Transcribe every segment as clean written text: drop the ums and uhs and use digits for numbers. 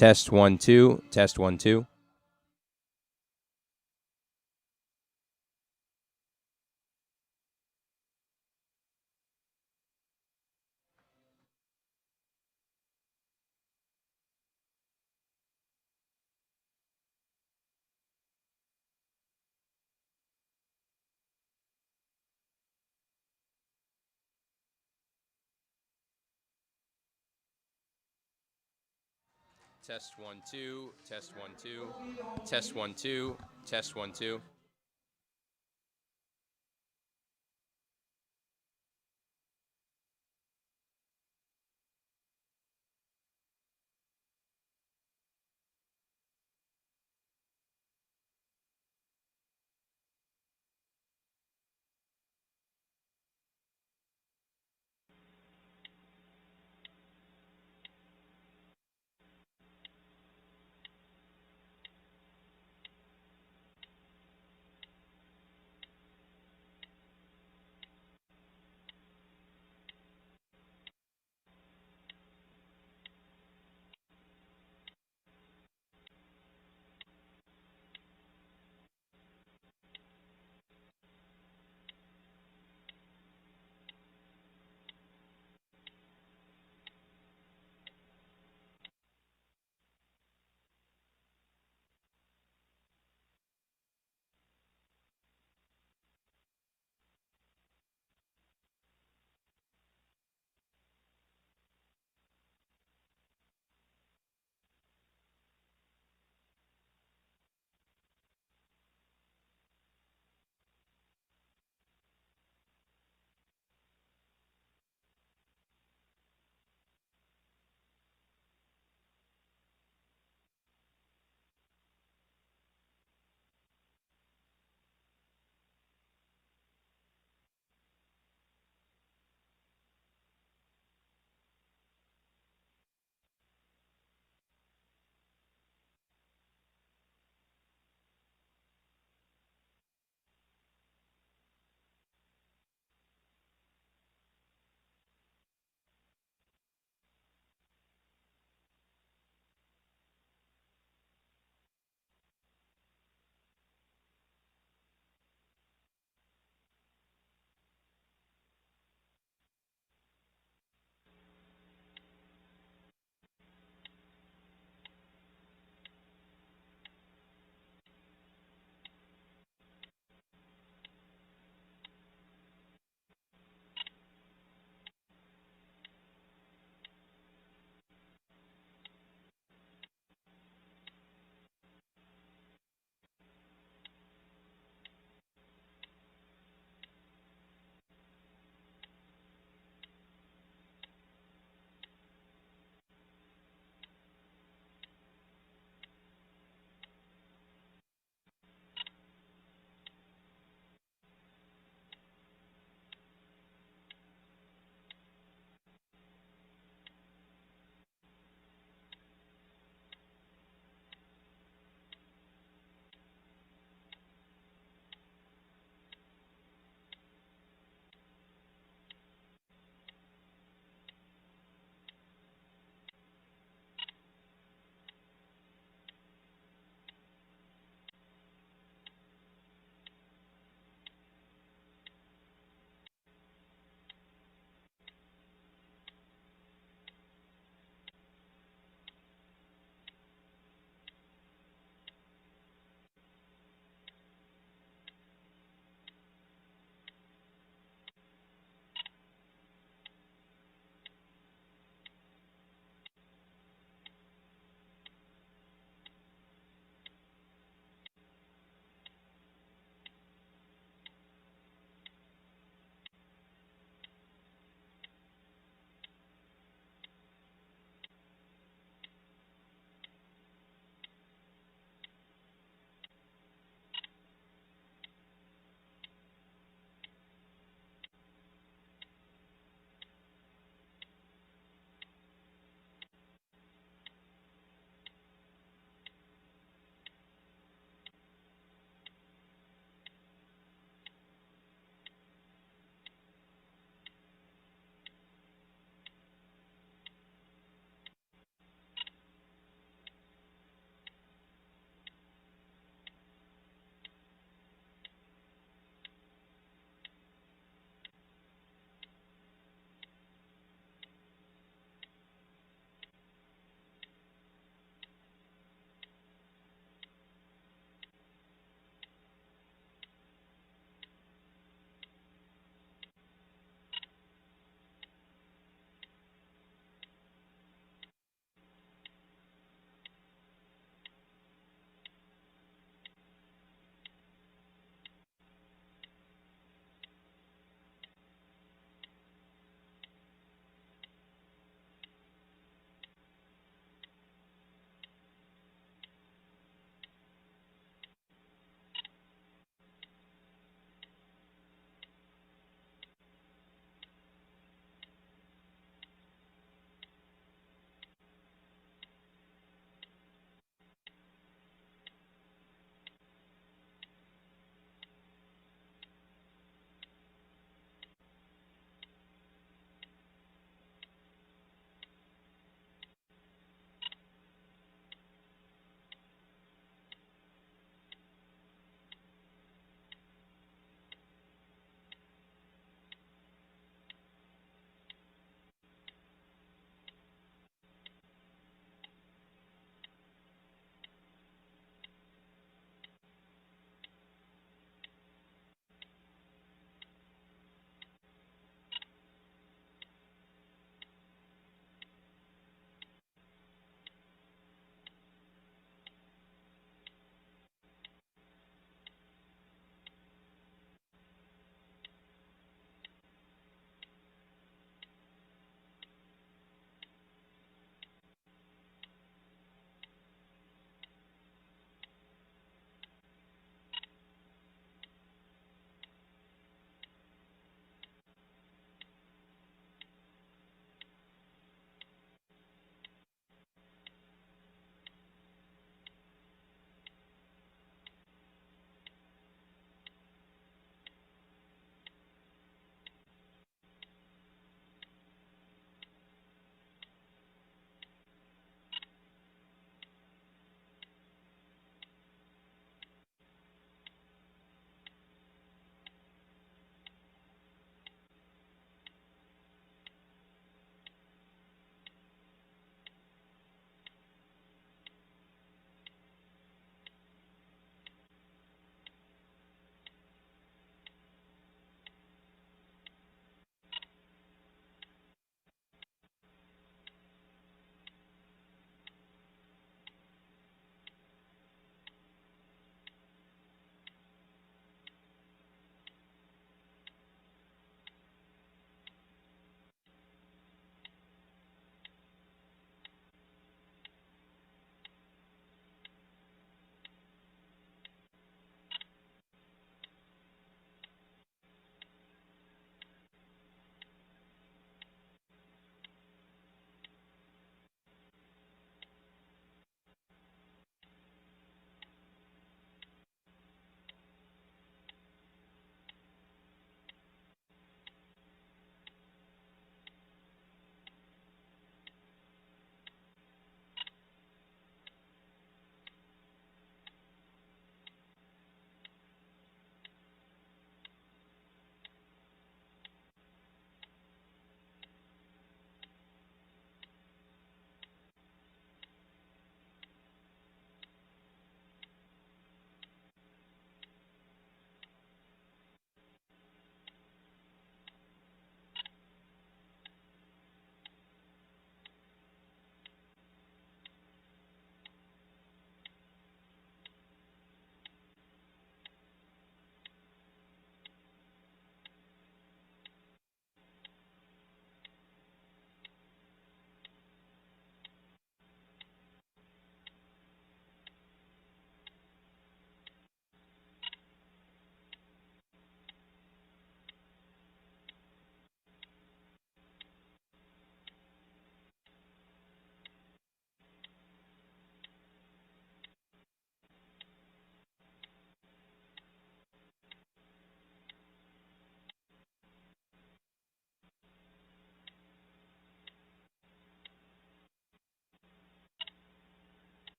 Test 1 2. Test 1 2. Test 1 2. Test 1 2. Test 1 2. Test 1 2.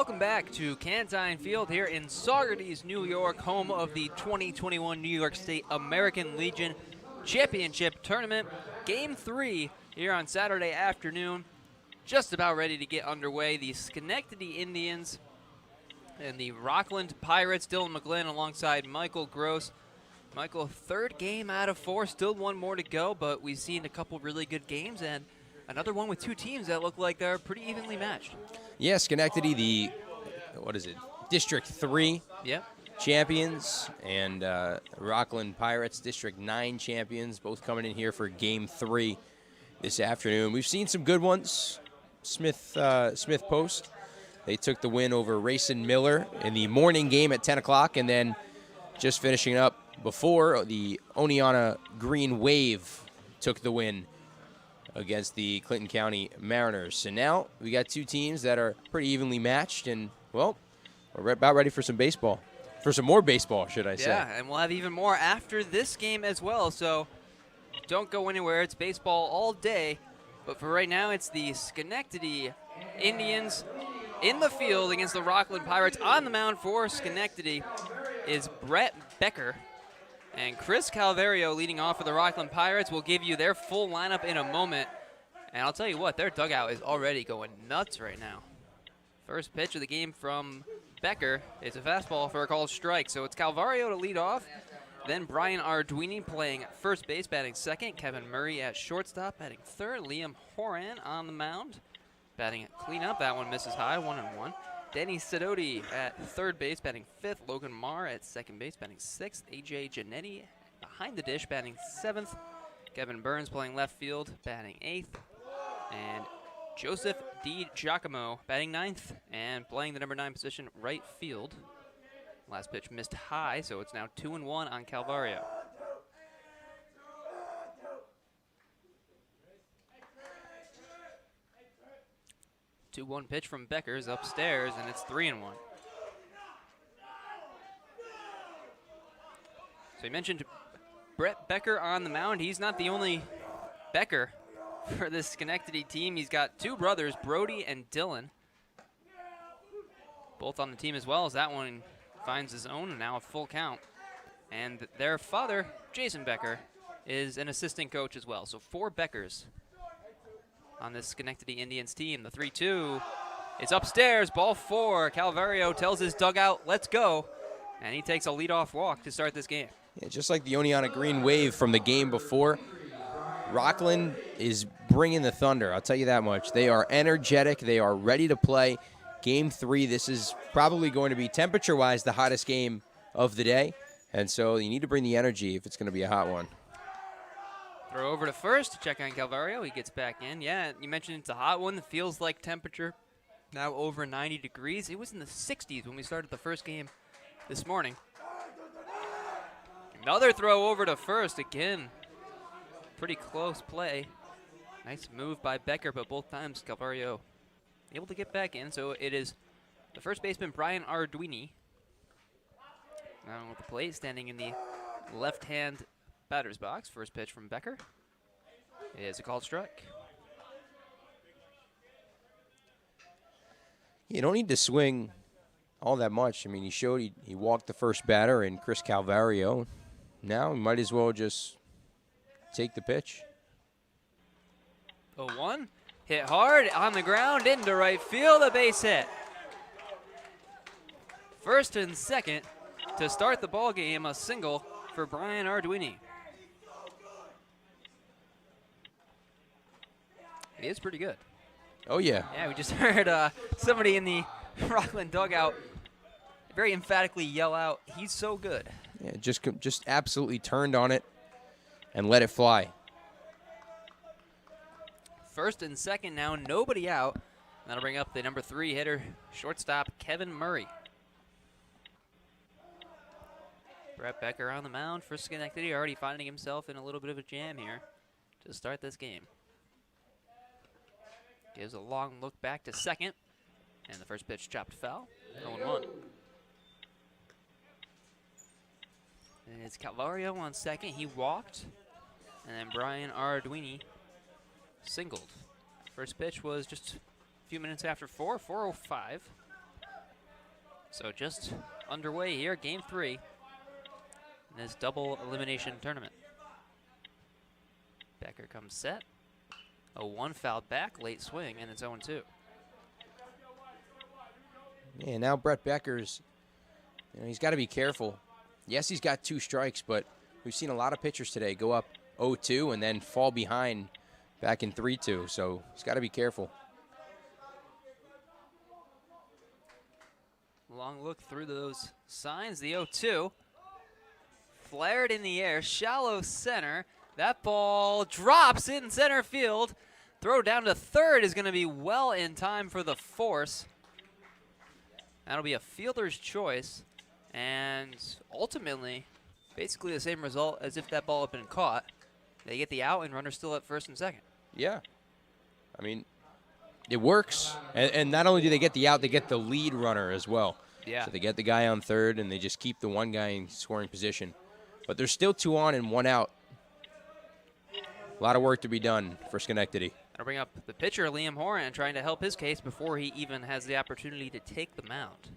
welcome back to Cantine Field here in Saugerties, New York, home of the 2021 New York State American Legion Championship Tournament. Game 3 here on Saturday afternoon, just about ready to get underway. The Schenectady Indians and the Rockland Pirates. Dylan McGlynn alongside Michael Gross. Michael, third game out of 4, still one more to go, but we've seen a couple really good games and another one with two teams that look like they're pretty evenly matched. Yeah, Schenectady, the, District 3 champions, and Rockland Pirates, District 9 champions, both coming in here for Game 3 this afternoon. We've seen some good ones. Smith Post, they took the win over Rayson Miller in the morning game at 10 o'clock, and then just finishing up before, the Oneonta Green Wave took the win against the Clinton County Mariners. So now we got two teams that are pretty evenly matched, and, well, we're about ready for some baseball. For some more baseball, should I say. Yeah, and we'll have even more after this game as well, so don't go anywhere. It's baseball all day. But for right now, it's the Schenectady Indians in the field against the Rockland Pirates. On the mound for Schenectady is Brett Becker. And Chris Calvario leading off for the Rockland Pirates. Will give you their full lineup in a moment. And I'll tell you what, their dugout is already going nuts right now. First pitch of the game from Becker is a fastball for a called strike. So it's Calvario to lead off. Then Brian Arduini playing first base, batting second. Kevin Murray at shortstop, batting third. Liam Horan on the mound, batting at cleanup. That one misses high, 1-1. Denny Sidoti at third base, batting fifth. Logan Marr at second base, batting sixth. AJ Janetti behind the dish, batting seventh. Kevin Burns playing left field, batting eighth. And Joseph D. Giacomo batting ninth and playing the number 9 position, right field. Last pitch missed high, so it's now 2-1 on Calvario. Two 2-1 pitch from Becker's upstairs, and it's 3-1. So you mentioned Brett Becker on the mound. He's not the only Becker for this Schenectady team. He's got two brothers, Brody and Dylan, both on the team as well, as that one finds his own, and now a full count. And their father, Jason Becker, is an assistant coach as well. So 4 Beckers on this Schenectady Indians team. The 3-2 is upstairs, ball 4. Calvario tells his dugout, let's go. And he takes a leadoff walk to start this game. Yeah, just like the Oneonta Green Wave from the game before, Rockland is bringing the thunder. I'll tell you that much. They are energetic. They are ready to play. Game 3, this is probably going to be, temperature-wise, the hottest game of the day. And so you need to bring the energy if it's going to be a hot one. Throw over to first to check on Calvario. He gets back in. Yeah, you mentioned it's a hot one. It feels like temperature now over 90 degrees. It was in the 60s when we started the first game this morning. Another throw over to first. Again, pretty close play. Nice move by Becker, but both times Calvario able to get back in. So it is the first baseman, Brian Arduini, now with the plate, standing in the left-hand batter's box. First pitch from Becker is a called strike. You don't need to swing all that much. I mean, he showed he walked the first batter in Chris Calvario. Now he might as well just take the pitch. 0-1. Hit hard on the ground into right field, a base hit. First and second to start the ball game, a single for Brian Arduini. It is pretty good. Oh, yeah. Yeah, we just heard somebody in the Rockland dugout very emphatically yell out, "He's so good." Yeah, just absolutely turned on it and let it fly. First and second now, nobody out. That'll bring up the number 3 hitter, shortstop Kevin Murray. Brett Becker on the mound for Schenectady, already finding himself in a little bit of a jam here to start this game. Gives a long look back to second, and the first pitch chopped foul, 0-1. And it's Calvario on second. He walked, and then Brian Arduini singled. First pitch was just a few minutes after 4:05. So just underway here, game 3 in this double elimination tournament. Becker comes set. A 1 fouled back, late swing, and it's 0-2. Yeah, now Brett Becker's, he's got to be careful. Yes, he's got 2 strikes, but we've seen a lot of pitchers today go up 0-2 and then fall behind back in 3-2, so he's got to be careful. Long look through those signs. The 0-2. Flared in the air, shallow center. That ball drops in center field. Throw down to third is going to be well in time for the force. That'll be a fielder's choice. And ultimately, basically the same result as if that ball had been caught. They get the out and runner still at first and second. Yeah. I mean, it works. And not only do they get the out, they get the lead runner as well. Yeah. So they get the guy on third, and they just keep the one guy in scoring position. But there's still 2 on and 1 out. A lot of work to be done for Schenectady. I'll bring up the pitcher, Liam Horan, trying to help his case before he even has the opportunity to take the mound.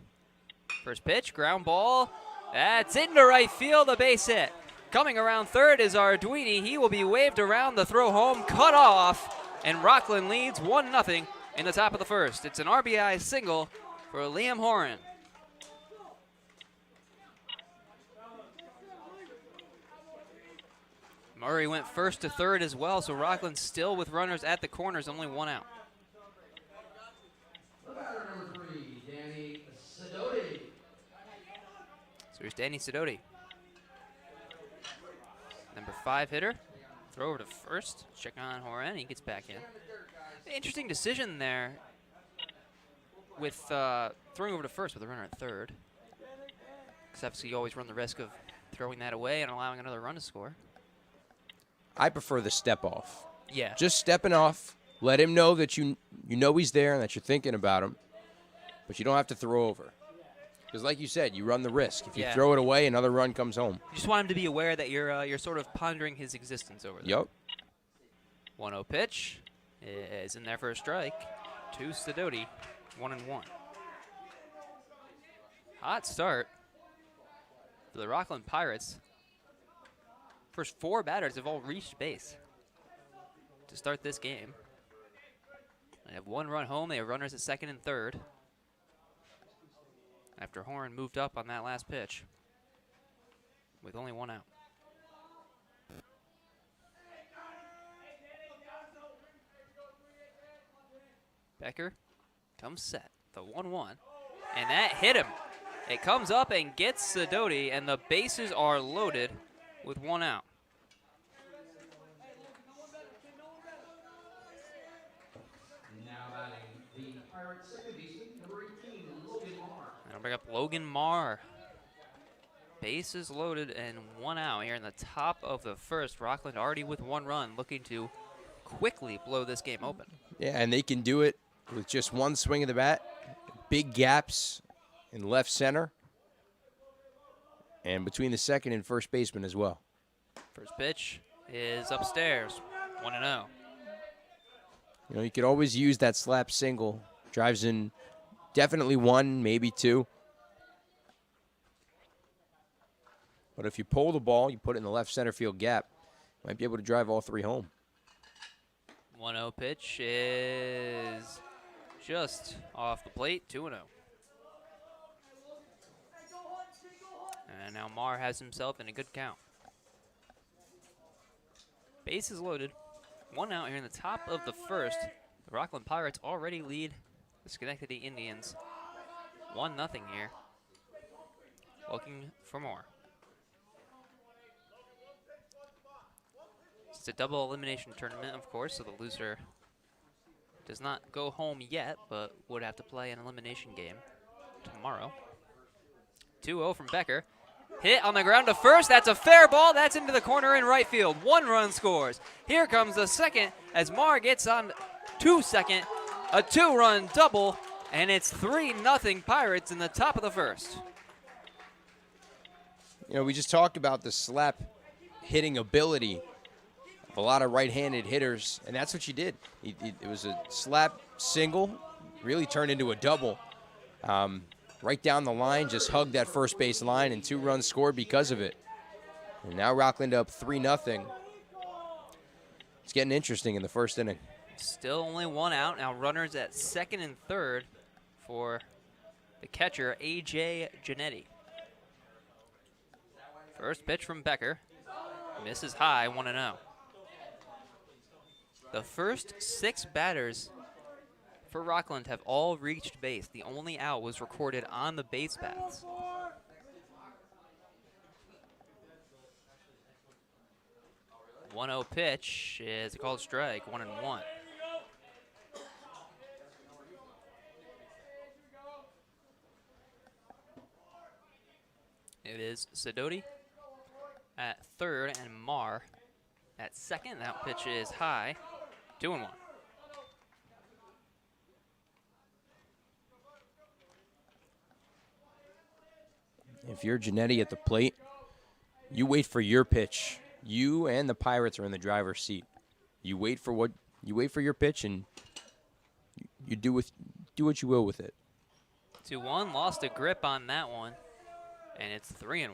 First pitch, ground ball. That's into right field, a base hit. Coming around third is Arduini. He will be waved around, the throw home, cut off, and Rockland leads 1-0 in the top of the first. It's an RBI single for Liam Horan. Murray went first to third as well, so Rockland still with runners at the corners, only 1 out. So here's Danny Sidoti. Number 5 hitter. Throw over to first. Check on Horan. He gets back in. Interesting decision there with throwing over to first with a runner at third. Because obviously you always run the risk of throwing that away and allowing another run to score. I prefer the step off. Yeah. Just stepping off. Let him know that you know he's there and that you're thinking about him. But you don't have to throw over. Because like you said, you run the risk. If you throw it away, another run comes home. You just want him to be aware that you're sort of pondering his existence over there. Yep. 1-0 pitch is in there for a strike. To Sidoti, 1-1. Hot start for the Rockland Pirates. First 4 batters have all reached base to start this game. They have 1 run home. They have runners at second and third. After Horan moved up on that last pitch with only 1 out. Becker comes set, the 1-1, and that hit him. It comes up and gets Sidoti, and the bases are loaded with 1 out. And I'll bring up Logan Marr. Bases loaded and 1 out here in the top of the first. Rockland already with 1 run, looking to quickly blow this game open. Yeah, and they can do it with just 1 swing of the bat. Big gaps in left center. And between the second and first baseman as well. First pitch is upstairs, 1-0. You could always use that slap single. Drives in definitely 1, maybe 2. But if you pull the ball, you put it in the left center field gap, you might be able to drive all 3 home. 1-0 pitch is just off the plate, 2-0. And now Marr has himself in a good count. Bases loaded. 1 out here in the top of the first. The Rockland Pirates already lead the Schenectady Indians 1-0 here. Looking for more. It's a double elimination tournament, of course, so the loser does not go home yet, but would have to play an elimination game tomorrow. 2-0 from Becker. Hit on the ground to first. That's a fair ball. That's into the corner in right field. 1 run scores. Here comes the second as Marr gets on to second. A 2-run double, and it's 3-0 Pirates in the top of the first. We just talked about the slap hitting ability of a lot of right-handed hitters, and that's what you did. It was a slap single, really turned into a double. right down the line, just hugged that first base line, and 2 runs scored because of it. And now Rockland up 3-0. It's getting interesting in the first inning. Still only 1 out. Now runners at second and third for the catcher, A.J. Giannetti. First pitch from Becker. Misses high, 1-0. The first 6 batters for Rockland have all reached base. The only out was recorded on the base paths. One 0 pitch is a called strike, 1-1. It is Sidoti at third and Marr at second. That pitch is high, 2-1. If you're Giannetti at the plate, you wait for your pitch. You and the Pirates are in the driver's seat. You wait for your pitch, and you do what you will with it. 2-1, lost a grip on that one, and it's 3-1.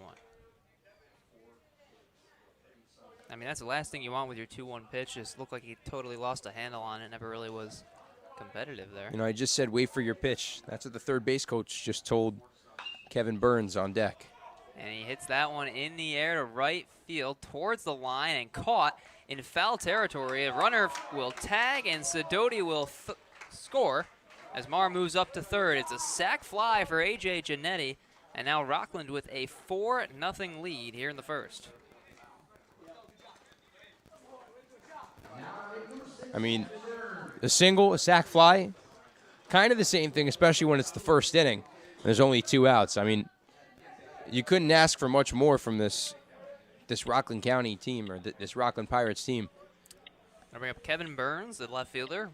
I mean, that's the last thing you want with your 2-1 pitch. Just looked like he totally lost a handle on it. Never really was competitive there. You know, I just said wait for your pitch. That's what the third base coach just told Kevin Burns on deck. And he hits that one in the air to right field towards the line and caught in foul territory. A runner will tag, and Sidoti will score as Marr moves up to third. It's a sac fly for A.J. Giannetti, and now Rockland with a 4-0 lead here in the first. I mean, a single, a sac fly, kind of the same thing, especially when it's the first inning. There's only 2 outs. I mean, you couldn't ask for much more from this Rockland County team, or this Rockland Pirates team. I'll bring up Kevin Burns, the left fielder.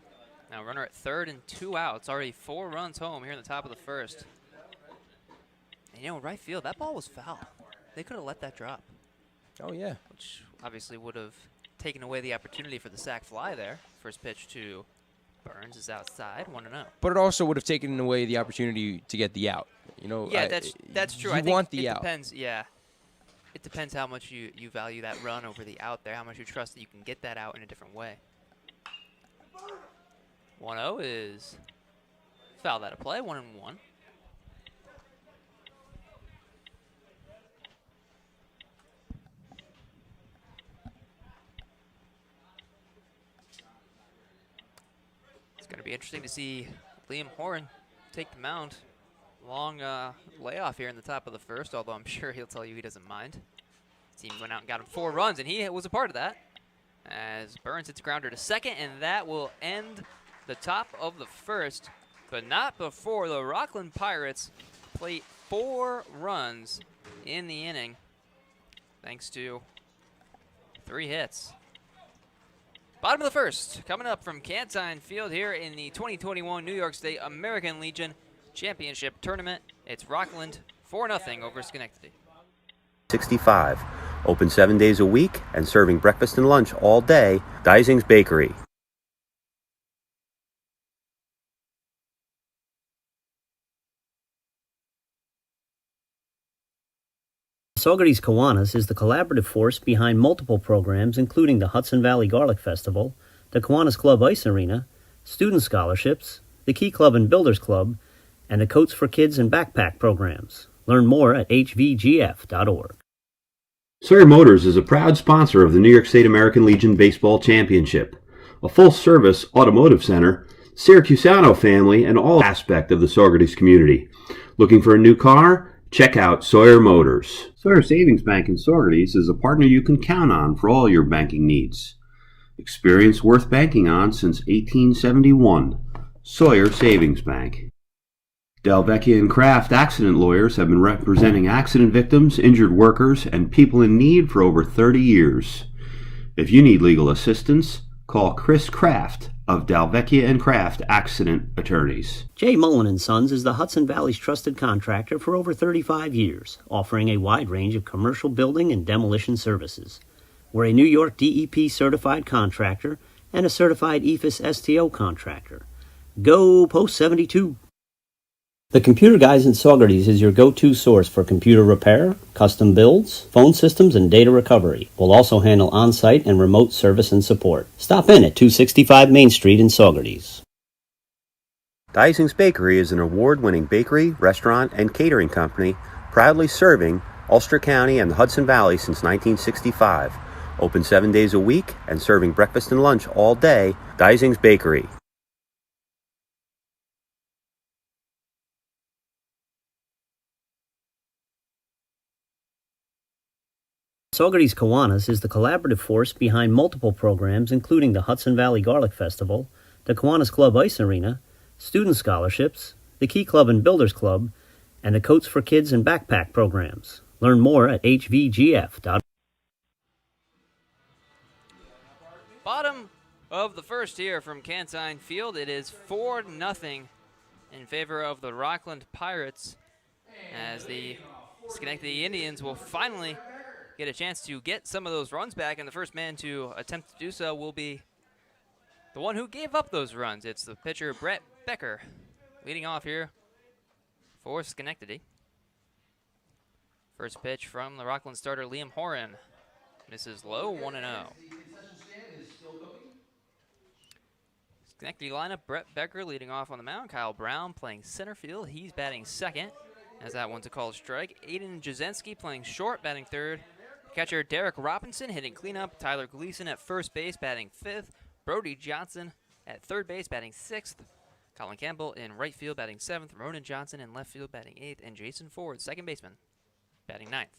Now runner at third and 2 outs. Already 4 runs home here in the top of the first. And, you know, right field, that ball was foul. They could have let that drop. Oh, yeah. Which obviously would have taken away the opportunity for the sac fly there. First pitch to Burns is outside, 1-0. But it also would have taken away the opportunity to get the out. You know, yeah, that's true. You I think want the it out. Depends. Yeah, it depends how much you value that run over the out there. How much you trust that you can get that out in a different way. 1-0 is fouled out of play. 1-1. It's going to be interesting to see Liam Horn take the mound. Long layoff here in the top of the first, although I'm sure he'll tell you he doesn't mind. Team went out and got him 4 runs, and he was a part of that. As Burns hits grounder to second, and that will end the top of the first, but not before the Rockland Pirates plate 4 runs in the inning, thanks to 3 hits. Bottom of the first, coming up from Cantine Field here in the 2021 New York State American Legion Championship Tournament. It's Rockland 4-0 over Schenectady. 65. Open 7 days a week and serving breakfast and lunch all day. Dysing's Bakery. Saugerties Kiwanis is the collaborative force behind multiple programs, including the Hudson Valley Garlic Festival, the Kiwanis Club Ice Arena, student scholarships, the Key Club and Builders Club, and the Coats for Kids and Backpack programs. Learn more at hvgf.org. Sawyer Motors is a proud sponsor of the New York State American Legion Baseball Championship, a full-service automotive center, Syracusano family, and all aspect of the Saugerties community. Looking for a new car? Check out Sawyer Motors. Sawyer Savings Bank in Saugerties is a partner you can count on for all your banking needs. Experience worth banking on since 1871. Sawyer Savings Bank. Delvecchia and Kraft accident lawyers have been representing accident victims, injured workers, and people in need for over 30 years. If you need legal assistance, call Chris Kraft of Delvecchia and Kraft Accident Attorneys. J. Mullen & Sons is the Hudson Valley's trusted contractor for over 35 years, offering a wide range of commercial building and demolition services. We're a New York DEP certified contractor and a certified EFIS STO contractor. Go Post 72! The Computer Guys in Saugerties is your go-to source for computer repair, custom builds, phone systems, and data recovery. We'll also handle on-site and remote service and support. Stop in at 265 Main Street in Saugerties. Dysing's Bakery is an award-winning bakery, restaurant, and catering company proudly serving Ulster County and the Hudson Valley since 1965. Open 7 days a week and serving breakfast and lunch all day. Dysing's Bakery. Saugerties Kiwanis is the collaborative force behind multiple programs including the Hudson Valley Garlic Festival, the Kiwanis Club Ice Arena, student scholarships, the Key Club and Builders Club, and the Coats for Kids and Backpack programs. Learn more at hvgf.org. Bottom of the first here from Cantine Field. It is 4-0 in favor of the Rockland Pirates as the Schenectady Indians will finally get a chance to get some of those runs back, and the first man to attempt to do so will be the one who gave up those runs. It's the pitcher, Brett Becker, leading off here for Schenectady. First pitch from the Rockland starter, Liam Horan. Misses low, 1-0. Schenectady lineup, Brett Becker leading off on the mound. Kyle Brown playing center field. He's batting second, as that one's a called strike. Aiden Jasinski playing short, batting third. Catcher Derek Robinson hitting cleanup. Tyler Gleason at first base, batting fifth. Brody Johnson at third base, batting sixth. Colin Campbell in right field, batting seventh. Ronan Johnson in left field, batting eighth. And Jason Ford, second baseman, batting ninth.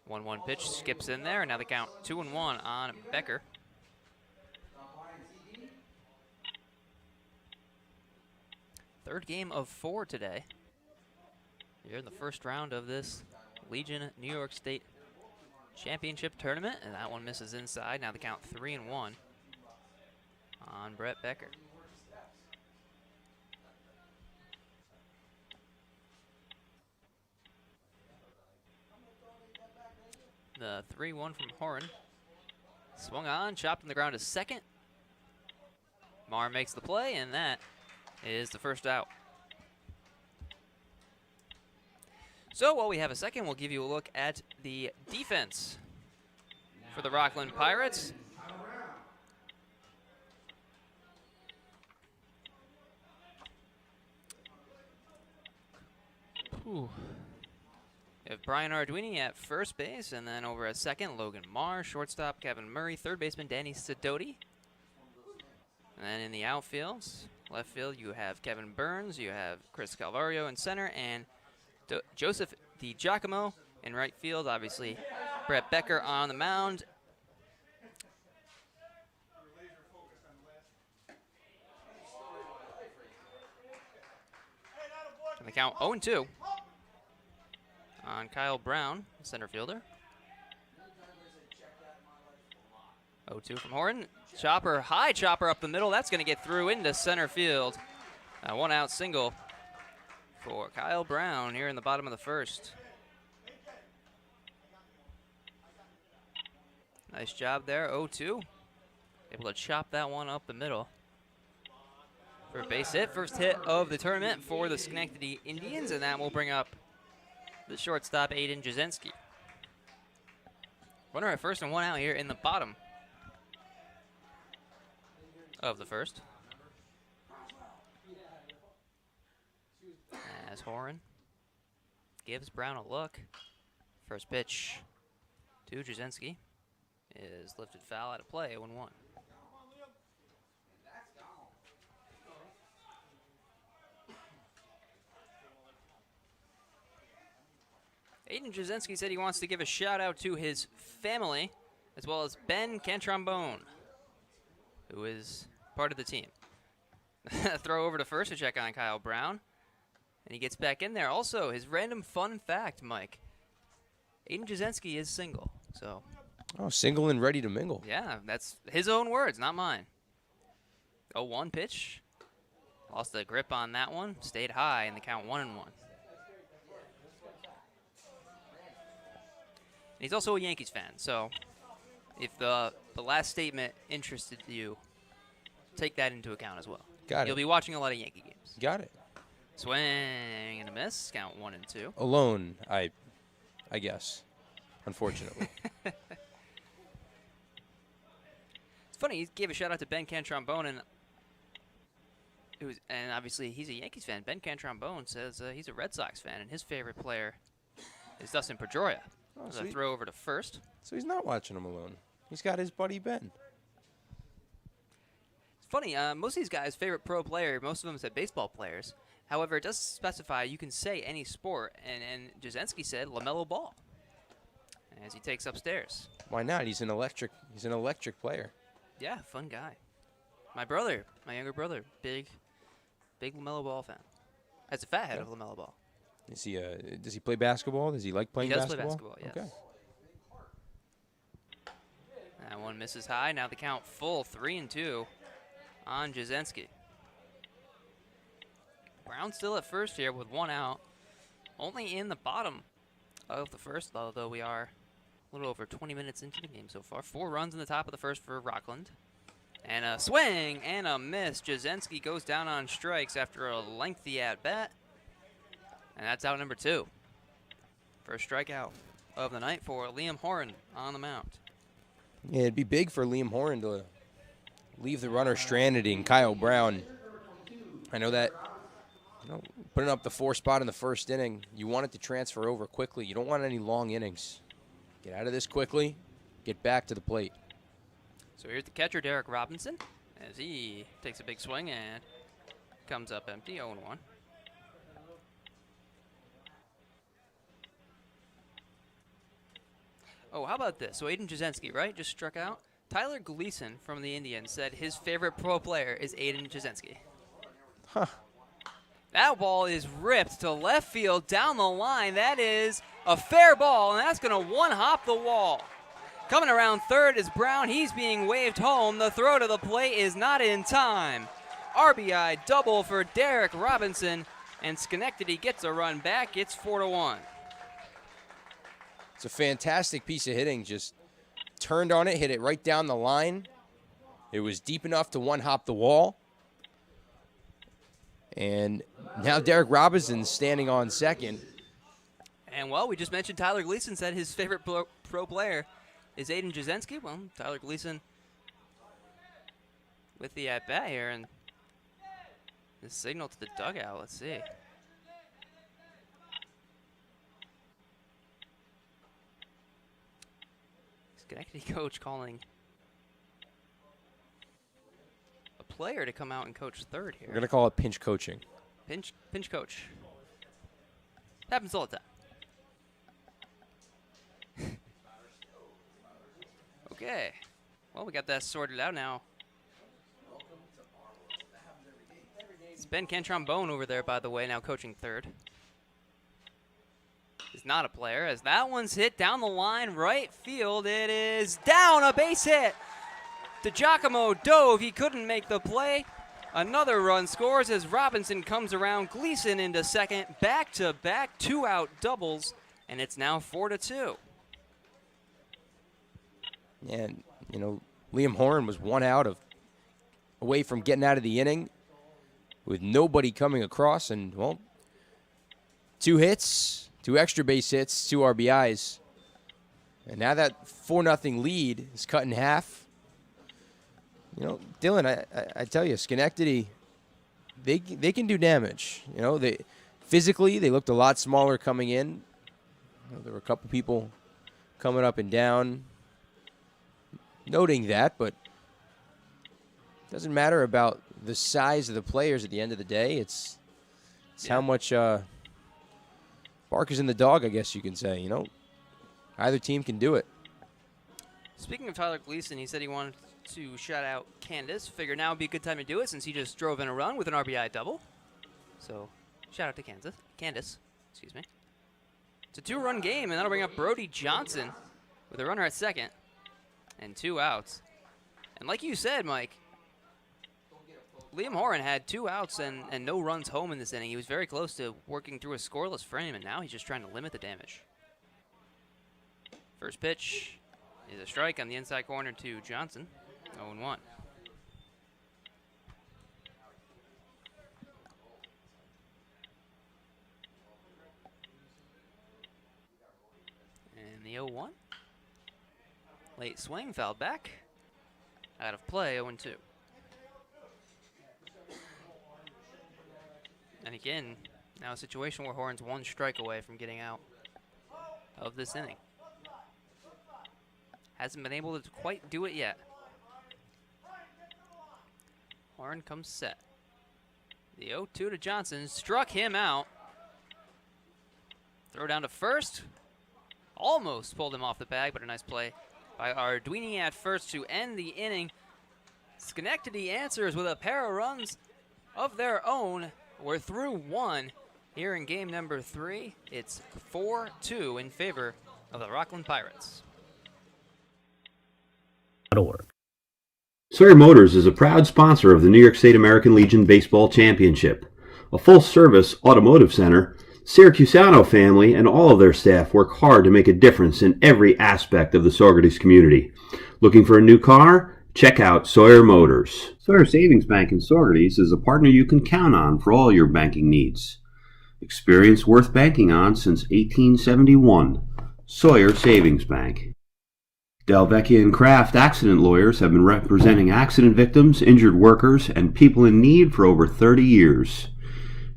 1-1 pitch skips in there, and now the count 2-1 on Becker. Third game of 4 today. Here in the first round of this Legion New York State Championship Tournament, and that one misses inside. Now the count 3-1 on Brett Becker. The 3-1 from Horan. Swung on, chopped on the ground to second. Marr makes the play, and that is the first out. So while we have a second, we'll give you a look at the defense for the Rockland Pirates. Ooh. We have Brian Arduini at first base, and then over at second, Logan Marr, shortstop Kevin Murray, third baseman Danny Sidoti. And then in the outfields, left field, you have Kevin Burns, you have Chris Calvario in center, and Joseph DiGiacomo in right field. Obviously, Brett Becker on the mound. And the count 0-2 on Kyle Brown, center fielder. 0-2 from Horton. Chopper, high chopper up the middle. That's going to get through into center field. A one-out single for Kyle Brown here in the bottom of the first. Nice job there, 0-2. Able to chop that one up the middle for a base hit. First hit of the tournament for the Schenectady Indians, and that will bring up the shortstop, Aiden Jasinski. Runner at first and one out here in the bottom of the first. As Horan gives Brown a look. First pitch to Jasinski is lifted foul out of play, 0-1. Aiden Jasinski said he wants to give a shout out to his family, as well as Ben Cantrombone, who is part of the team. Throw over to first to check on Kyle Brown. And he gets back in there. Also, his random fun fact, Mike. Aiden Jasinski is single, so. Oh, single and ready to mingle. Yeah, that's his own words, not mine. 0-1 pitch. Lost the grip on that one. Stayed high in the count 1-1. He's also a Yankees fan, so if the last statement interested you, take that into account as well. Got it. You'll be watching a lot of Yankee games. Got it. Swing and a miss. Count 1 and 2. Alone, I guess, unfortunately. It's funny, he gave a shout out to Ben Cantrombone, and obviously he's a Yankees fan. Ben Cantrombone says he's a Red Sox fan, and his favorite player is Dustin Pedroia. Oh, a throw over to first. So he's not watching him alone. He's got his buddy Ben. It's funny, most of these guys' favorite pro player, most of them said baseball players. However, it does specify you can say any sport, and Jasinski said LaMelo Ball as he takes upstairs. Why not? He's an electric player. Yeah, fun guy. My younger brother, big LaMelo Ball fan. That's a fathead of LaMelo Ball. Is he? Does he play basketball? Does he like playing basketball? He does play basketball, yes. Okay. That one misses high. Now the count full, 3 and 2 on Jasinski. Brown still at first here with 1 out. Only in the bottom of the first, though we are a little over 20 minutes into the game so far. 4 runs in the top of the first for Rockland. And a swing and a miss. Jasinski goes down on strikes after a lengthy at-bat. And that's out number 2. First strikeout of the night for Liam Horan on the mound. Yeah, it'd be big for Liam Horan to leave the runner stranded in Kyle Brown. I know that, putting up the 4 spot in the first inning, you want it to transfer over quickly. You don't want any long innings. Get out of this quickly. Get back to the plate. So here's the catcher, Derek Robinson, as he takes a big swing and comes up empty, 0-1. Oh, how about this? So Aiden Jasinski, right, just struck out. Tyler Gleason from the Indians said his favorite pro player is Aiden Jasinski. Huh. That ball is ripped to left field down the line. That is a fair ball, and that's going to one-hop the wall. Coming around third is Brown. He's being waved home. The throw to the plate is not in time. RBI double for Derek Robinson, and Schenectady gets a run back. It's 4-1. It's a fantastic piece of hitting. Just turned on it, hit it right down the line. It was deep enough to one-hop the wall. And now Derek Robinson's standing on second. And, well, we just mentioned Tyler Gleason said his favorite pro player is Aiden Jasinski. Well, Tyler Gleason with the at-bat here, and the signal to the dugout. Let's see. Schenectady coach calling a player to come out and coach third here. We're going to call it pinch coaching. Pinch coach. Happens all the time. Okay. Well, we got that sorted out now. It's Ben Cantrombone over there, by the way, now coaching third. He's not a player, as that one's hit down the line, right field. It is down, a base hit. DeGiacomo dove. He couldn't make the play. Another run scores as Robinson comes around. Gleason into second. Back-to-back 2-out doubles, and it's now 4-2. And, Liam Horan was 1 out away from getting out of the inning with nobody coming across. And, well, 2 hits, 2 extra base hits, 2 RBIs. And now that 4-0 lead is cut in half. Dylan, I tell you, Schenectady, they can do damage. Physically, they looked a lot smaller coming in. There were a couple people coming up and down, noting that, but it doesn't matter about the size of the players at the end of the day. It's how much bark is in the dog, I guess you can say. Either team can do it. Speaking of Tyler Gleason, he said he wanted to shout out Candace. Figured now would be a good time to do it since he just drove in a run with an RBI double. So, shout out to Candace. Excuse me. It's a 2-run game, and that'll bring up Brody Johnson with a runner at second and 2 outs. And like you said, Mike, Liam Horan had 2 outs and no runs home in this inning. He was very close to working through a scoreless frame, and now he's just trying to limit the damage. First pitch is a strike on the inside corner to Johnson. 0-1. Late swing, fouled back. Out of play, 0-2. And again, now a situation where Horn's one strike away from getting out of this inning. Hasn't been able to quite do it yet. Horn comes set. The 0-2 to Johnson struck him out. Throw down to first. Almost pulled him off the bag, but a nice play by Arduini at first to end the inning. Schenectady answers with a pair of runs of their own. We're through one here in game number 3. It's 4-2 in favor of the Rockland Pirates. Sawyer Motors is a proud sponsor of the New York State American Legion Baseball Championship. A full-service automotive center, Syracusano family and all of their staff work hard to make a difference in every aspect of the Saugerties community. Looking for a new car? Check out Sawyer Motors. Sawyer Savings Bank in Saugerties is a partner you can count on for all your banking needs. Experience worth banking on since 1871. Sawyer Savings Bank. Delvecchia and Kraft accident lawyers have been representing accident victims, injured workers, and people in need for over 30 years.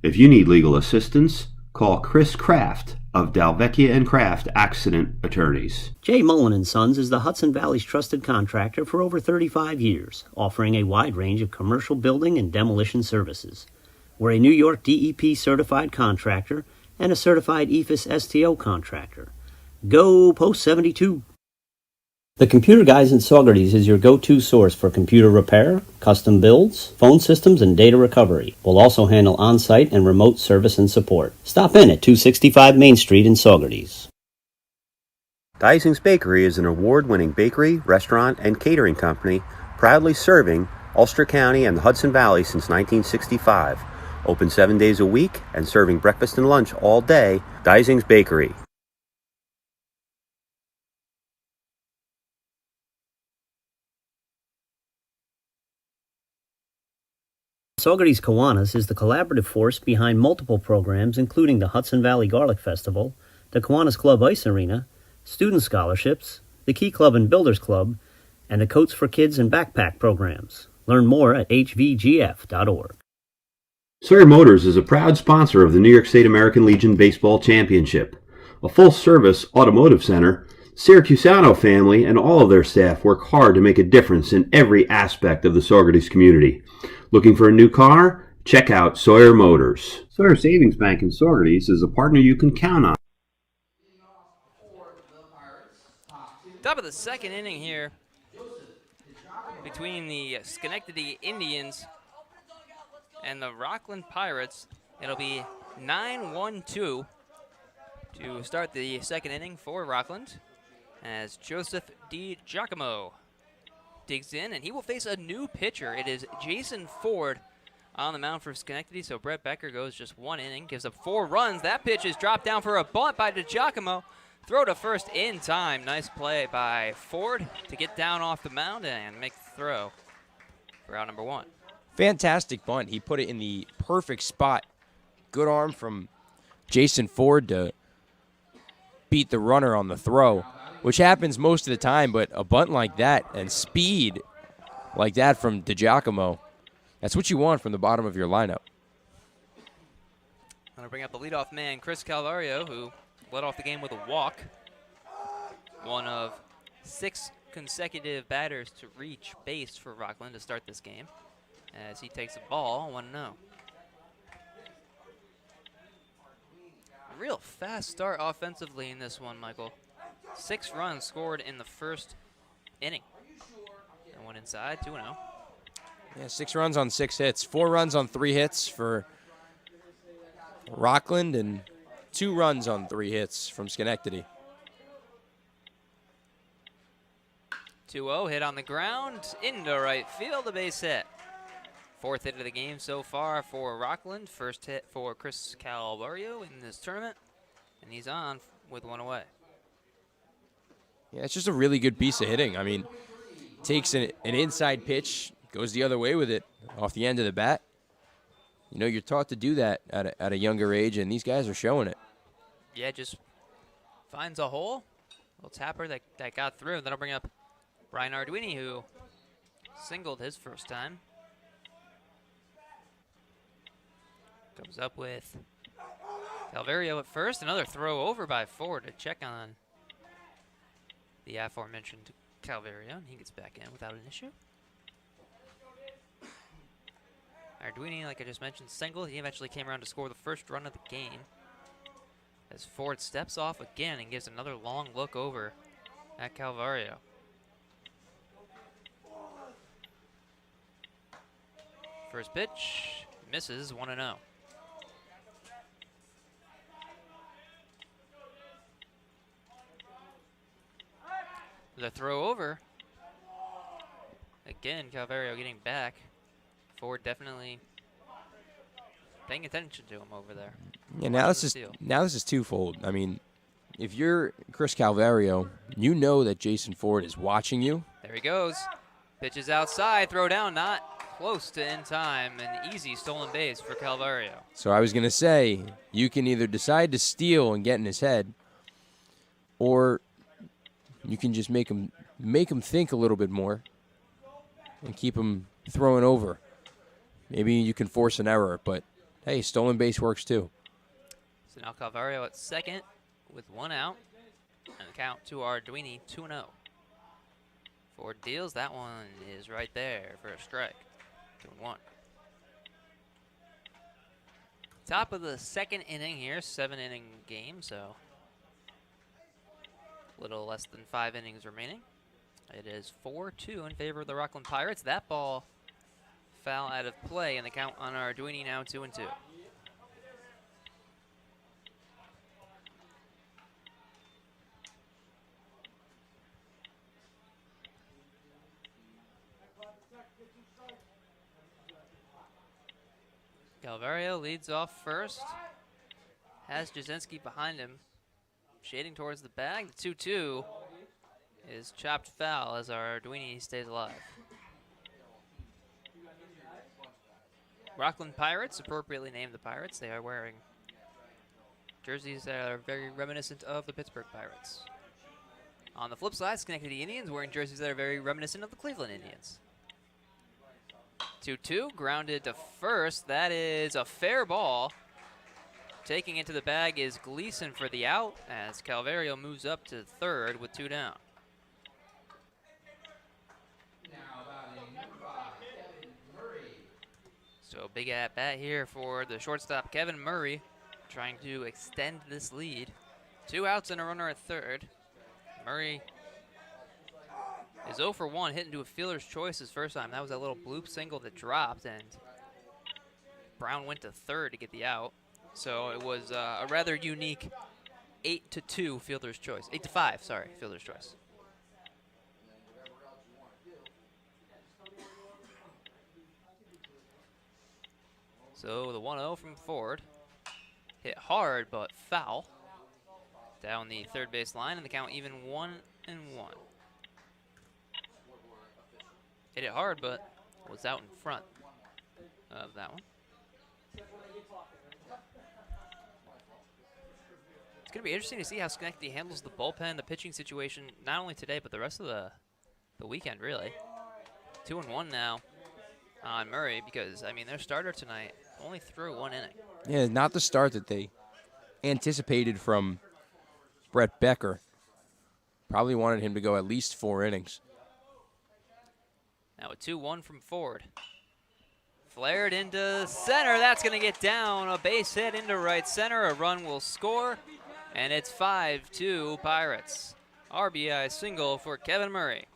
If you need legal assistance, call Chris Kraft of Delvecchia and Kraft Accident Attorneys. J. Mullen & Sons is the Hudson Valley's trusted contractor for over 35 years, offering a wide range of commercial building and demolition services. We're a New York DEP certified contractor and a certified EFIS STO contractor. Go Post 72! The Computer Guys in Saugerties is your go-to source for computer repair, custom builds, phone systems, and data recovery. We'll also handle on-site and remote service and support. Stop in at 265 Main Street in Saugerties. Dysing's Bakery is an award-winning bakery, restaurant, and catering company proudly serving Ulster County and the Hudson Valley since 1965. Open 7 days a week and serving breakfast and lunch all day. Dysing's Bakery. Saugerties Kiwanis is the collaborative force behind multiple programs including the Hudson Valley Garlic Festival, the Kiwanis Club Ice Arena, student scholarships, the Key Club and Builders Club, and the Coats for Kids and Backpack programs. Learn more at hvgf.org. Sawyer Motors is a proud sponsor of the New York State American Legion Baseball Championship. A full-service automotive center, Syracusano family and all of their staff work hard to make a difference in every aspect of the Saugerties community. Looking for a new car? Check out Sawyer Motors. Sawyer Savings Bank in Saugerties is a partner you can count on. Top of the second inning here between the Schenectady Indians and the Rockland Pirates. It'll be 9-1-2 to start the second inning for Rockland as Joseph D. Giacomo digs in, and he will face a new pitcher. It is Jason Ford on the mound for Schenectady, so Brett Becker goes just one inning, gives up 4 runs. That pitch is dropped down for a bunt by DiGiacomo. Throw to first in time. Nice play by Ford to get down off the mound and make the throw for out number 1. Fantastic bunt. He put it in the perfect spot. Good arm from Jason Ford to beat the runner on the throw, which happens most of the time, but a bunt like that and speed like that from DiGiacomo, that's what you want from the bottom of your lineup. I'm going to bring up the leadoff man, Chris Calvario, who led off the game with a walk. One of 6 consecutive batters to reach base for Rockland to start this game as he takes a ball, 1-0. Real fast start offensively in this one, Michael. 6 runs scored in the first inning. And 1 inside, 2-0. Yeah, 6 runs on 6 hits. 4 runs on 3 hits for Rockland and 2 runs on 3 hits from Schenectady. 2-0, hit on the ground, into right field, a base hit. 4th hit of the game so far for Rockland. First hit for Chris Calvario in this tournament, and he's on with 1 away. Yeah, it's just a really good piece of hitting. I mean, takes an inside pitch, goes the other way with it off the end of the bat. You know, you're taught to do that at a younger age, and these guys are showing it. Yeah, just finds a hole. Little tapper that got through. That'll bring up Brian Arduini, who singled his first time. Comes up with Calvario at first. Another throw over by Ford to check on the aforementioned Calvario, and he gets back in without an issue. Arduini, like I just mentioned, singled. He eventually came around to score the first run of the game. As Ford steps off again and gives another long look over at Calvario. First pitch, misses 1-0. The throw over. Again, Calvario getting back. Ford definitely paying attention to him over there. Yeah, now this is twofold. I mean, if you're Chris Calvario, you know that Jason Ford is watching you. There he goes. Pitches outside, throw down, not close to in time. An easy stolen base for Calvario. So I was going to say, you can either decide to steal and get in his head, or you can just make him think a little bit more and keep him throwing over. Maybe you can force an error, but hey, stolen base works too. So now Calvario at second with 1 out. And the count to Arduini 2-0. Ford deals. That one is right there for a strike. 2-1. Top of the second inning here. 7-inning game, so a little less than 5 innings remaining. It is 4-2 in favor of the Rockland Pirates. That ball foul out of play, and the count on Arduini now 2-2. Calvario leads off first. Has Jasinski behind him, shading towards the bag. The 2-2 is chopped foul as Arduini stays alive. Rockland Pirates, appropriately named the Pirates. They are wearing jerseys that are very reminiscent of the Pittsburgh Pirates. On the flip side, Schenectady Indians wearing jerseys that are very reminiscent of the Cleveland Indians. 2-2, grounded to first. That is a fair ball. Taking it to the bag is Gleason for the out as Calvario moves up to third with 2 down. So big at bat here for the shortstop Kevin Murray, trying to extend this lead. 2 outs and a runner at third. Murray is 0 for 1, hit into a fielder's choice his first time. That was a little bloop single that dropped, and Brown went to third to get the out. So it was a rather unique 8-2 fielder's choice. 8-5, sorry, fielder's choice. So the 1-0 from Ford. Hit hard, but foul. Down the third base line, and the count even 1-1. Hit it hard, but was out in front of that one. It's going to be interesting to see how Schenectady handles the bullpen, the pitching situation, not only today, but the rest of the weekend, really. 2-1 now on Murray because, I mean, their starter tonight only threw 1 inning. Yeah, not the start that they anticipated from Brett Becker. Probably wanted him to go at least 4 innings. Now a 2-1 from Ford. Flared into center. That's going to get down. A base hit into right center. A run will score. And it's 5-2 Pirates. RBI single for Kevin Murray.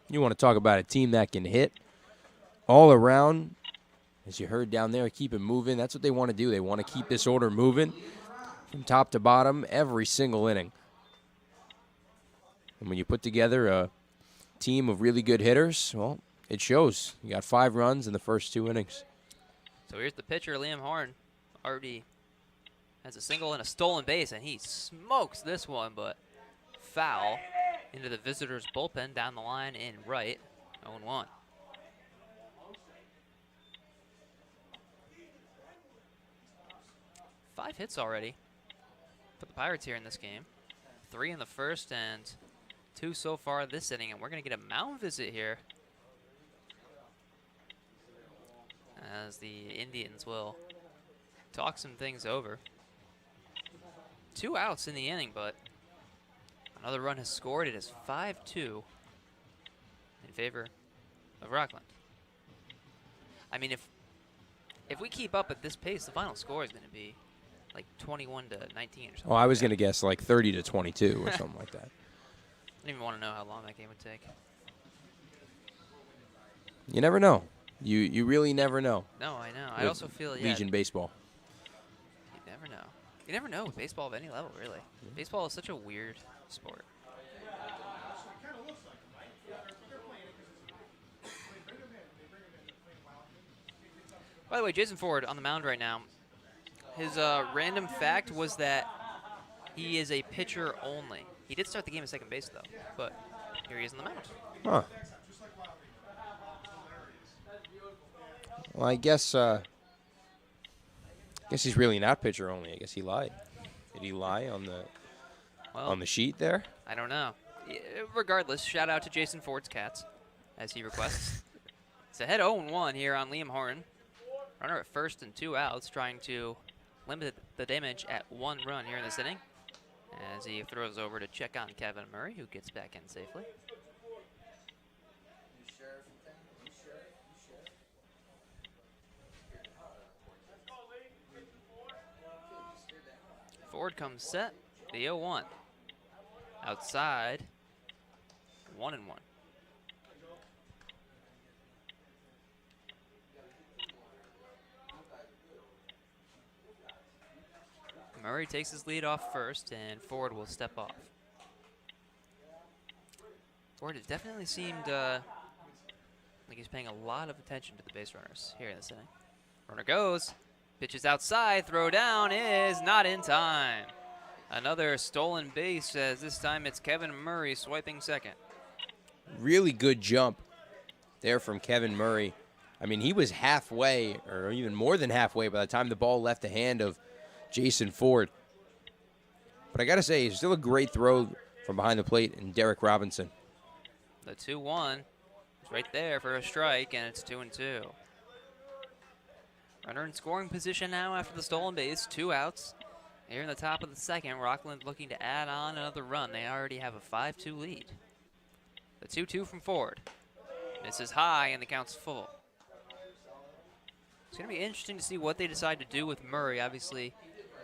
You want to talk about a team that can hit all around. As you heard down there, keep it moving. That's what they want to do. They want to keep this order moving from top to bottom every single inning. And when you put together a team of really good hitters, well, it shows. You got 5 runs in the first 2 innings. So here's the pitcher, Liam Horn. Already has a single and a stolen base, and he smokes this one, but foul into the visitors' bullpen down the line in right. 0-1. Five hits already for the Pirates here in this game. 3 in the first and 2 so far this inning, and we're going to get a mound visit here as the Indians will talk some things over. 2 outs in the inning, but another run has scored. It is 5-2 in favor of Rockland. I mean, if we keep up at this pace, the final score is going to be like 21-19 or something. Oh, I was going to guess like 30-22 or something like that. I don't even want to know how long that game would take. You never know. You really never know. No, I know. I also feel, Legion baseball. You never know. You never know with baseball of any level, really. Baseball is such a weird sport. By the way, Jason Ford on the mound right now. His random fact was that he is a pitcher only. He did start the game at second base, though, but here he is on the mound. Huh. Well, I guess he's really not pitcher only. I guess he lied. Did he lie on the sheet there? I don't know. Regardless, shout out to Jason Ford's Cats, as he requests. It's ahead 0-1 here on Liam Horan. Runner at first and 2 outs, trying to limit the damage at 1 run here in this inning, as he throws over to check on Kevin Murray, who gets back in safely. Ford comes set, the 0-1. Outside, 1-1. Murray takes his lead off first, and Ford will step off. Ford has definitely seemed like he's paying a lot of attention to the base runners here in this inning. Runner goes, pitches outside, throw down is not in time. Another stolen base, as this time it's Kevin Murray swiping second. Really good jump there from Kevin Murray. I mean, he was halfway, or even more than halfway, by the time the ball left the hand of Jason Ford. But I got to say, it's still a great throw from behind the plate in Derek Robinson. The 2-1 is right there for a strike, and it's 2-2. Runner in scoring position now after the stolen base, 2 outs. Here in the top of the second, Rockland looking to add on another run. They already have a 5-2 lead. The 2-2 from Ford. Misses high, and the count's full. It's going to be interesting to see what they decide to do with Murray. Obviously,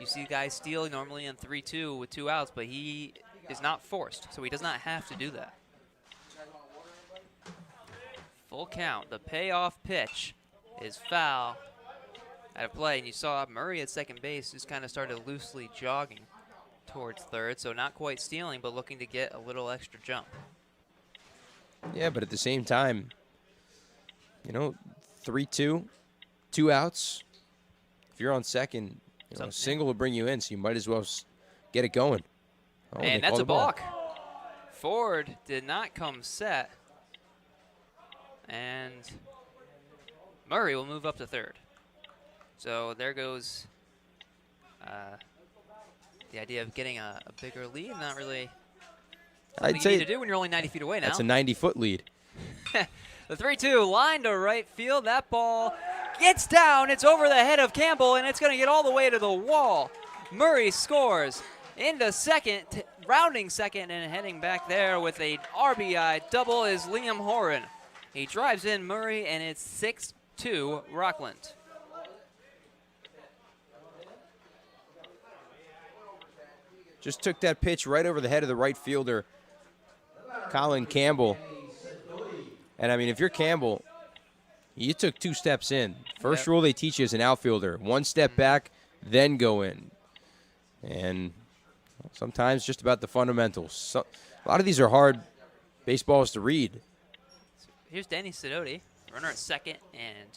you see guys steal normally in 3-2 with 2 outs, but he is not forced, so he does not have to do that. Full count. The payoff pitch is foul out of play, and you saw Murray at second base just kind of started loosely jogging towards third, so not quite stealing, but looking to get a little extra jump. Yeah, but at the same time, 3-2, 2 outs. If you're on second, a single will bring you in, so you might as well get it going. Oh, and that's a balk. Ford did not come set, and Murray will move up to third. So there goes the idea of getting a bigger lead. Not really something you need to do when you're only 90 feet away now. That's a 90-foot lead. The 3-2 line to right field. That ball gets down. It's over the head of Campbell, and it's going to get all the way to the wall. Murray scores into second, rounding second, and heading back there with a RBI double is Liam Horan. He drives in Murray, and it's 6-2 Rockland. Just took that pitch right over the head of the right fielder, Colin Campbell. And, I mean, if you're Campbell, you took 2 steps in. First rule they teach you as an outfielder, 1 step back, then go in. And sometimes just about the fundamentals. So, a lot of these are hard baseballs to read. Here's Danny Sidoti, runner at second and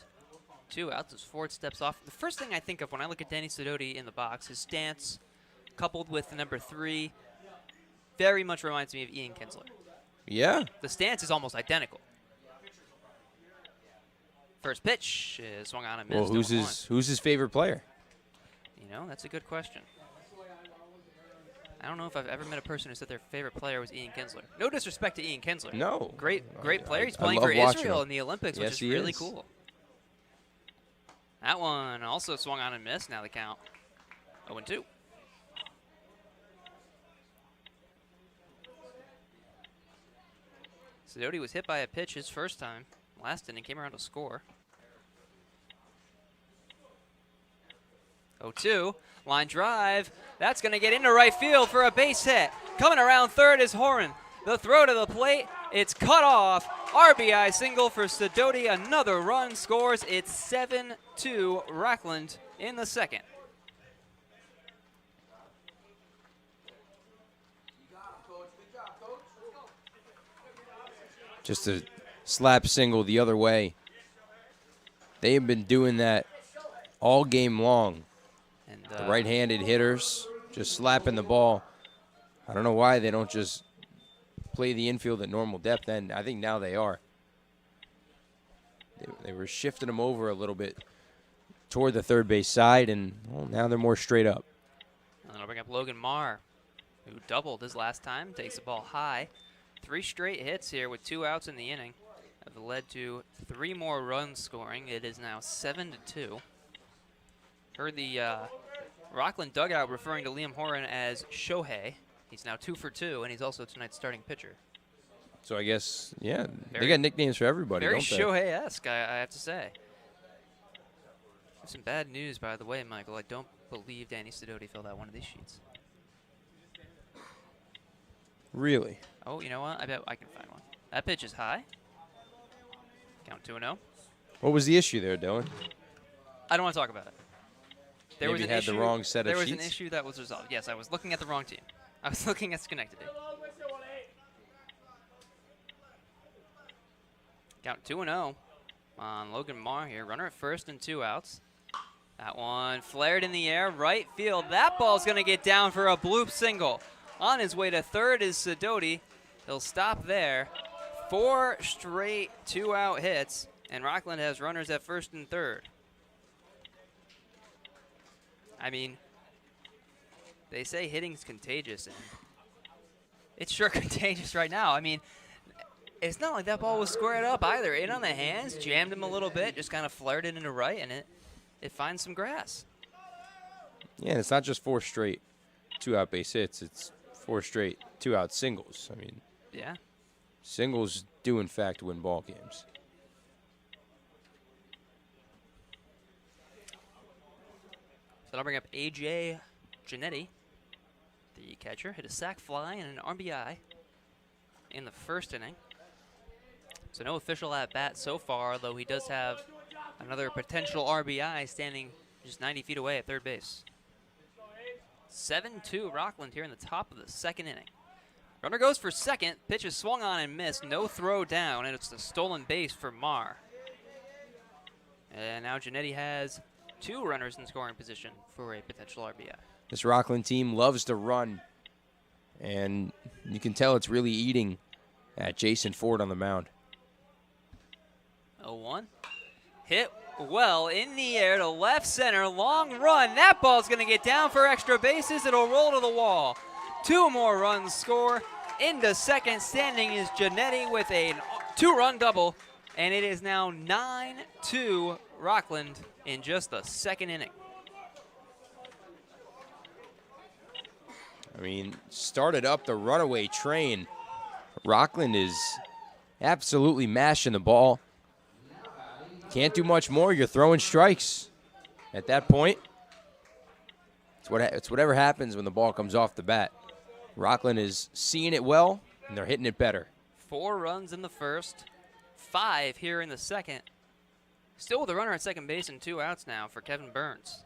2 outs as Ford steps off. The first thing I think of when I look at Danny Sidoti in the box, his stance coupled with the number 3 very much reminds me of Ian Kinsler. Yeah. The stance is almost identical. First pitch is swung on and missed. Well, who's his favorite player? That's a good question. I don't know if I've ever met a person who said their favorite player was Ian Kinsler. No disrespect to Ian Kinsler. No. Great player. He's I playing love for watching Israel him. in the Olympics, Yes, which is he really is. cool. That one also swung on and missed. Now the count 0-2. Sidoti was hit by a pitch his first time. Last inning, came around to score. 0-2. Line drive. That's going to get into right field for a base hit. Coming around third is Horan. The throw to the plate. It's cut off. RBI single for Sidoti. Another run scores. It's 7-2 Rockland in the second. Just a slap single the other way. They have been doing that all game long. And The right-handed hitters just slapping the ball. I don't know why they don't just play the infield at normal depth, and I think now they are. They were shifting them over a little bit toward the third base side, and well, now they're more straight up. And I'll bring up Logan Marr, who doubled his last time, takes the ball high. 3 straight hits here with 2 outs in the inning have led to 3 more runs scoring. It is now 7-2. Heard the Rockland dugout referring to Liam Horan as Shohei. He's now 2 for 2, and he's also tonight's starting pitcher. So I guess, yeah, they Very- got nicknames for everybody, Very don't they? Shohei-esque, I have to say. Some bad news, by the way, Michael. I don't believe Danny Sidoti filled out one of these sheets. Really? Oh, you know what? I bet I can find one. That pitch is high. Count 2-0. What was the issue there, Dylan? I don't want to talk about it. There Maybe was an had the issue, wrong set of There was sheets? an issue that was resolved. Yes, I was looking at the wrong team. I was looking at Schenectady. Count 2-0 on Logan Marr here. Runner at first and 2 outs. That one flared in the air, right field. That ball's going to get down for a bloop single. On his way to third is Sidoti. He'll stop there. 4 straight 2-out hits, and Rockland has runners at first and third. I mean, they say hitting's contagious, and it's sure contagious right now. I mean, it's not like that ball was squared up either. In on the hands, jammed him a little bit, just kind of flared it into right, and it finds some grass. Yeah, and it's not just 4 straight 2-out base hits. It's 4 straight 2-out singles. I mean, Yeah. singles do, in fact, win ball games. So I'll bring up A.J. Giannetti, the catcher. Hit a sac fly and an RBI in the first inning. So no official at-bat so far, though he does have another potential RBI standing just 90 feet away at third base. 7-2 Rockland here in the top of the second inning. Runner goes for second. Pitch is swung on and missed. No throw down, and it's the stolen base for Marr. And now Giannetti has 2 runners in scoring position for a potential RBI. This Rockland team loves to run, and you can tell it's really eating at Jason Ford on the mound. 0-1. Hit well in the air to left center. Long run. That ball's going to get down for extra bases. It'll roll to the wall. 2 more runs score. Into second standing is Giannetti with a 2-run double. And it is now 9-2 Rockland in just the second inning. I mean, started up the runaway train. Rockland is absolutely mashing the ball. Can't do much more. You're throwing strikes at that point. It's whatever happens when the ball comes off the bat. Rockland is seeing it well, and they're hitting it better. 4 runs in the first, 5 here in the second. Still with a runner at second base and 2 outs now for Kevin Burns.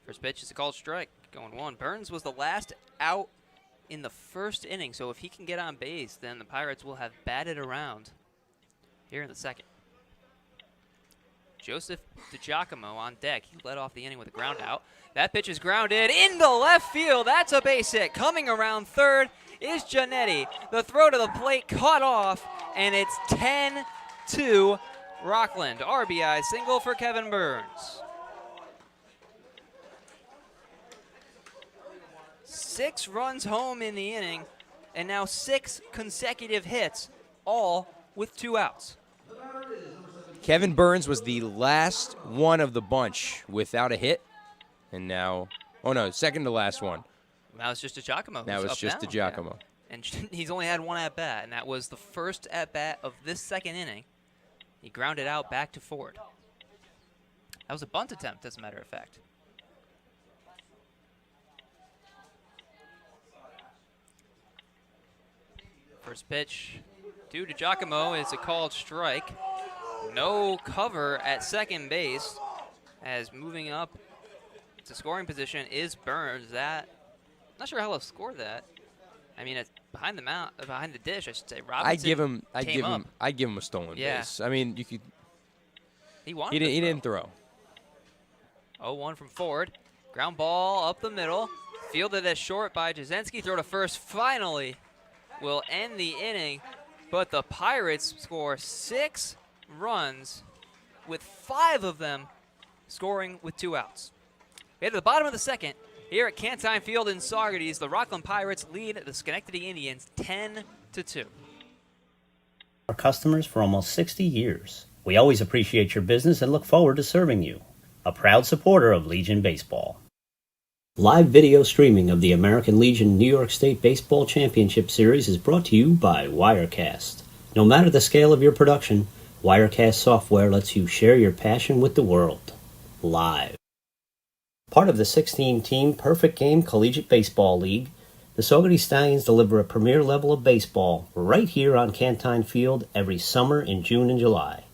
First pitch is a called strike, going 1. Burns was the last out in the first inning, so if he can get on base, then the Pirates will have batted around here in the second. Joseph DiGiacomo on deck. He led off the inning with a ground out. That pitch is grounded into left field. That's a base hit. Coming around third is Giannetti. The throw to the plate cut off, and it's 10-2 Rockland. RBI single for Kevin Burns. 6 runs home in the inning, and now 6 consecutive hits, all with 2 outs. Kevin Burns was the last one of the bunch without a hit, and now, oh no, second to last one. Now it's just a Giacomo. Now it's just a Giacomo. Yeah. And he's only had 1 at-bat, and that was the first at-bat of this second inning. He grounded out back to Ford. That was a bunt attempt, as a matter of fact. First pitch due to Giacomo is a called strike. No cover at second base, as moving up to scoring position is Burns. Not sure how he'll score that. I mean, it's behind the dish, I should say. Robinson I'd give him a stolen base. I mean, you could. He didn't throw. 0-1 from Ford. Ground ball up the middle. Fielded as short by Jasinski. Throw to first. Finally will end the inning. But the Pirates score 6 runs, with 5 of them scoring with 2 outs. At the bottom of the second, here at Cantine Field in Saugerties, the Rockland Pirates lead the Schenectady Indians 10-2. Our customers for almost 60 years. We always appreciate your business and look forward to serving you. A proud supporter of Legion Baseball. Live video streaming of the American Legion New York State Baseball Championship Series is brought to you by Wirecast. No matter the scale of your production, Wirecast software lets you share your passion with the world. Live. Part of the 16-team Perfect Game Collegiate Baseball League, the Saugerty Stallions deliver a premier level of baseball right here on Cantine Field every summer in June and July.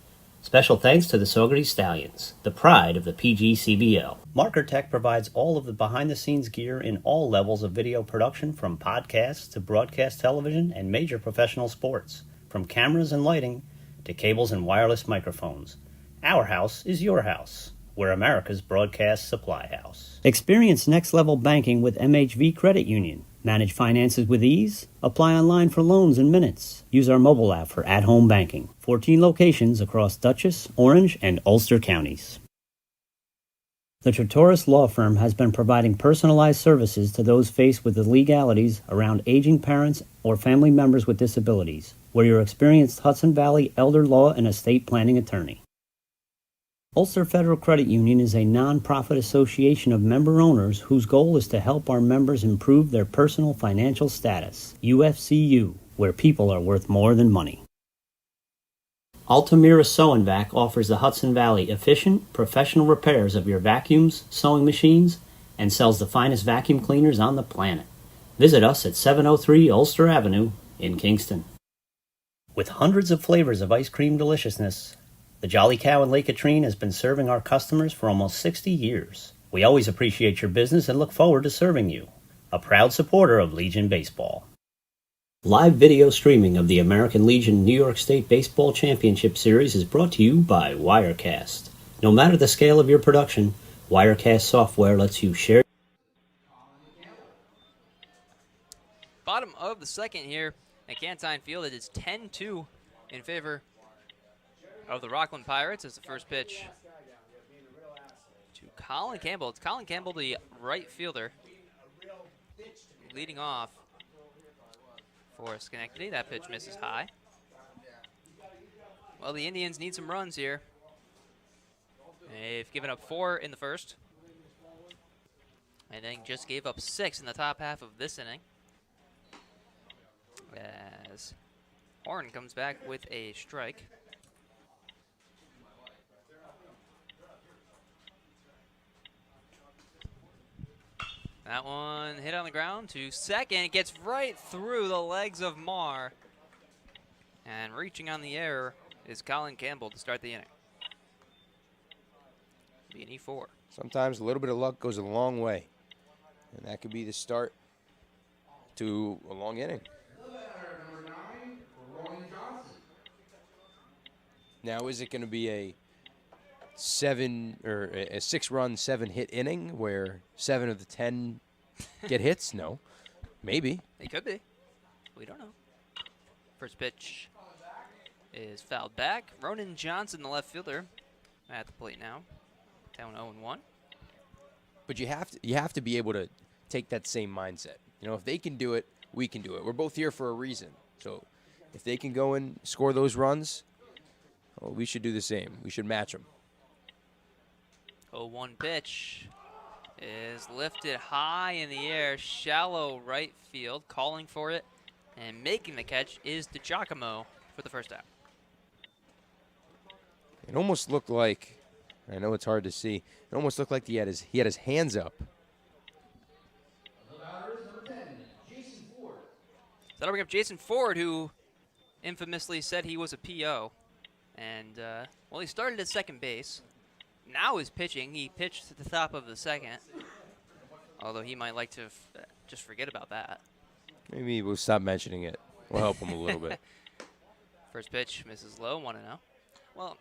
Special thanks to the Saugerty Stallions, the pride of the PGCBL. Marker Tech provides all of the behind-the-scenes gear in all levels of video production, from podcasts to broadcast television and major professional sports, from cameras and lighting to cables and wireless microphones. Our house is your house. We're America's broadcast supply house. Experience next-level banking with MHV Credit Union. Manage finances with ease. Apply online for loans in minutes. Use our mobile app for at-home banking. 14 locations across Dutchess, Orange, and Ulster counties. The Tritoris Law Firm has been providing personalized services to those faced with the legalities around aging parents or family members with disabilities. We're your experienced Hudson Valley elder law and estate planning attorney. Ulster Federal Credit Union is a non-profit association of member owners whose goal is to help our members improve their personal financial status. UFCU, where people are worth more than money. Altamira Sew and Vac offers the Hudson Valley efficient, professional repairs of your vacuums, sewing machines, and sells the finest vacuum cleaners on the planet. Visit us at 703 Ulster Avenue in Kingston. With hundreds of flavors of ice cream deliciousness, the Jolly Cow in Lake Katrine has been serving our customers for almost 60 years. We always appreciate your business and look forward to serving you. A proud supporter of Legion Baseball. Live video streaming of the American Legion New York State Baseball Championship Series is brought to you by Wirecast. No matter the scale of your production, Wirecast software lets you share. Bottom of the second here at Cantine Field, it is 10-2 in favor of the Rockland Pirates as the first pitch to Colin Campbell. It's Colin Campbell, the right fielder, leading off for Schenectady. That pitch misses high. Well, the Indians need some runs here. They've given up 4 in the first, and then just gave up 6 in the top half of this inning, as Horn comes back with a strike. That one hit on the ground to second. It gets right through the legs of Marr. And reaching on the air is Colin Campbell to start the inning. Be an E4. Sometimes a little bit of luck goes a long way. And that could be the start to a long inning. Now, is it going to be a 6-run, 7-hit inning where 7 of the 10 get hits? No. Maybe. It could be. We don't know. First pitch is fouled back. Ronan Johnson, the left fielder, at the plate now. Down 0-1. But you have to be able to take that same mindset. if they can do it, we can do it. We're both here for a reason. So if they can go and score those runs, well, we should do the same. We should match them. 0-1 pitch is lifted high in the air, shallow right field, calling for it, and making the catch is DiGiacomo for the first out. It almost looked like, I know it's hard to see, it almost looked like he had his hands up. So that'll bring up Jason Ford, who infamously said he was a PO. And, well, he started at second base. Now he's pitching. He pitched at the top of the second. Although he might like to just forget about that. Maybe we'll stop mentioning it. We'll help him a little bit. First pitch misses low, 1-0. Well,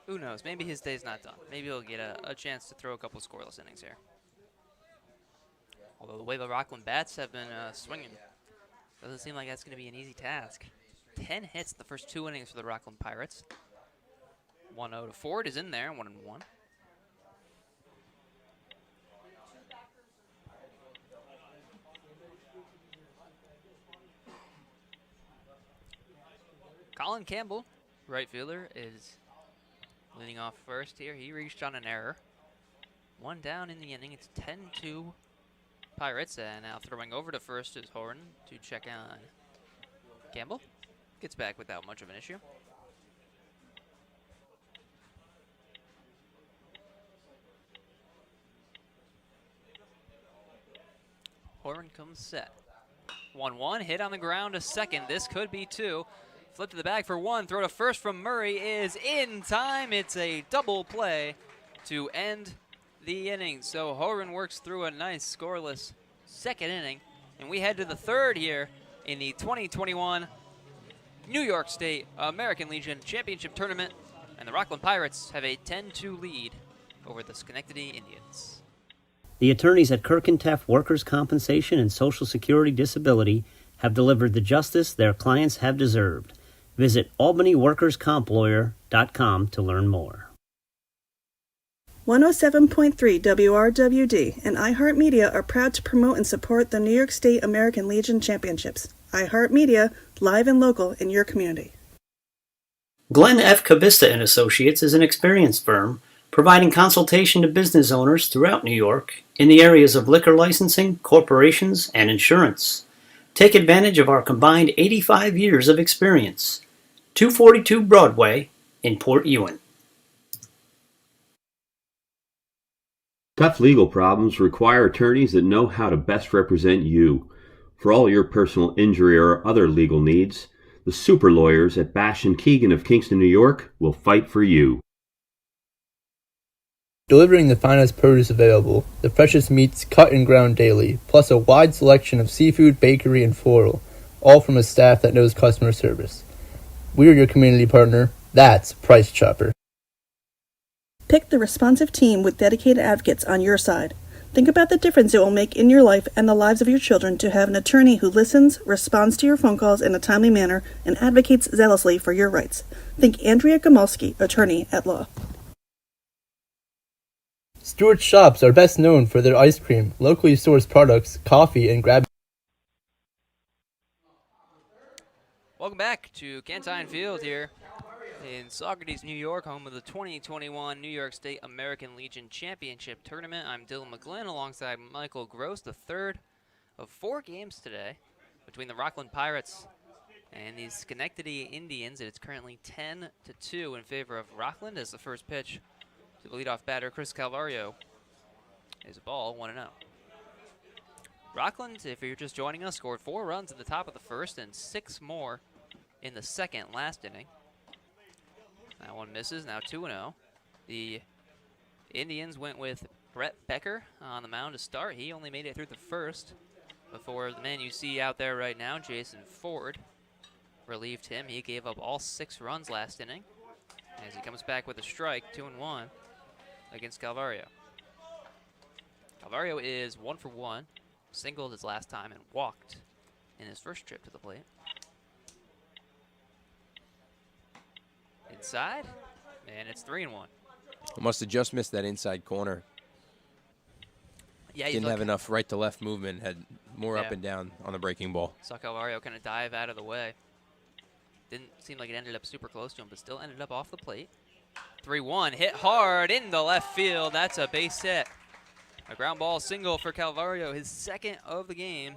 who knows? Maybe his day's not done. Maybe he'll get a chance to throw a couple scoreless innings here. Although the way the Rockland bats have been swinging, doesn't seem like that's going to be an easy task. 10 hits the first 2 innings for the Rockland Pirates. 1-0 to Ford is in there, 1-1. Colin Campbell, right fielder, is leading off first here. He reached on an error. 1 down in the inning. It's 10-2 Pirates, and now throwing over to first is Horn to check on Campbell. Gets back without much of an issue. Horn comes set. 1-1, hit on the ground to second. This could be 2. Flip to the bag for 1. Throw to first from Murray is in time. It's a double play to end the inning. So Horan works through a nice scoreless second inning. And we head to the third here in the 2021 New York State American Legion Championship Tournament. And the Rockland Pirates have a 10-2 lead over the Schenectady Indians. The attorneys at Kirk&Teff Workers' Compensation and Social Security Disability have delivered the justice their clients have deserved. Visit AlbanyWorkersCompLawyer.com to learn more. 107.3 WRWD and iHeartMedia are proud to promote and support the New York State American Legion Championships. iHeartMedia, live and local in your community. Glenn F. Cabista & Associates is an experienced firm providing consultation to business owners throughout New York in the areas of liquor licensing, corporations, and insurance. Take advantage of our combined 85 years of experience. 242 Broadway in Port Ewan. Tough legal problems require attorneys that know how to best represent you. For all your personal injury or other legal needs, the super lawyers at Bash & Keegan of Kingston, New York will fight for you. Delivering the finest produce available, the freshest meats cut and ground daily, plus a wide selection of seafood, bakery, and floral, all from a staff that knows customer service. We're your community partner. That's Price Chopper. Pick the responsive team with dedicated advocates on your side. Think about the difference it will make in your life and the lives of your children to have an attorney who listens, responds to your phone calls in a timely manner, and advocates zealously for your rights. Think Andrea Gomulski, attorney at law. Stewart's Shops are best known for their ice cream, locally sourced products, coffee, and grab. Welcome back to Cantine Field here in Saugerties, New York, home of the 2021 New York State American Legion Championship Tournament. I'm Dylan McGlynn alongside Michael Gross, the third of 4 games today between the Rockland Pirates and the Schenectady Indians. It's currently 10-2 in favor of Rockland as the first pitch to the leadoff batter, Chris Calvario, is a ball, 1-0. Rockland, if you're just joining us, scored 4 runs in the top of the first and 6 more in the second last inning. That one misses, now 2-0. The Indians went with Brett Becker on the mound to start. He only made it through the first before the man you see out there right now, Jason Ford, relieved him. He gave up all 6 runs last inning as he comes back with a strike, 2-1 against Calvario. Calvario is 1 for 1, singled his last time and walked in his first trip to the plate. Inside, and it's 3-1. Must have just missed that inside corner. Yeah, Didn't have enough right to left movement. Had more up and down on the breaking ball. Saw Calvario kind of dive out of the way. Didn't seem like it ended up super close to him, but still ended up off the plate. 3-1, hit hard in the left field. That's a base hit. A ground ball single for Calvario, his second of the game.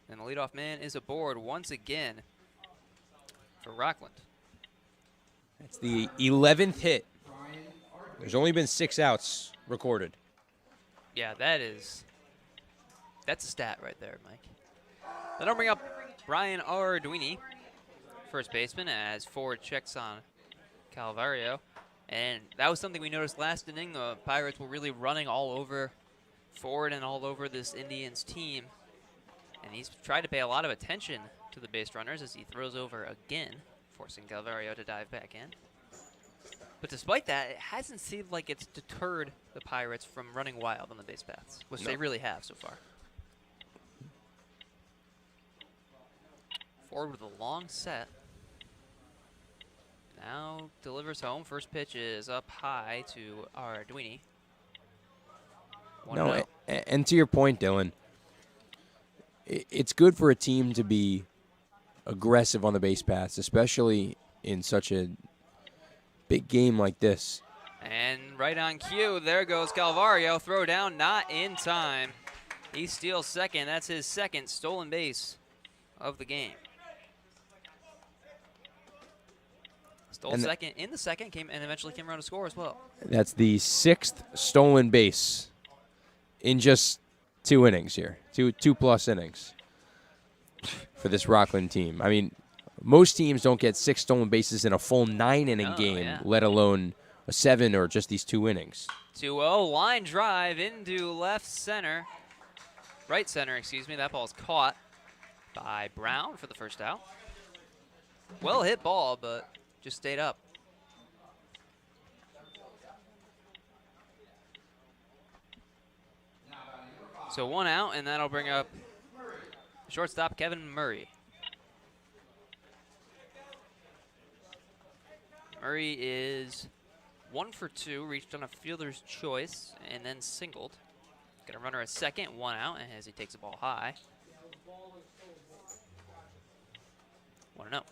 And the leadoff man is aboard once again for Rockland. That's the 11th hit. There's only been 6 outs recorded. Yeah, that's a stat right there, Mike. Then I'll bring up Brian Arduini, first baseman, as Ford checks on Calvario. And that was something we noticed last inning. The Pirates were really running all over Ford and all over this Indians team. And he's tried to pay a lot of attention to the base runners as he throws over again, forcing Calvario to dive back in. But despite that, it hasn't seemed like it's deterred the Pirates from running wild on the base paths, which they really have so far. Ford with a long set. Now delivers home. First pitch is up high to Arduini. And to your point, Dylan, it's good for a team to be aggressive on the base paths, especially in such a big game like this. And right on cue, there goes Calvario. Throw down, not in time. He steals second. That's his second stolen base of the game. Stole second in the second, came and eventually came around to score as well. That's the 6th stolen base in just 2 innings here, two plus innings for this Rockland team. I mean, most teams don't get 6 stolen bases in a full 9-inning game, let alone a 7 or just these 2 innings. 2-0, line drive into left center. Right center, excuse me. That ball's caught by Brown for the first out. Well hit ball, but just stayed up. So 1 out, and that'll bring up shortstop Kevin Murray. Murray is 1 for 2, reached on a fielder's choice, and then singled. Got a runner at second, 1 out, and as he takes the ball high. 1-0.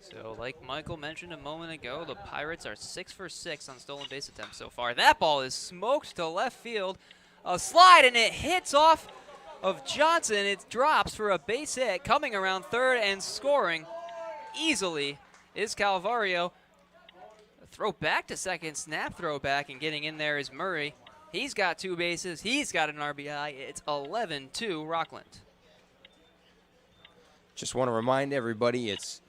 So, like Michael mentioned a moment ago, the Pirates are 6 for 6 on stolen base attempts so far. That ball is smoked to left field. A slide, and it hits off of Johnson. It drops for a base hit. Coming around third and scoring easily is Calvario. A throw back to second, snap throw back, and getting in there is Murray. He's got 2 bases. He's got an RBI. It's 11-2 Rockland. Just want to remind everybody it's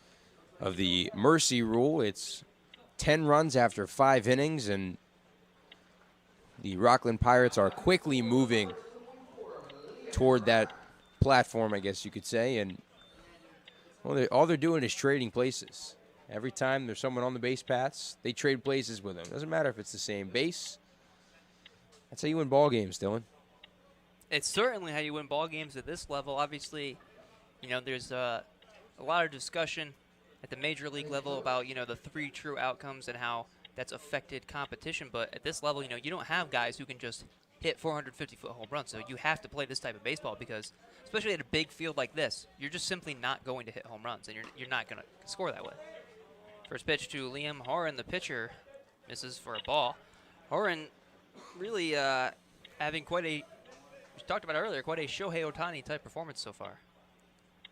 of the mercy rule. It's 10 runs after 5 innings, and the Rockland Pirates are quickly moving toward that platform, I guess you could say, and all they're doing is trading places. Every time there's someone on the base paths, they trade places with them. Doesn't matter if it's the same base. That's how you win ball games, Dylan. It's certainly how you win ball games at this level. Obviously, you know, there's a lot of discussion at the major league level about, you know, the 3 true outcomes and how that's affected competition. But at this level, you know, you don't have guys who can just hit 450-foot home runs. So you have to play this type of baseball because, especially at a big field like this, you're just simply not going to hit home runs, and you're not going to score that way. First pitch to Liam Horan, the pitcher, misses for a ball. Horan really having quite a, we talked about earlier, quite a Shohei Ohtani type performance so far.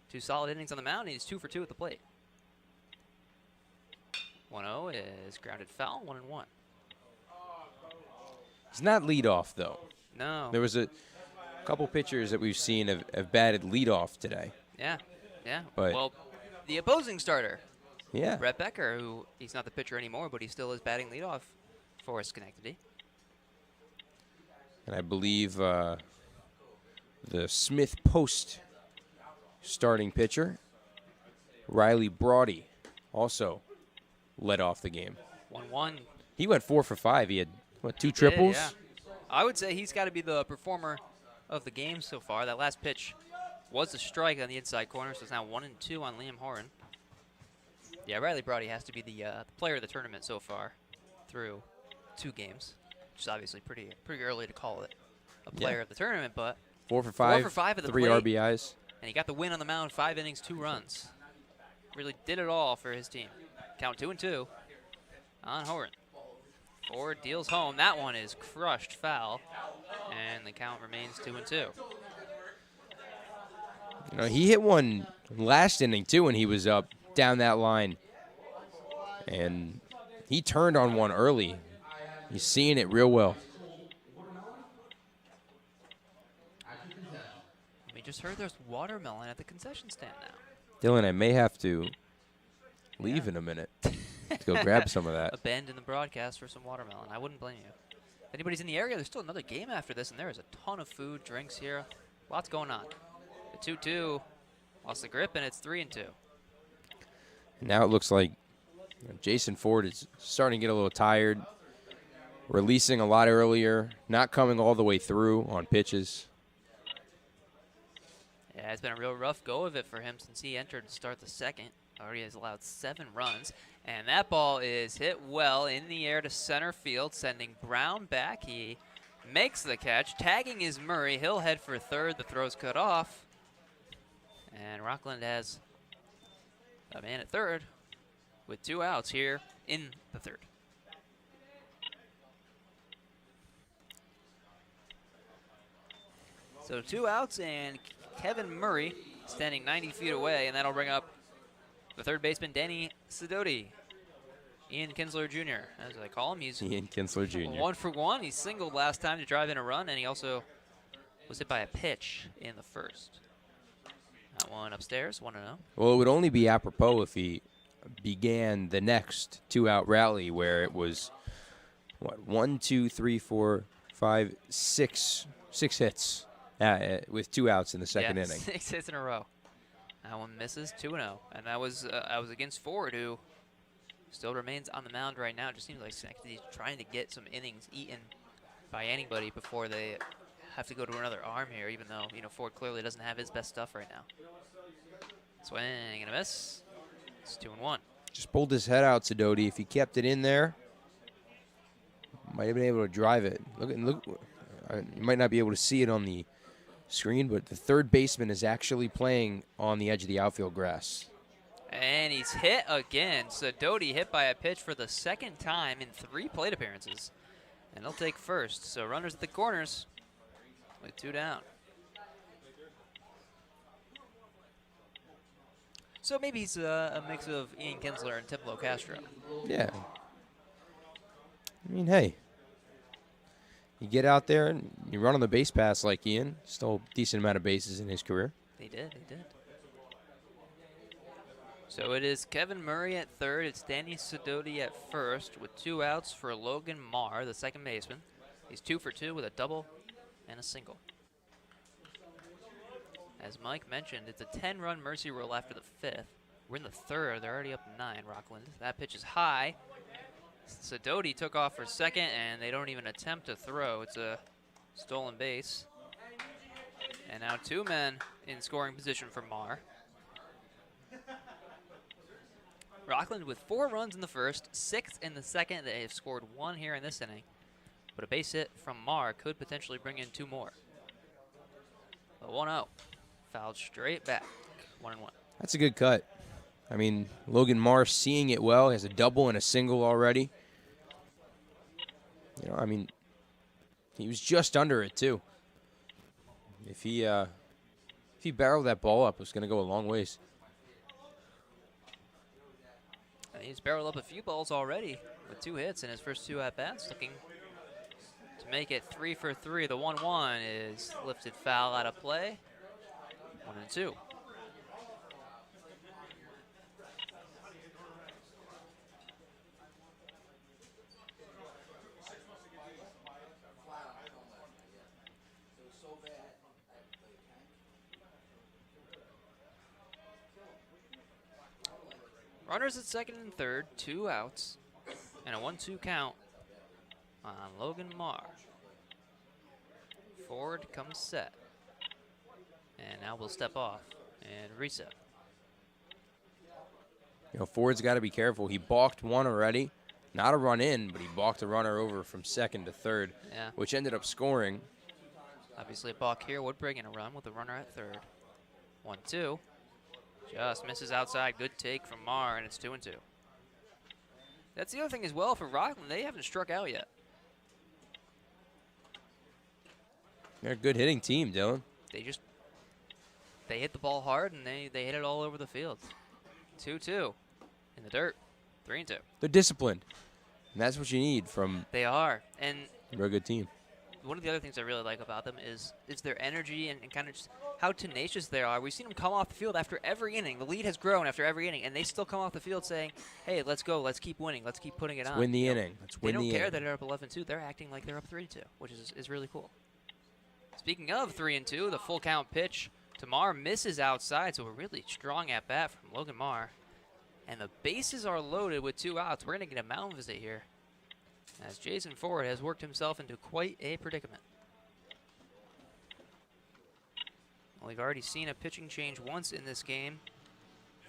2 solid innings on the mound, and he's 2 for 2 at the plate. 1-0 is grounded foul, 1-1. He's not leadoff, though. No. There was a couple pitchers that we've seen have batted leadoff today. Yeah. But well, the opposing starter, yeah, Brett Becker, who he's not the pitcher anymore, but he still is batting leadoff for Schenectady. And I believe the Smith Post starting pitcher, Riley Brody, also led off the game. 1-1. He went 4 for 5. He had, 2 triples? Yeah. I would say he's got to be the performer of the game so far. That last pitch was a strike on the inside corner, so it's now 1-2 on Liam Horan. Yeah, Riley Brody has to be the player of the tournament so far through 2 games. which is obviously pretty early to call it a player of the tournament, but 4 for 5. 4 for 5 at the 3 plate, RBIs. and he got the win on the mound. 5 innings, 2 runs. Really did it all for his team. Count 2-2 on Horan. Ford deals home. That one is crushed foul, and the count remains 2-2. You know, he hit one last inning, too, when he was up down that line. And he turned on one early. He's seeing it real well. We just heard there's watermelon at the concession stand now. Dylan, I may have to leave in a minute to go grab some of that. Abandon the broadcast for some watermelon. I wouldn't blame you. If anybody's in the area, there's still another game after this, and there is a ton of food, drinks here. Lots going on. The 2-2 lost the grip, and it's 3-2. Now it looks like Jason Ford is starting to get a little tired, releasing a lot earlier, not coming all the way through on pitches. Yeah, it's been a real rough go of it for him since he entered to start the second. Already has allowed 7 runs, and that ball is hit well in the air to center field, sending Brown back. He makes the catch. Tagging is Murray. He'll head for third. The throw's cut off, and Rockland has a man at third with 2 outs here in the third. So 2 outs, and Kevin Murray standing 90 feet away, and that'll bring up the third baseman, Danny Sidoti. Ian Kinsler Jr., as I call him. He's Ian Kinsler Jr. 1 for 1. He singled last time to drive in a run, and he also was hit by a pitch in the first. That one upstairs, 1-0. Well, it would only be apropos if he began the next 2-out rally where it was, what, 1, 2, 3, 4, 5, 6 hits with 2 outs in the second inning. 6 hits in a row. That one misses, 2-0. And that was against Ford, who still remains on the mound right now. It just seems like Schenectady's trying to get some innings eaten by anybody before they have to go to another arm here, even though, you know, Ford clearly doesn't have his best stuff right now. Swing and a miss. It's 2-1. Just pulled his head out, Sidoti. If he kept it in there, might have been able to drive it. Look. You might not be able to see it on the screen, but the third baseman is actually playing on the edge of the outfield grass. And he's hit again. Sidoti hit by a pitch for the second time in 3 plate appearances. And he'll take first. So runners at the corners with 2 down. So maybe he's a mix of Ian Kinsler and Templo Castro. Yeah. I mean, hey. You get out there and you run on the base pass like Ian. Stole a decent amount of bases in his career. He did. So it is Kevin Murray at third. It's Danny Sidoti at first with 2 outs for Logan Marr, the second baseman. He's 2 for 2 with a double and a single. As Mike mentioned, it's a 10-run mercy rule after the 5th. We're in the 3rd. They're already up 9, Rockland. That pitch is high. Sidoti took off for second, and they don't even attempt to throw. It's a stolen base. And now 2 men in scoring position for Marr. Rockland with 4 runs in the first, 6 in the second. They have scored 1 here in this inning. But a base hit from Marr could potentially bring in 2 more. A 1-0. Fouled straight back. 1-1. That's a good cut. I mean, Logan Marr seeing it well. He has a double and a single already. You know, I mean, he was just under it, too. If he barreled that ball up, it was going to go a long ways. He's barreled up a few balls already with 2 hits in his first 2 at-bats, looking to make it 3 for 3. The 1-1 is lifted foul out of play. 1-2. Runners at second and third, 2 outs, and a 1-2 count on Logan Marr. Ford comes set. And now we'll step off and reset. You know, Ford's got to be careful. He balked one already. not a run in, but he balked a runner over from second to third, Yeah. which ended up scoring. Obviously, a balk here would bring in a run with a runner at third. 1-2. Just misses outside. Good take from Marr, and it's 2-2. That's the other thing as well for Rockland. They haven't struck out yet. They're a good hitting team, Dylan. They hit the ball hard, and they hit it all over the field. 2-2 in the dirt. 3-2. They're disciplined, and that's what you need from They are, and a real good team. one of the other things I really like about them is their energy and kind of just how tenacious they are. We've seen them come off the field after every inning. The lead has grown after every inning, and they still come off the field saying, hey, let's go. Let's keep winning. Let's keep putting it on. Win the inning. Let's win the inning. They don't care that they're up 11-2. They're acting like they're up 3-2, which is really cool. Speaking of 3-2, the full count pitch to Marr misses outside, so a really strong at-bat from Logan Marr. And the bases are loaded with 2 outs. We're going to get a mound visit here, as Jason Ford has worked himself into quite a predicament. Well, we've already seen a pitching change once in this game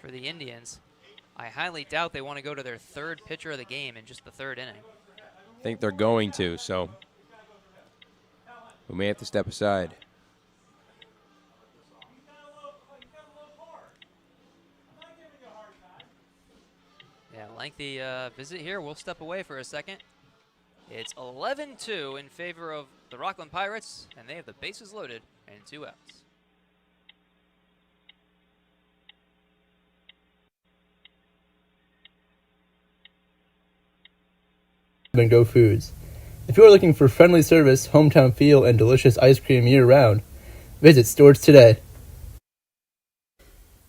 for the Indians. I highly doubt they want to go to their third pitcher of the game in just the 3rd inning. I think they're going to, so we may have to step aside. Yeah, lengthy visit here. We'll step away for a second. It's 11-2 in favor of the Rockland Pirates, and they have the bases loaded and 2 outs. And Go Foods. If you are looking for friendly service, hometown feel, and delicious ice cream year-round, visit stores today.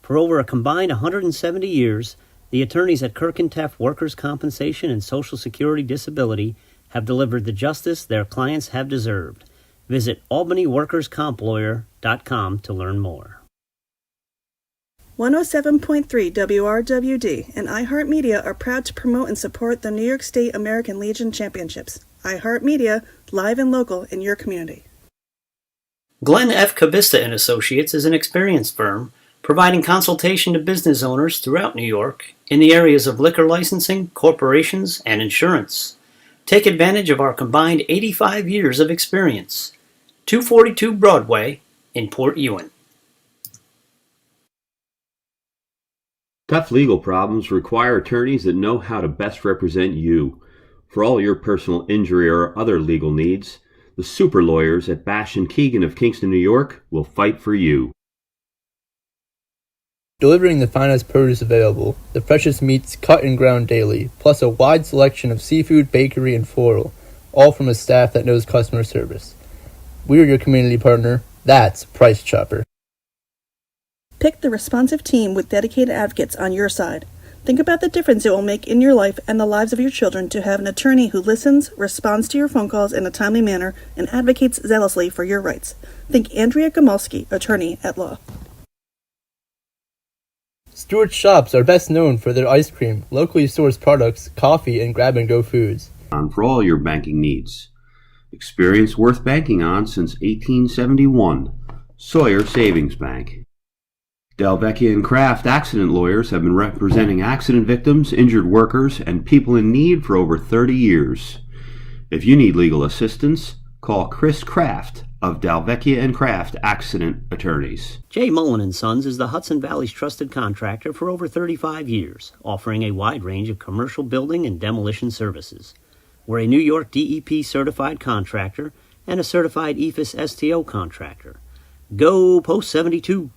For over a combined 170 years, the attorneys at Kirk and Teff Workers' Compensation and Social Security Disability have delivered the justice their clients have deserved. Visit AlbanyWorkersCompLawyer.com to learn more. 107.3 WRWD and iHeartMedia are proud to promote and support the New York State American Legion Championships. iHeartMedia, live and local in your community. Glenn F. Cabista & Associates is an experienced firm providing consultation to business owners throughout New York in the areas of liquor licensing, corporations, and insurance. Take advantage of our combined 85 years of experience. 242 Broadway in Port Ewan. Tough legal problems require attorneys that know how to best represent you. For all your personal injury or other legal needs, the super lawyers at Bash & Keegan of Kingston, New York will fight for you. Delivering the finest produce available, the freshest meats cut and ground daily, plus a wide selection of seafood, bakery, and floral, all from a staff that knows customer service. We're your community partner. That's Price Chopper. Pick the responsive team with dedicated advocates on your side. Think about the difference it will make in your life and the lives of your children to have an attorney who listens, responds to your phone calls in a timely manner, and advocates zealously for your rights. Think Andrea Gomulski, attorney at law. Stewart's Shops are best known for their ice cream, locally sourced products, coffee, and grab-and-go foods. For all your banking needs. Experience worth banking on since 1871. Sawyer Savings Bank. Delvecchia and Kraft accident lawyers have been representing accident victims, injured workers, and people in need for over 30 years. If you need legal assistance, call Chris Kraft of Delvecchia and Kraft Accident Attorneys. J. Mullen & Sons is the Hudson Valley's trusted contractor for over 35 years, offering a wide range of commercial building and demolition services. We're a New York DEP certified contractor and a certified EFIS STO contractor. Go Post 72!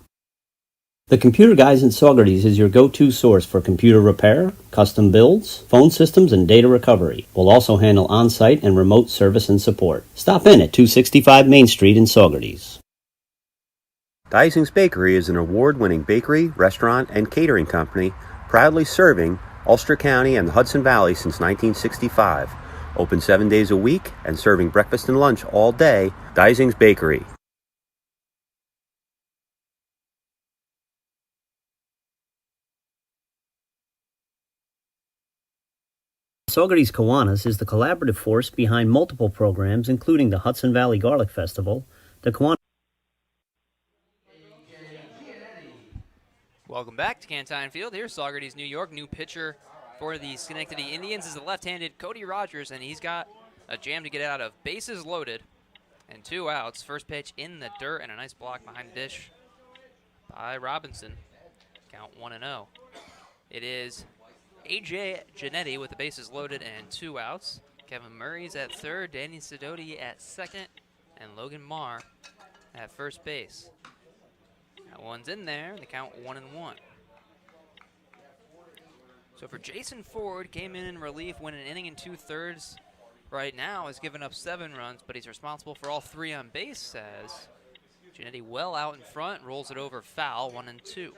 The Computer Guys in Saugerties is your go-to source for computer repair, custom builds, phone systems, and data recovery. We'll also handle on-site and remote service and support. Stop in at 265 Main Street in Saugerties. Dysing's Bakery is an award-winning bakery, restaurant, and catering company proudly serving Ulster County and the Hudson Valley since 1965. Open 7 days a week and serving breakfast and lunch all day. Dysing's Bakery. Saugerties Kiwanis is the collaborative force behind multiple programs, including the Hudson Valley Garlic Festival, the Kiwanis. Welcome back to Cantine Field. Here's Saugerties, New York. New pitcher for the Schenectady Indians is the left-handed Cody Rogers, and he's got a jam to get out of. Bases loaded and 2 outs. First pitch in the dirt and a nice block behind the dish by Robinson. Count 1-0. It is A.J. Giannetti with the bases loaded and 2 outs. Kevin Murray's at third, Danny Sidoti at second, and Logan Marr at first base. That one's in there, and the count 1-1. So for Jason Ford, came in relief, went an inning and 2/3. Right now has given up 7 runs, but he's responsible for all 3 on base, as Giannetti well out in front, rolls it over foul, 1-2.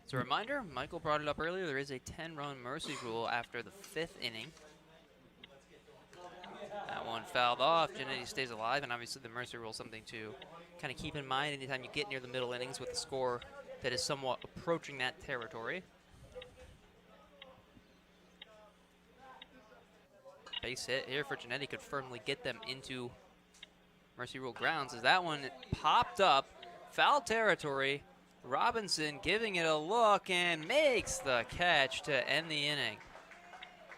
As a reminder, Michael brought it up earlier, there is a 10-run mercy rule after the 5th inning. That one fouled off. Giannetti stays alive, and obviously the mercy rule is something to kind of keep in mind anytime you get near the middle innings with a score that is somewhat approaching that territory. Base hit here for Giannetti could firmly get them into mercy rule grounds, as that one popped up, foul territory. Robinson giving it a look and makes the catch to end the inning.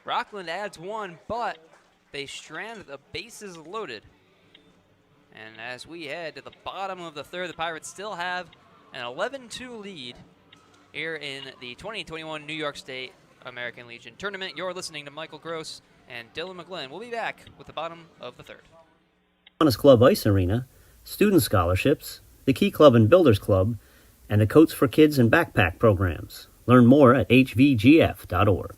Rockland adds 1, but they strand the bases loaded. And as we head to the bottom of the 3rd, the Pirates still have an 11-2 lead here in the 2021 New York State American Legion Tournament. You're listening to Michael Gross and Dylan McGlynn. We'll be back with the bottom of the 3rd. Kiwanis Club Ice Arena, student scholarships, the Key Club and Builders Club, and the Coats for Kids and Backpack programs. Learn more at hvgf.org.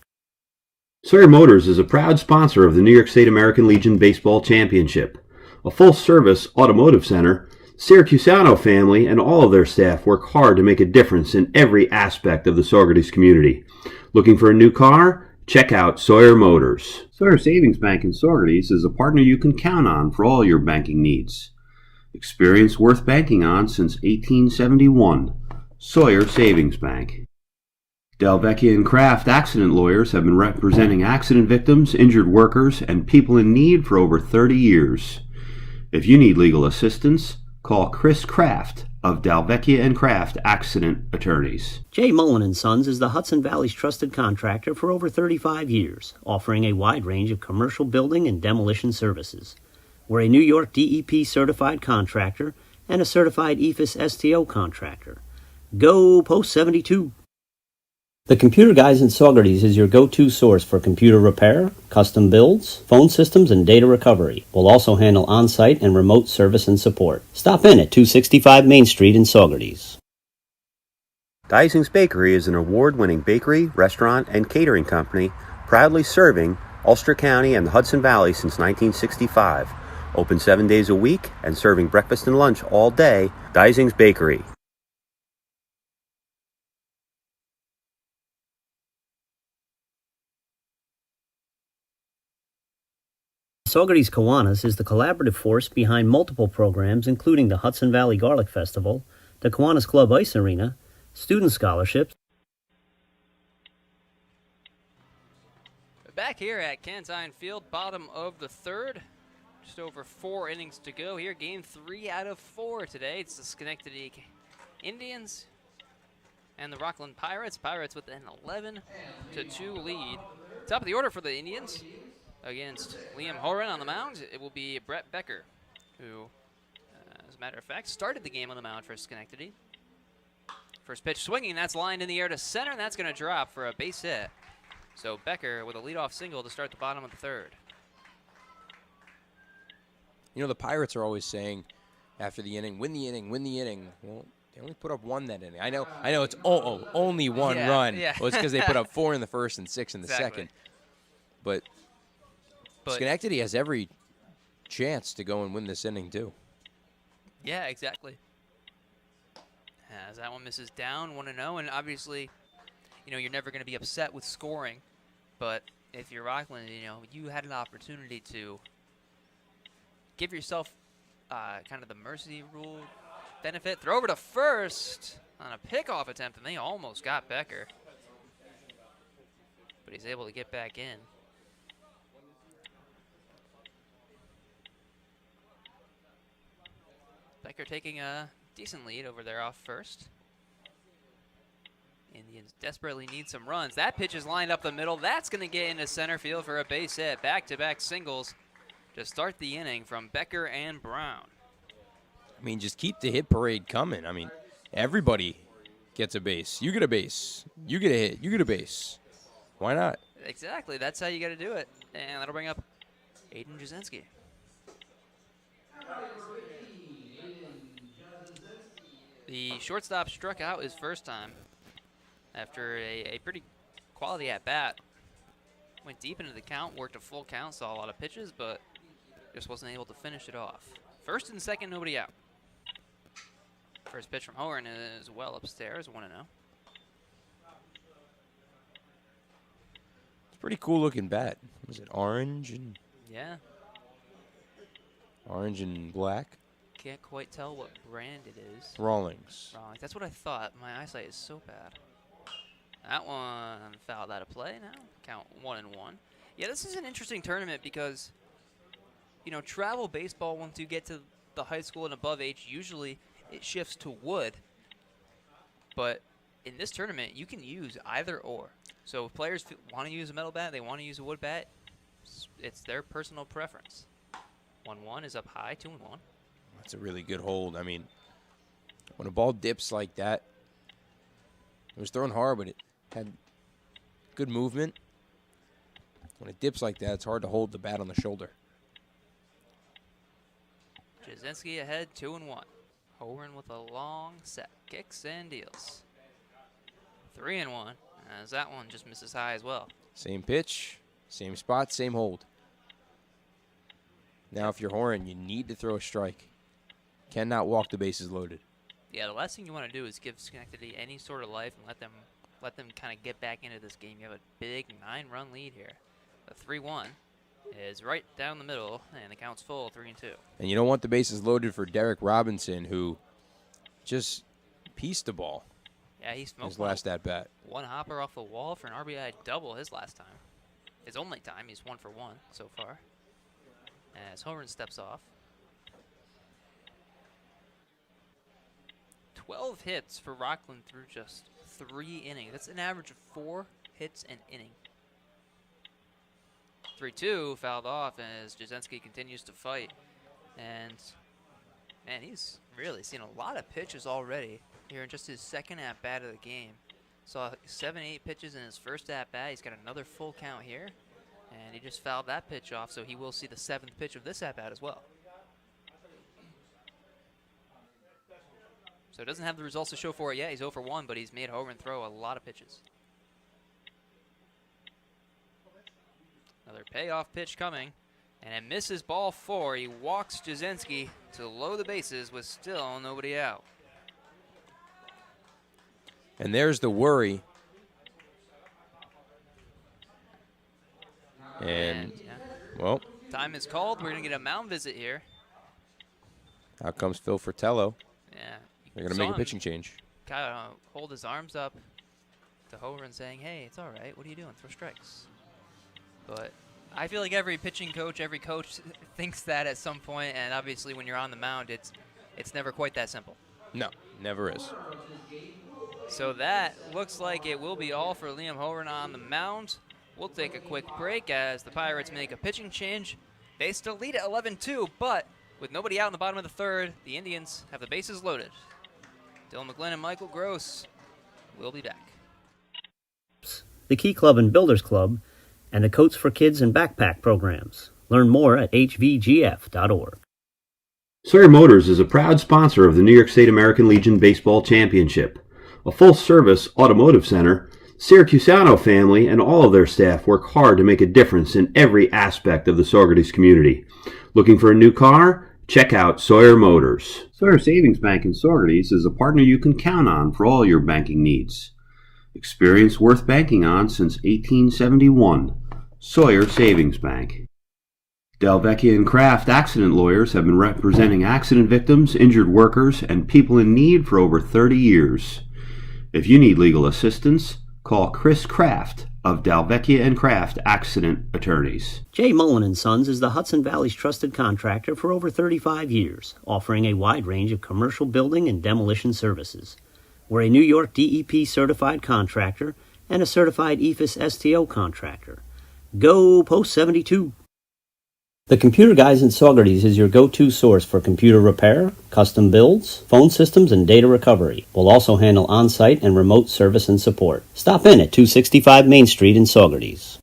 Sawyer Motors is a proud sponsor of the New York State American Legion Baseball Championship. A full-service automotive center, Syracusano family and all of their staff work hard to make a difference in every aspect of the Saugerties community. Looking for a new car? Check out Sawyer Motors. Sawyer Savings Bank in Saugerties is a partner you can count on for all your banking needs. Experience worth banking on since 1871. Sawyer Savings Bank. Delvecchia and Kraft accident lawyers have been representing accident victims, injured workers, and people in need for over 30 years. If you need legal assistance, call Chris Kraft of Delvecchia and Kraft Accident Attorneys. J. Mullen & Sons is the Hudson Valley's trusted contractor for over 35 years, offering a wide range of commercial building and demolition services. We're a New York DEP certified contractor and a certified EFIS STO contractor. Go Post 72! The Computer Guys in Saugerties is your go-to source for computer repair, custom builds, phone systems, and data recovery. We'll also handle on-site and remote service and support. Stop in at 265 Main Street in Saugerties. Dysing's Bakery is an award-winning bakery, restaurant, and catering company proudly serving Ulster County and the Hudson Valley since 1965. Open 7 days a week and serving breakfast and lunch all day. Dysing's Bakery. Saugerties Kiwanis is the collaborative force behind multiple programs including the Hudson Valley Garlic Festival, the Kiwanis Club Ice Arena, student scholarships. Back here at Cantine Field, bottom of the 3rd. Just over 4 innings to go here. Game 3 out of 4 today. It's the Schenectady Indians and the Rockland Pirates. Pirates with an 11-2 lead. Top of the order for the Indians against Liam Horan on the mound. It will be Brett Becker, who, as a matter of fact, started the game on the mound for Schenectady. First pitch swinging, that's lined in the air to center, and that's going to drop for a base hit. So Becker with a leadoff single to start the bottom of the 3rd. You know, the Pirates are always saying after the inning, win the inning, win the inning. Well, they only put up 1 that inning. I know it's only one run. Yeah. Well, it's because they put up 4 in the first and 6 in the Exactly. second. But Schenectady has every chance to go and win this inning, too. Yeah, exactly. As that one misses down, 1-0, and obviously, you know, you're never going to be upset with scoring, but if you're Rockland, you know, you had an opportunity to give yourself kind of the mercy rule benefit. Throw over to first on a pickoff attempt, and they almost got Becker. But he's able to get back in. Becker taking a decent lead over there off first. Indians desperately need some runs. That pitch is lined up the middle. That's going to get into center field for a base hit. Back-to-back singles to start the inning from Becker and Brown. I mean, just keep the hit parade coming. I mean, everybody gets a base. You get a base. You get a hit. You get a base. Why not? Exactly. That's how you got to do it. And that'll bring up Aiden Jasinski. The shortstop struck out his first time after a pretty quality at-bat. Went deep into the count, worked a full count, saw a lot of pitches, but just wasn't able to finish it off. First and second, nobody out. First pitch from Horan is well upstairs, 1-0. It's a pretty cool looking bat. Was it orange and Yeah, orange and black? can't quite tell what brand it is. Rawlings. Wrong. That's what I thought. My eyesight is so bad. That one fouled out of play now. Count 1-1. Yeah, this is an interesting tournament because, you know, travel baseball, once you get to the high school and above age, usually it shifts to wood. But in this tournament, you can use either or. So if players want to use a metal bat, they want to use a wood bat, it's their personal preference. 1-1 is up high, 2-1. That's a really good hold. I mean, when a ball dips like that, it was thrown hard, but it had good movement. When it dips like that, it's hard to hold the bat on the shoulder. Jasinski ahead, 2-1. Horan with a long set, kicks and deals. 3-1, as that one just misses high as well. Same pitch, same spot, same hold. Now if you're Horan, you need to throw a strike. Cannot walk the bases loaded. Yeah, the last thing you want to do is give Schenectady any sort of life and let them kind of get back into this game. You have a big 9-run lead here. The 3-1 is right down the middle, and the count's full, 3-2. And you don't want the bases loaded for Derek Robinson, who just pieced the ball. Yeah, he smoked his last at bat. One hopper off the wall for an RBI double his last time. His only time. He's 1 for 1 so far. As Horan steps off. 12 hits for Rockland through just 3 innings. That's an average of 4 hits an inning. 3-2 fouled off as Jasinski continues to fight. And, man, he's really seen a lot of pitches already here in just his second at-bat of the game. Saw 7-8 pitches in his first at-bat. He's got another full count here. And he just fouled that pitch off, so he will see the 7th pitch of this at-bat as well. So doesn't have the results to show for it yet. He's 0 for 1, but he's made Horan throw a lot of pitches. Another payoff pitch coming, and it misses ball 4. He walks Jasinski to load the bases with still nobody out. And there's the worry. And yeah. Well, Time is called. We're going to get a mound visit here. out comes Phil Fratello. Yeah. They're going to make a pitching change. Kind of hold his arms up to Horan saying, hey, it's all right. What are you doing? Throw strikes. But I feel like every pitching coach, every coach thinks that at some point, and obviously when you're on the mound, it's never quite that simple. No, never is. So that looks like it will be all for Liam Horan on the mound. We'll take a quick break as the Pirates make a pitching change. They still lead at 11-2, but with nobody out in the bottom of the third, the Indians have the bases loaded. Dylan McGlynn and Michael Gross will be back. The Key Club and Builders Club, and the Coats for Kids and Backpack programs. Learn more at hvgf.org. Sawyer Motors is a proud sponsor of the New York State American Legion Baseball Championship. A full-service automotive center, Syracusano family and all of their staff work hard to make a difference in every aspect of the Saugerties community. Looking for a new car? Check out Sawyer Motors. Sawyer Savings Bank in Saugerties is a partner you can count on for all your banking needs. Experience worth banking on since 1871. Sawyer Savings Bank. Delvecchia and Kraft accident lawyers have been representing accident victims, injured workers, and people in need for over 30 years. If you need legal assistance, call Chris Kraft of Dalvecchia and Kraft Accident Attorneys. J. Mullen & Sons is the Hudson Valley's trusted contractor for over 35 years, offering a wide range of commercial building and demolition services. We're a New York DEP certified contractor and a certified EFIS STO contractor. Go Post 72! The Computer Guys in Saugerties is your go-to source for computer repair, custom builds, phone systems, and data recovery. We'll also handle on-site and remote service and support. Stop in at 265 Main Street in Saugerties.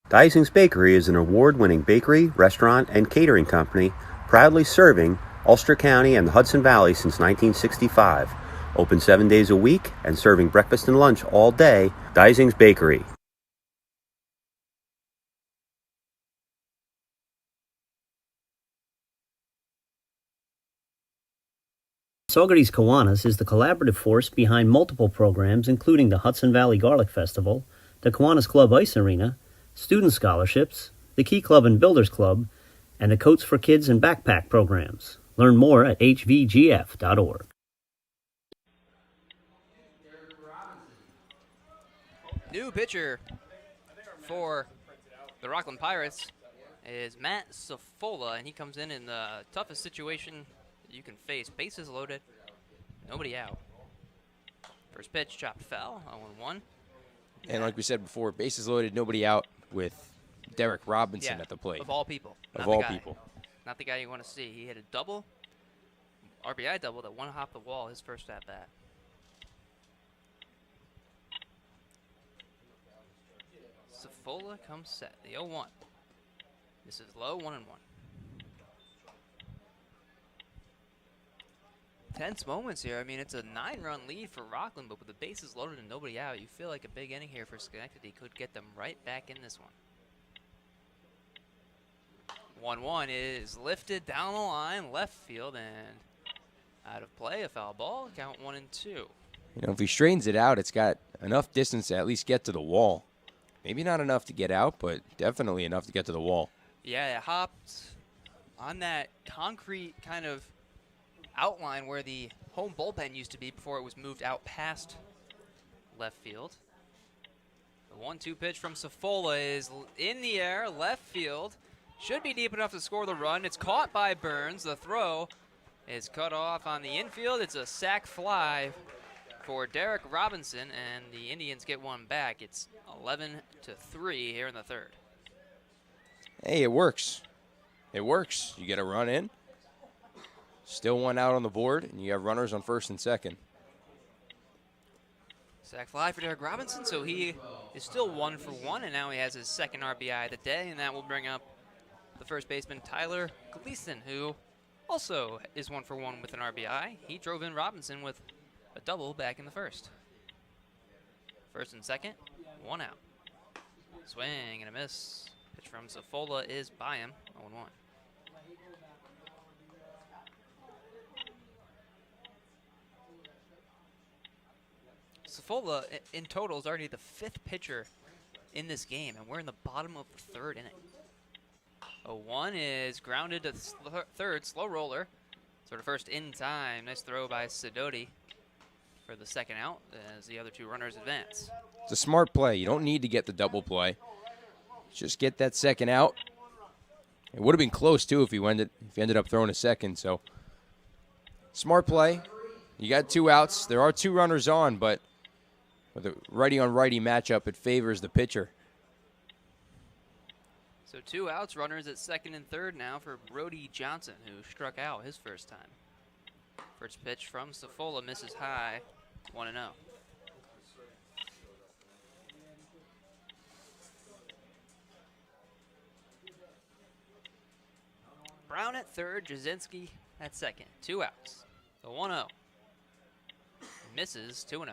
Dysing's Bakery is an award-winning bakery, restaurant, and catering company proudly serving Ulster County and the Hudson Valley since 1965. Open 7 days a week and serving breakfast and lunch all day. Dysing's Bakery. Saugerties Kiwanis is the collaborative force behind multiple programs including the Hudson Valley Garlic Festival, the Kiwanis Club Ice Arena, student scholarships, the Key Club and Builders Club, and the Coats for Kids and Backpack programs. Learn more at hvgf.org. New pitcher for the Rockland Pirates is Matt Safola, and he comes in the toughest situation you can face. Bases loaded, nobody out. First pitch, chopped foul, 0-1. And like we said before, bases loaded, nobody out with Derek Robinson at the plate. Of all people. Of all people. Not the guy you want to see. He hit a double, RBI double that one hop the wall his first at bat. Safola comes set. The 0-1. This is low, 1-1. Tense moments here. I mean, it's a 9-run lead for Rockland, but with the bases loaded and nobody out, you feel like a big inning here for Schenectady could get them right back in this one. 1-1 is lifted down the line, left field, and out of play. A foul ball. Count 1-2. You know, if he straightens it out, it's got enough distance to at least get to the wall. Maybe not enough to get out, but definitely enough to get to the wall. Yeah, it hopped on that concrete kind of outline where the home bullpen used to be before it was moved out past left field. The 1-2 pitch from Safola is in the air, left field. Should be deep enough to score the run. It's caught by Burns. The throw is cut off on the infield. It's a sac fly for Derek Robinson, and the Indians get one back. It's 11-3 here in the third. Hey, it works. It works. You get a run in. Still one out on the board, and you have runners on first and second. Sac fly for Derek Robinson, so he is still 1 for 1, and now he has his second RBI of the day, and that will bring up the first baseman, Tyler Gleason, who also is 1 for 1 with an RBI. He drove in Robinson with a double back in the first. First and second, 1 out. Swing and a miss. Pitch from Safola is by him, 0-1. Safola, in total, is already the 5th pitcher in this game, and we're in the bottom of the third inning. 0-1 is grounded to third, slow roller. Sort of first in time. Nice throw by Sidoti for the second out as the other two runners advance. It's a smart play. You don't need to get the double play. Just get that second out. It would have been close, too, if he ended up throwing a second. So, smart play. You got 2 outs. There are 2 runners on, but with a righty-on-righty matchup, it favors the pitcher. So 2 outs, runners at second and third now for Brody Johnson, who struck out his first time. First pitch from Safola misses high, 1-0. Brown at third, Jasinski at second. 2 outs. The 1-0. Misses, 2-0.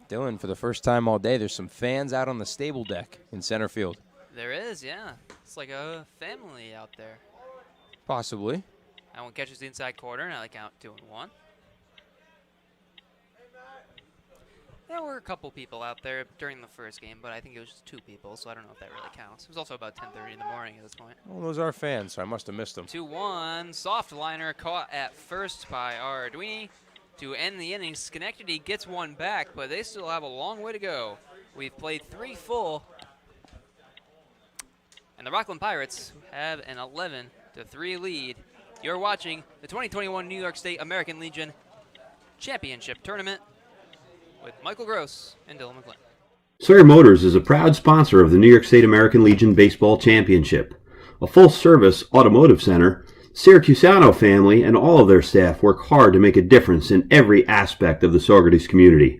Dylan, for the first time all day, there's some fans out on the stable deck in center field. There is, yeah. It's like a family out there. Possibly. That one catches the inside corner, now they count 2-1. There were a couple people out there during the first game, but I think it was just 2 people, so I don't know if that really counts. It was also about 10:30 in the morning at this point. Well, those are fans, so I must have missed them. 2-1, soft liner caught at first by Arduini. To end the inning, Schenectady gets one back, but they still have a long way to go. We've played 3 full, and the Rockland Pirates have an 11-3 lead. You're watching the 2021 New York State American Legion Championship Tournament with Michael Gross and Dylan McGlynn. Sawyer Motors is a proud sponsor of the New York State American Legion Baseball Championship. A full-service automotive center, Syracusano family and all of their staff work hard to make a difference in every aspect of the Saugerties community.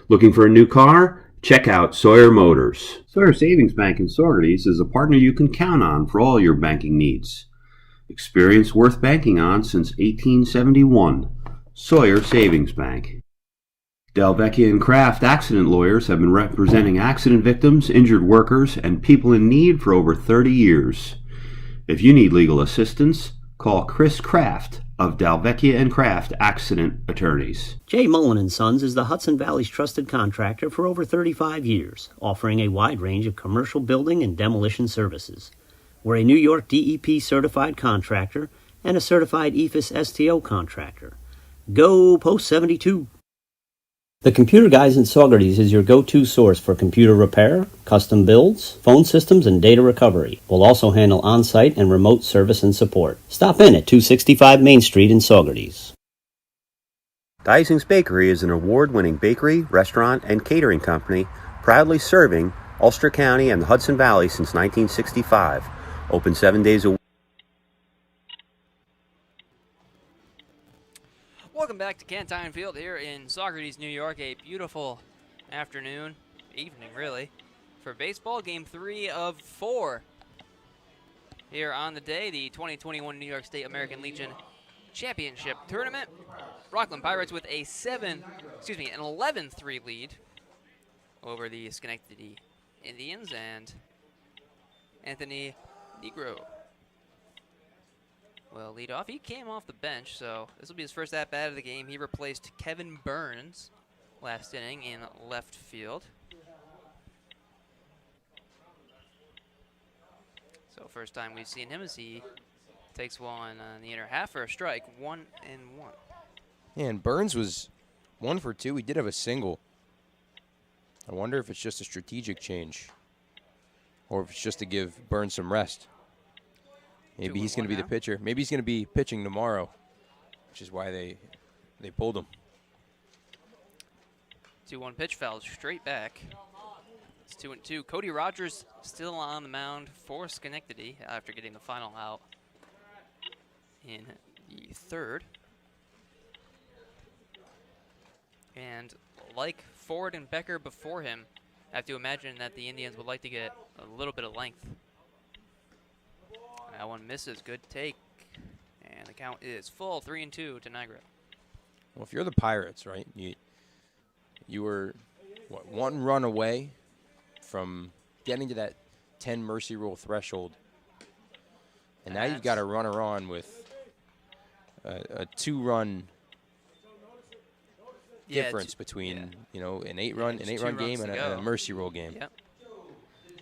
Looking for a new car? Check out Sawyer Motors. Sawyer Savings Bank in Saugerties is a partner you can count on for all your banking needs. Experience worth banking on since 1871. Sawyer Savings Bank. Delvecchia and Kraft accident lawyers have been representing accident victims, injured workers, and people in need for over 30 years. If you need legal assistance, call Chris Kraft of Delvecchia and Kraft Accident Attorneys. J. Mullen & Sons is the Hudson Valley's trusted contractor for over 35 years, offering a wide range of commercial building and demolition services. We're a New York DEP certified contractor and a certified EFIS STO contractor. Go Post 72! The Computer Guys in Saugerties is your go-to source for computer repair, custom builds, phone systems, and data recovery. We'll also handle on-site and remote service and support. Stop in at 265 Main Street in Saugerties. Dysing's Bakery is an award-winning bakery, restaurant, and catering company proudly serving Ulster County and the Hudson Valley since 1965. Open 7 days a week. Welcome back to Cantine Field here in Saugerties, New York. A beautiful afternoon, evening really, for baseball. Game 3 of 4 here on the day, the 2021 New York State American Legion Championship Tournament. Rockland Pirates with an 11-3 lead over the Schenectady Indians, and Anthony Negro will lead off. He came off the bench, so this will be his first at-bat of the game. He replaced Kevin Burns last inning in left field. So first time we've seen him as he takes one on the inner half for a strike, 1-1. Yeah, and Burns was 1 for 2. He did have a single. I wonder if it's just a strategic change or if it's just to give Burns some rest. Maybe he's going to be the pitcher. Maybe he's going to be pitching tomorrow, which is why they pulled him. 2-1 pitch foul straight back. It's 2-2. Cody Rogers still on the mound for Schenectady after getting the final out in the third. And like Ford and Becker before him, I have to imagine that the Indians would like to get a little bit of length. That one misses. Good take. And the count is full, 3-2 to Niagara. Well, if you're the Pirates, right, you were, what, 1 run away from getting to that 10 mercy rule threshold. And now you've got a runner on with a 2-run difference between, an 8-run game and a mercy rule game. Yep.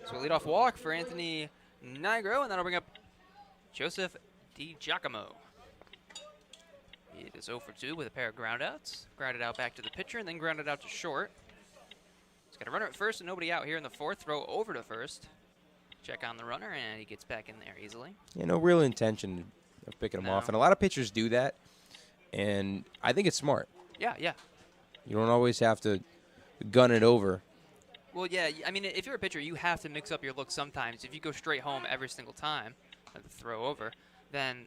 So leadoff walk for Anthony Nigro, and that'll bring up Joseph DiGiacomo. It is 0 for 2 with a pair of groundouts. Grounded out back to the pitcher and then grounded out to short. He's got a runner at first and nobody out here in the fourth. Throw over to first. Check on the runner, and he gets back in there easily. Yeah, no real intention of picking him off. And a lot of pitchers do that, and I think it's smart. Yeah. You don't always have to gun it over. Well, yeah, I mean, if you're a pitcher, you have to mix up your look sometimes. If you go straight home every single time, like the throw over, then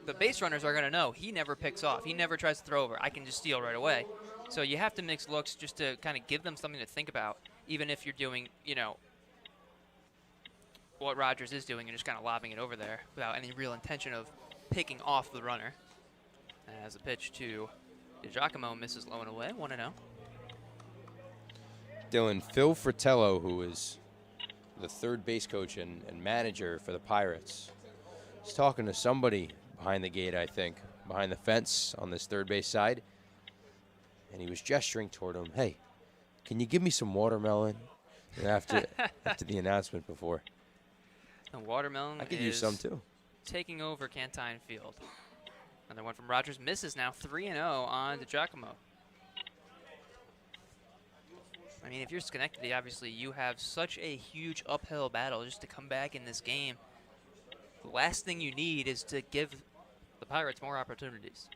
the base runners are going to know he never picks off. He never tries to throw over. I can just steal right away. So you have to mix looks just to kind of give them something to think about, even if you're doing, what Rogers is doing and just kind of lobbing it over there without any real intention of picking off the runner. As a pitch to DiGiacomo misses low and away, 1-0. Dylan, Phil Fratello, who is the third base coach and manager for the Pirates, is talking to somebody behind the gate, I think, behind the fence on this third base side. And he was gesturing toward him, hey, can you give me some watermelon after the announcement before? The watermelon I could use some too. taking over Cantine Field. Another one from Rogers misses now 3-0 on DiGiacomo. I mean, if you're Schenectady, obviously you have such a huge uphill battle just to come back in this game. The last thing you need is to give the Pirates more opportunities.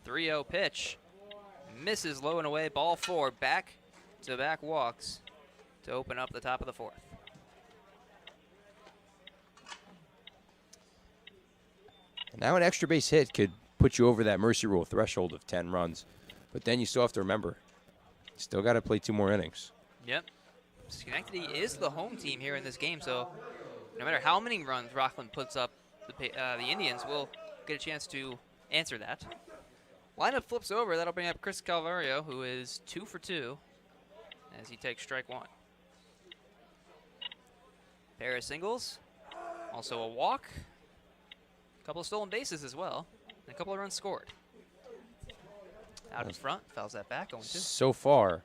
3-0 pitch. Misses low and away. Ball 4. Back-to-back walks to open up the top of the 4th. Now an extra base hit could put you over that mercy rule threshold of 10 runs. But then you still have to remember, still got to play 2 more innings. Yep. Schenectady is the home team here in this game, so no matter how many runs Rockland puts up, the Indians will get a chance to answer that. Lineup flips over. That'll bring up Chris Calvario, who is 2 for 2 as he takes strike 1. Pair of singles, also a walk, a couple of stolen bases as well, and a couple of runs scored. Out in front, fouls that back, 0-2. So far,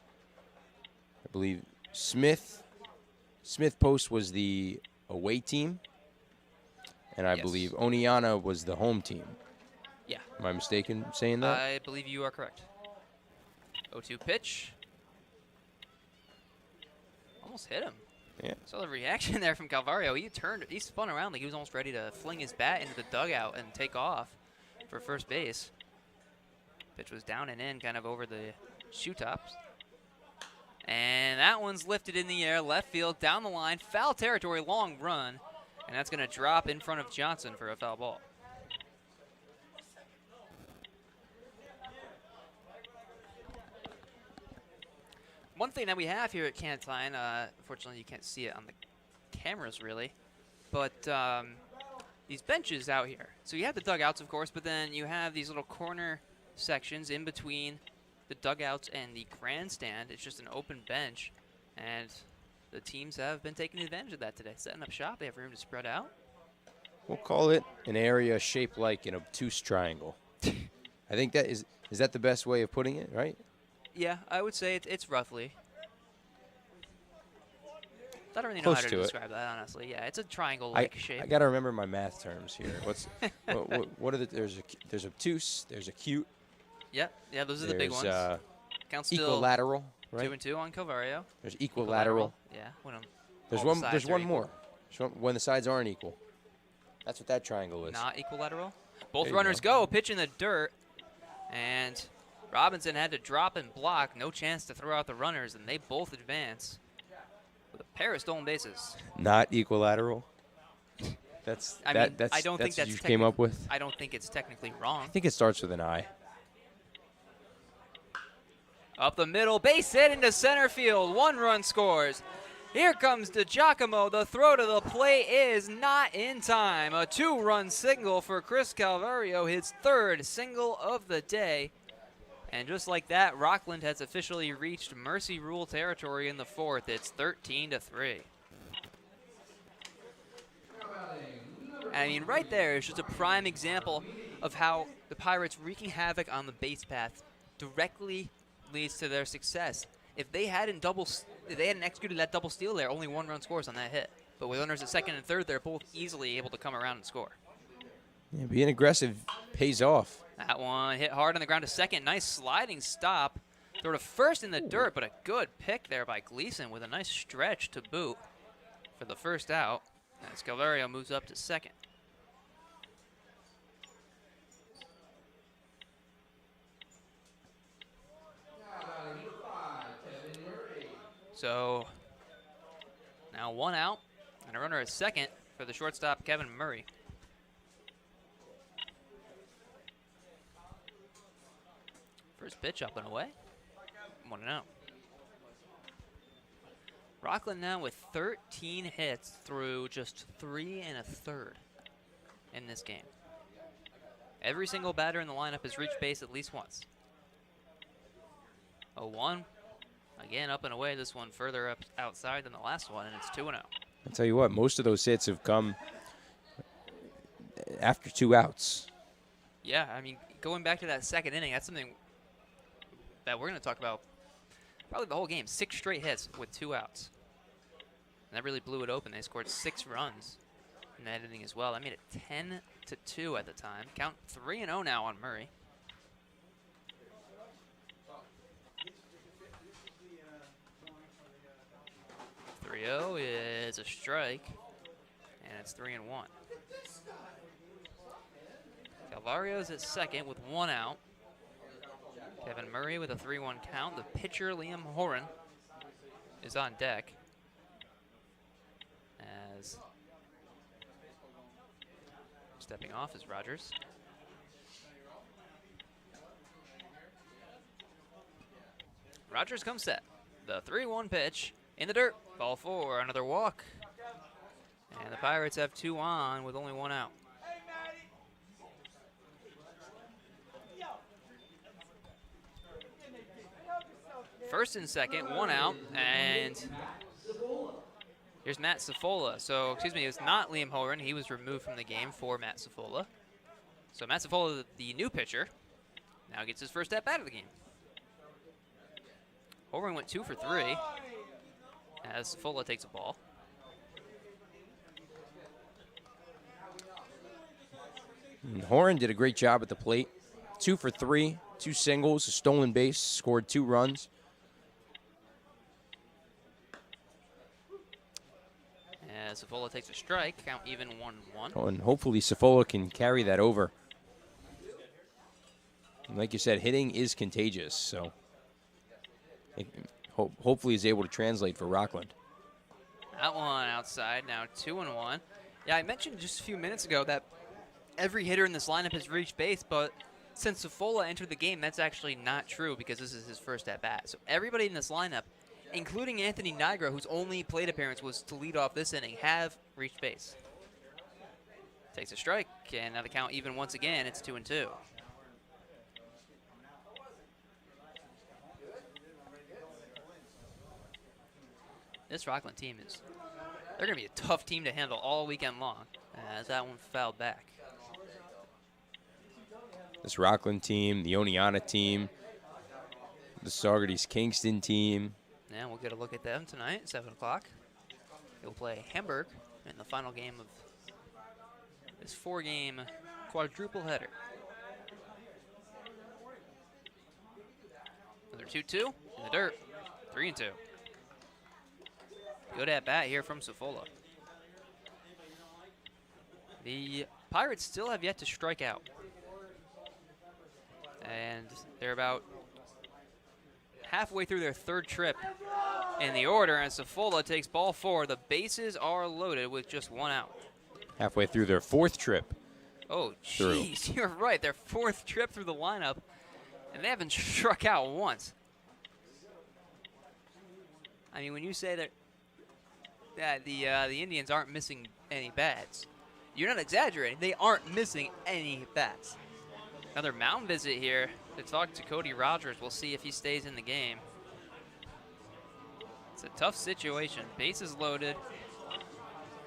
I believe Smith Post was the away team, and I believe Oniana was the home team. Yeah. Am I mistaken saying that? I believe you are correct. 0-2 pitch. Almost hit him. Yeah. Saw the reaction there from Calvario. He spun around like he was almost ready to fling his bat into the dugout and take off for first base. Pitch was down and in, kind of over the shoe tops. And that one's lifted in the air, left field, down the line, foul territory, long run. And that's going to drop in front of Johnson for a foul ball. One thing that we have here at Cantine, unfortunately you can't see it on the cameras really, but these benches out here. So you have the dugouts, of course, but then you have these little corner sections in between the dugouts and the grandstand. It's just an open bench, and the teams have been taking advantage of that today, setting up shop. They have room to spread out. We'll call it an area shaped like an obtuse triangle. I think that is that the best way of putting it, right? Yeah, I would say it's roughly. I don't really know how to describe that, honestly. Yeah, it's a triangle-like shape. I gotta remember my math terms here. What's what are the? There's obtuse. There's acute. Yeah, those are the big ones. Count still equilateral, right? 2 and 2 on Calvario. There's equilateral. Yeah, There's one. There's one more. When the sides aren't equal. That's what that triangle is. Not equilateral. Both runners go. Pitch in the dirt, and Robinson had to drop and block. No chance to throw out the runners, and they both advance with a pair of stolen bases. Not equilateral. I don't think that's you came up with. I don't think it's technically wrong. I think it starts with an I. Up the middle, base hit into center field. 1 run scores. Here comes DiGiacomo. The throw to the plate is not in time. A 2-run single for Chris Calvario, his 3rd single of the day. And just like that, Rockland has officially reached mercy rule territory in the 4th. It's 13-3. I mean, right there is just a prime example of how the Pirates wreaking havoc on the base path directly leads to their success. If they hadn't executed that double steal there, only 1 run scores on that hit. But with runners at 2nd and 3rd, they're both easily able to come around and score. Yeah, being aggressive pays off. That one hit hard on the ground to 2nd. Nice sliding stop. Throw to 1st in the dirt, but a good pick there by Gleason with a nice stretch to boot for the 1st out. As Calvario moves up to 2nd. So now 1 out and a runner at 2nd for the shortstop, Kevin Murray. First pitch up and away. 1-0. Rockland now with 13 hits through just 3 1/3 in this game. Every single batter in the lineup has reached base at least once. 0-1. Again, up and away. This one further up outside than the last one, and it's 2-0. I'll tell you what, most of those hits have come after 2 outs. Yeah, I mean, going back to that 2nd inning, that's something that we're going to talk about probably the whole game, 6 straight hits with 2 outs. And that really blew it open. They scored 6 runs in that inning as well. That made it 10-2 at the time. Count 3-0 now on Murray. 3-0 is a strike, and it's 3-1. Calvario's at second with 1 out. Kevin Murray with a 3-1 count. The pitcher, Liam Horan, is on deck. As stepping off is Rogers. Rogers comes set. The 3-1 pitch in the dirt. Ball 4, another walk. And the Pirates have 2 on with only 1 out. First and second, 1 out, and here's Matt Cifola. So, excuse me, it was not Liam Horan. He was removed from the game for Matt Cifola. So Matt Cifola, the new pitcher, now gets his first at bat of the game. Horan went 2 for 3 as Cifola takes a ball. And Horan did a great job at the plate. 2 for 3, 2 singles, a stolen base, scored 2 runs. As Cifola takes a strike, count even 1-1. Oh, and hopefully Cifola can carry that over. And like you said, hitting is contagious, so hopefully he's able to translate for Rockland. That one outside, now 2-1. Yeah, I mentioned just a few minutes ago that every hitter in this lineup has reached base, but since Cifola entered the game, that's actually not true because this is his first at-bat. So everybody in this lineup, including Anthony Nigra, whose only plate appearance was to lead off this inning, have reached base. Takes a strike, and now the count even once again. It's 2-2. This Rockland team they're going to be a tough team to handle all weekend long, as that one fouled back. This Rockland team, the Oneonta team, the Saugerties Kingston team. And we'll get a look at them tonight, 7 o'clock. They'll play Hamburg in the final game of this 4-game quadruple header. Another 2-2 in the dirt, 3-2. Good at bat here from Cifola. The Pirates still have yet to strike out. And they're about halfway through their 3rd trip in the order, and Cifola takes ball 4. The bases are loaded with just 1 out. Halfway through their 4th trip. Oh, jeez, you're right. Their 4th trip through the lineup, and they haven't struck out once. I mean, when you say that the Indians aren't missing any bats, you're not exaggerating. They aren't missing any bats. Another mound visit here to talk to Cody Rogers. We'll see if he stays in the game. It's a tough situation. Bases loaded,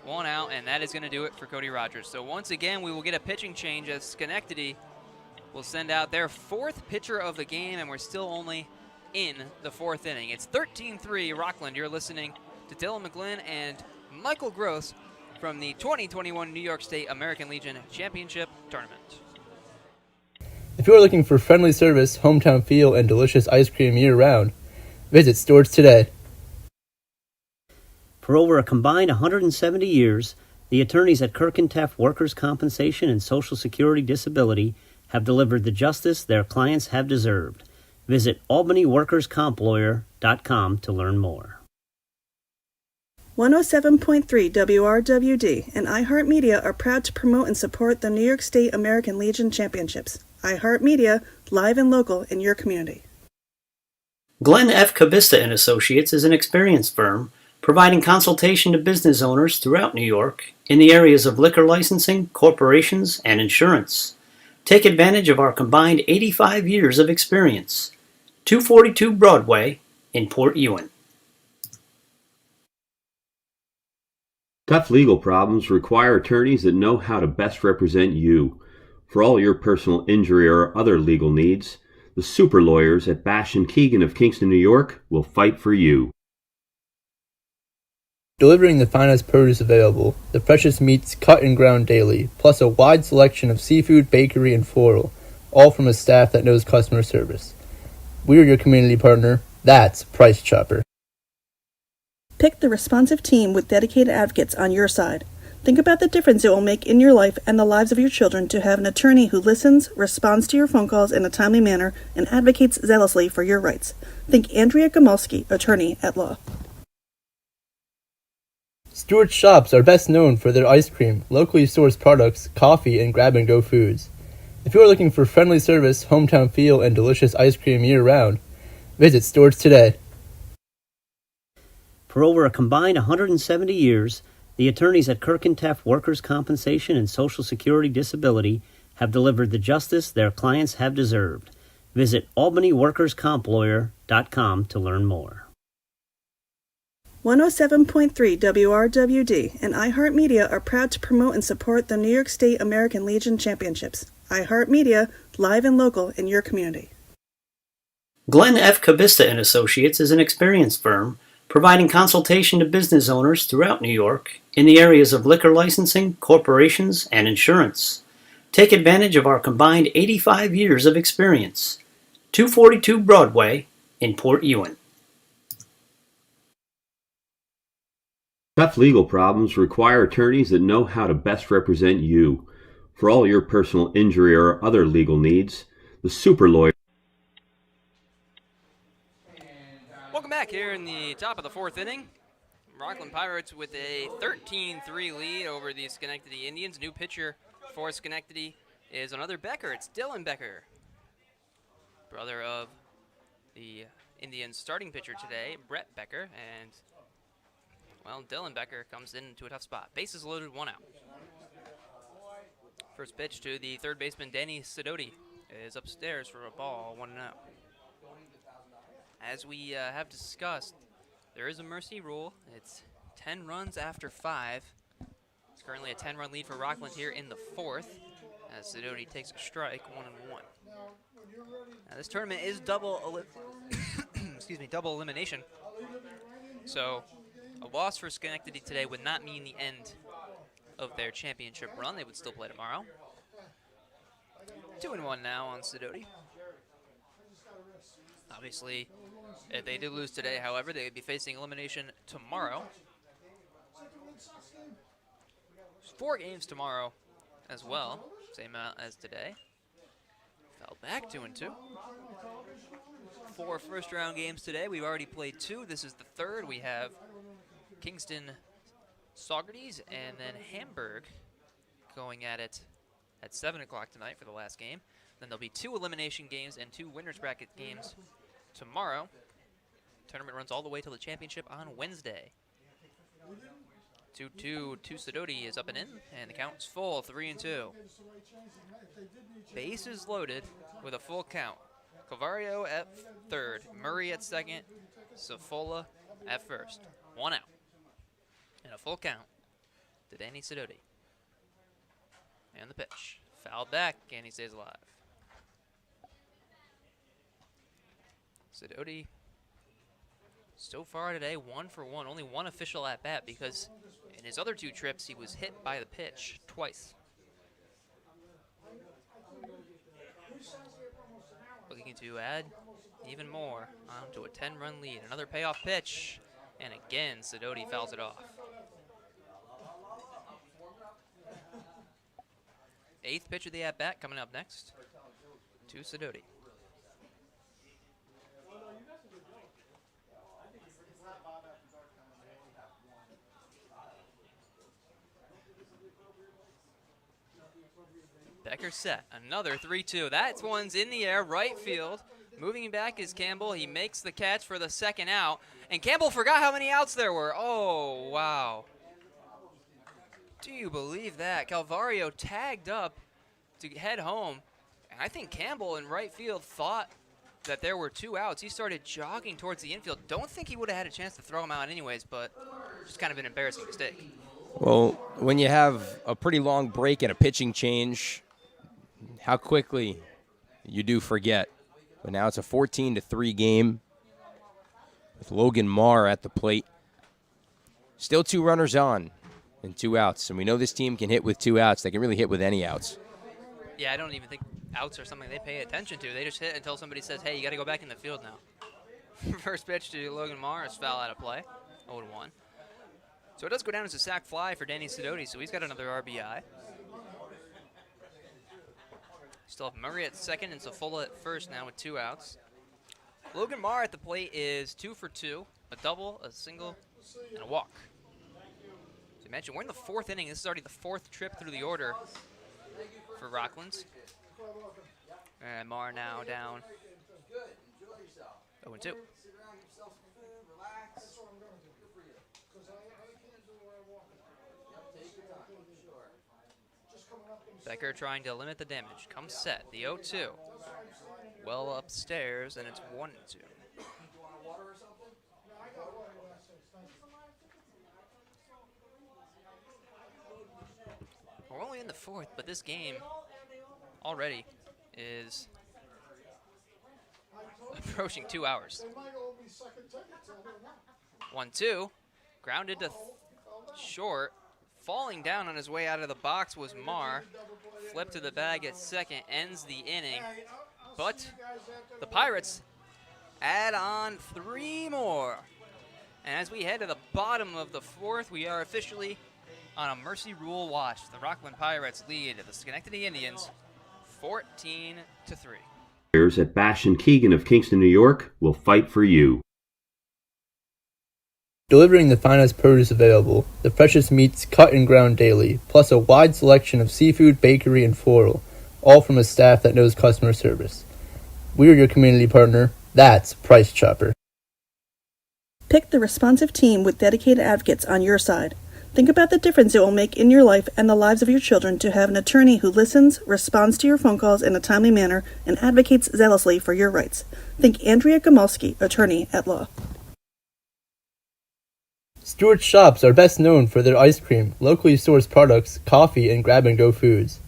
1 out, and that is going to do it for Cody Rogers. So once again, we will get a pitching change as Schenectady will send out their 4th pitcher of the game, and we're still only in the 4th inning. It's 13-3 Rockland. You're listening to Dylan McGlynn and Michael Gross from the 2021 New York State American Legion Championship Tournament. If you are looking for friendly service, hometown feel, and delicious ice cream year-round, visit Stewart's today. For over a combined 170 years, the attorneys at Kirk and Teff Workers' Compensation and Social Security Disability have delivered the justice their clients have deserved. Visit AlbanyWorkersCompLawyer.com to learn more. 107.3 WRWD and iHeartMedia are proud to promote and support the New York State American Legion Championships. iHeartMedia, live and local in your community. Glenn F. Cabista and Associates is an experienced firm providing consultation to business owners throughout New York in the areas of liquor licensing, corporations, and insurance. Take advantage of our combined 85 years of experience. 242 Broadway in Port Ewan. Tough legal problems require attorneys that know how to best represent you. For all your personal injury or other legal needs, The super lawyers at Bash and Keegan of Kingston, New York will fight for you. Delivering the finest produce available, the freshest meats cut and ground daily, plus a wide selection of seafood, bakery, and floral, all from a staff that knows customer service. We're your community partner. That's Price Chopper. Pick the responsive team with dedicated advocates on your side. Think about the difference it will make in your life and the lives of your children to have an attorney who listens, responds to your phone calls in a timely manner, and advocates zealously for your rights. Think Andrea Gomulski, attorney at law. Stewart's Shops are best known for their ice cream, locally sourced products, coffee, and grab-and-go foods. If you are looking for friendly service, hometown feel, and delicious ice cream year-round, visit Stewart's today. For over a combined 170 years, the attorneys at Kirk and Teff Workers' Compensation and Social Security Disability have delivered the justice their clients have deserved. Visit AlbanyWorkersCompLawyer.com to learn more. 107.3 WRWD and iHeartMedia are proud to promote and support the New York State American Legion Championships. iHeartMedia, live and local in your community. Glenn F. Cabista and Associates is an experienced firm providing consultation to business owners throughout New York in the areas of liquor licensing, corporations, and insurance. Take advantage of our combined 85 years of experience. 242 Broadway in Port Ewan. Tough legal problems require attorneys that know how to best represent you. For all your personal injury or other legal needs, the super lawyer. Welcome back here in the top of the fourth inning. Rockland Pirates with a 13-3 lead over the Schenectady Indians. New pitcher for Schenectady is another Becker. It's Dylan Becker, brother of the Indians' starting pitcher today, Brett Becker, and well, Dylan Becker comes into a tough spot. Bases loaded, one out. First pitch to the third baseman, Danny Sidoti, is upstairs for a ball, 1-0. As we have discussed, there is a mercy rule. It's 10 runs after 5. It's currently a 10-run lead for Rockland here in the fourth, as Sidoti takes a strike, 1-1. Now this tournament is double elimination. So a loss for Schenectady today would not mean the end of their championship run. They would still play tomorrow. 2-1 now on Sidoti. Obviously, if they did lose today, however, they would be facing elimination tomorrow. 4 games tomorrow as well, same amount as today. Fell back 2-2. 4 first-round games today. We've already played 2. This is the third. We have Kingston Saugerties and then Hamburg going at it at 7 o'clock tonight for the last game. Then there'll be 2 elimination games and 2 winners bracket games tomorrow. Tournament runs all the way till the championship on Wednesday. 2-2 to Sidoti is up and in, and the count's full, 3-2. Bases loaded with a full count. Cavario at third, Murray at second, Safola at first. 1 out. And a full count to Danny Sidoti. And the pitch. Fouled back, and he stays alive. Sidoti, so far today, 1 for 1. Only 1 official at bat because in his other 2 trips, he was hit by the pitch twice. Looking to add even more onto a 10-run lead. Another payoff pitch, and again, Sidoti fouls it off. 8th pitch of the at-bat coming up next to Sidoti. Becker set. Another 3-2. That one's in the air, right field. Moving back is Campbell. He makes the catch for the second out. And Campbell forgot how many outs there were. Oh, wow. Do you believe that? Calvario tagged up to head home. And I think Campbell in right field thought that there were 2 outs. He started jogging towards the infield. Don't think he would have had a chance to throw him out anyways, but just kind of an embarrassing mistake. Well, when you have a pretty long break and a pitching change, how quickly you do forget But now it's a 14-3 game with Logan Marr at the plate. Still 2 runners on and 2 outs. And we know this team can hit with 2 outs. They can really hit with any outs. Yeah, I don't even think outs are something they pay attention to. They just hit until somebody says, hey, you got to go back in the field now. First pitch to Logan Marr is foul out of play, 0-1. So it does go down as a sac fly for Danny Sidoti, so he's got another RBI. Still have Murray at second and Safola at first now with 2 outs. Logan Marr at the plate is 2 for 2, a double, a single, and a walk. So you mentioned we're in the 4th inning. This is already the 4th trip through the order for Rockland. And Marr now down 0-2. Becker trying to limit the damage. Comes set, the 0-2. Well upstairs, and it's 1-2. We're only in the 4th, but this game already is approaching 2 hours. 1-2, grounded to short. Falling down on his way out of the box was Marr. Flip to the bag at second, ends the inning. But the Pirates add on 3 more. And as we head to the bottom of the 4th, we are officially on a mercy rule watch. The Rockland Pirates lead the Schenectady Indians 14-3. Players at Bash and Keegan of Kingston, New York will fight for you. Delivering the finest produce available, the freshest meats cut and ground daily, plus a wide selection of seafood, bakery, and floral, all from a staff that knows customer service. We're your community partner. That's Price Chopper. Pick the responsive team with dedicated advocates on your side. Think about the difference it will make in your life and the lives of your children to have an attorney who listens, responds to your phone calls in a timely manner, and advocates zealously for your rights. Think Andrea Gomulski, attorney at law. Stewart's Shops are best known for their ice cream, locally sourced products, coffee, and grab-and-go foods.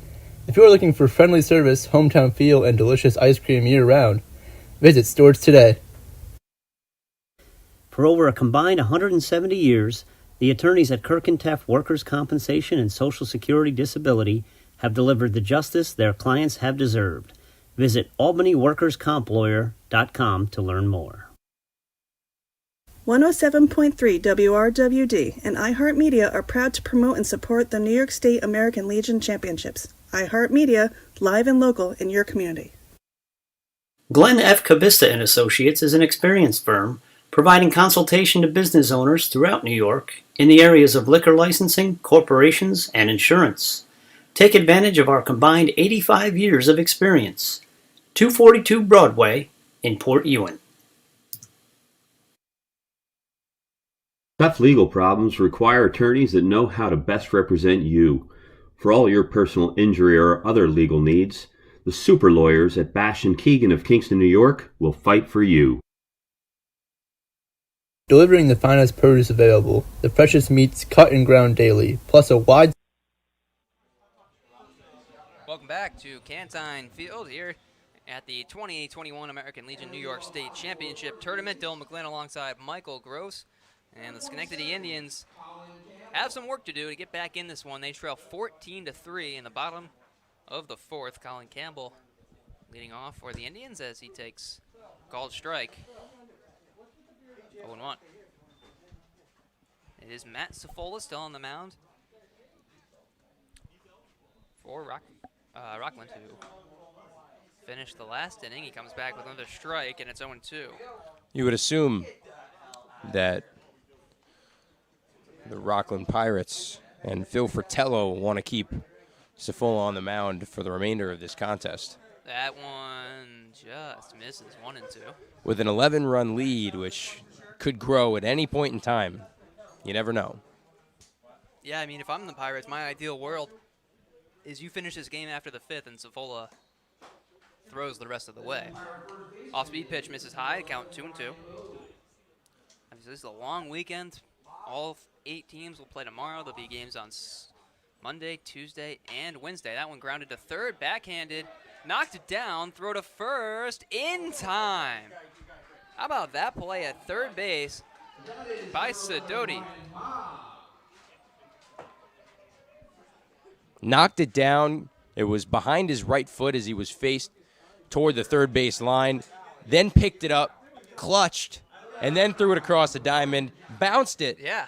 If you are looking for friendly service, hometown feel, and delicious ice cream year-round, visit Stewart's today. For over a combined 170 years, the attorneys at Kirk & Teff Workers' Compensation and Social Security Disability have delivered the justice their clients have deserved. Visit AlbanyWorkersCompLawyer.com to learn more. 107.3 WRWD and iHeartMedia are proud to promote and support the New York State American Legion Championships. iHeartMedia, live and local in your community. Glenn F. Cabista and Associates is an experienced firm providing consultation to business owners throughout New York in the areas of liquor licensing, corporations, and insurance. Take advantage of our combined 85 years of experience. 242 Broadway in Port Ewan. Tough legal problems require attorneys that know how to best represent you. For all your personal injury or other legal needs, the super lawyers at Bash and Keegan of Kingston, New York will fight for you. Delivering the finest produce available, the freshest meats cut and ground daily, plus a wide... Welcome back to Cantine Field here at the 2021 American Legion New York State Championship Tournament. Dylan McGlynn alongside Michael Gross. And the Schenectady Indians have some work to do to get back in this one. They trail 14-3 in the bottom of the 4th. Colin Campbell leading off for the Indians as he takes called strike. 0-1. It is Matt Safola still on the mound for Rockland, who finished the last inning. He comes back with another strike, and it's 0-2. You would assume that the Rockland Pirates and Phil Fratello want to keep Safola on the mound for the remainder of this contest. That one just misses, 1-2. With an 11-run lead, which could grow at any point in time. You never know. Yeah, I mean, if I'm the Pirates, my ideal world is you finish this game after the 5th and Safola throws the rest of the way. Off-speed pitch misses high, count 2-2. This is a long weekend. All 8 teams will play tomorrow. There'll be games on Monday, Tuesday, and Wednesday. That one grounded to third, backhanded, Knocked it down, throw to first, in time. How about that play at third base by Sidoti? Knocked it down. It was behind his right foot as he was faced toward the third base line. Then picked it up, clutched, and then threw it across the diamond, bounced it, Yeah.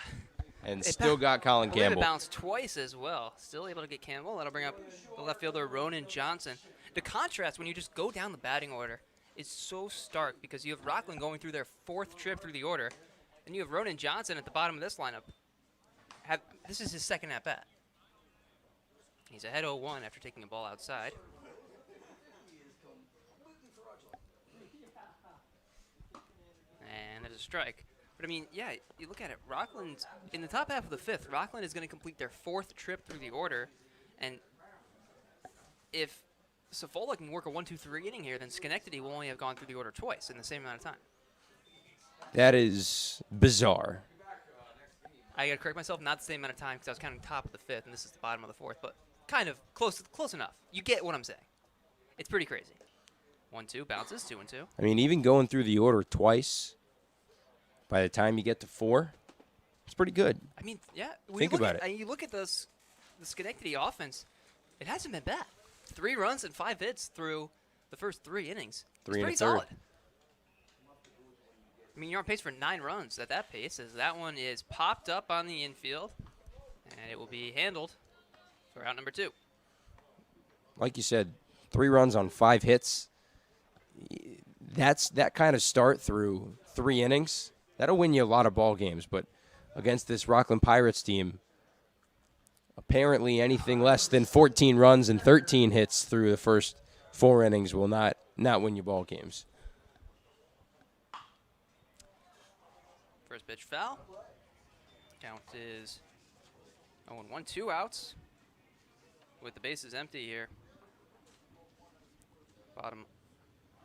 and still got Colin I believe Campbell. it bounced twice as well. Still able to get Campbell. That'll bring up the left fielder, Ronan Johnson. The contrast when you just go down the batting order is so stark because you have Rockland going through their fourth trip through the order, and you have Ronan Johnson at the bottom of this lineup. This is his second at-bat. He's ahead 0-1 after taking a ball outside. And there's a strike. But, I mean, yeah, you look at it. Rockland, in the top half of the fifth, Rockland is going to complete their fourth trip through the order. And if Safola can work a 1-2-3 inning here, then Schenectady will only have gone through the order twice in the same amount of time. That is bizarre. I got to correct myself, not the same amount of time because I was counting top of the fifth, and this is the bottom of the fourth. But kind of close enough. You get what I'm saying. It's pretty crazy. 1-2, bounces, 2-2. I mean, even going through the order twice, by the time you get to 4, it's pretty good. I mean, yeah. Think about it. You look at the Schenectady offense, it hasn't been bad. 3 runs and 5 hits through the first 3 innings. 3 it's and pretty a third. solid. I mean, you're on pace for 9 runs at that pace, as that one is popped up on the infield, and it will be handled for out number 2. Like you said, 3 runs on 5 hits. That kind of start through 3 innings. That'll win you a lot of ball games, but against this Rockland Pirates team, apparently anything less than 14 runs and 13 hits through the first 4 innings will not win you ball games. First pitch foul. Count is 0-1, 2 outs with the bases empty here. Bottom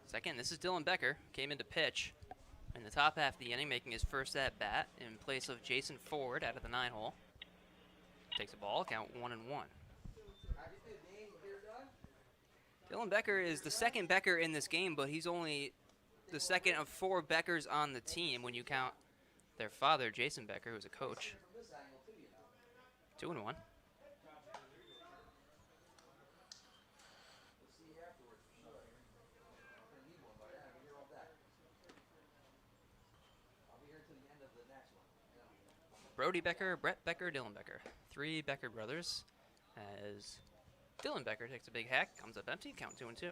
second, this is Dylan Becker, came in to pitch in the top half of the inning, making his first at-bat in place of Jason Ford out of the 9-hole. Takes a ball, count 1-1. Dylan Becker is the second Becker in this game, but he's only the second of 4 Beckers on the team when you count their father, Jason Becker, who's a coach. 2-1. Brody Becker, Brett Becker, Dylan Becker. 3 Becker brothers as Dylan Becker takes a big hack, comes up empty, count 2-2.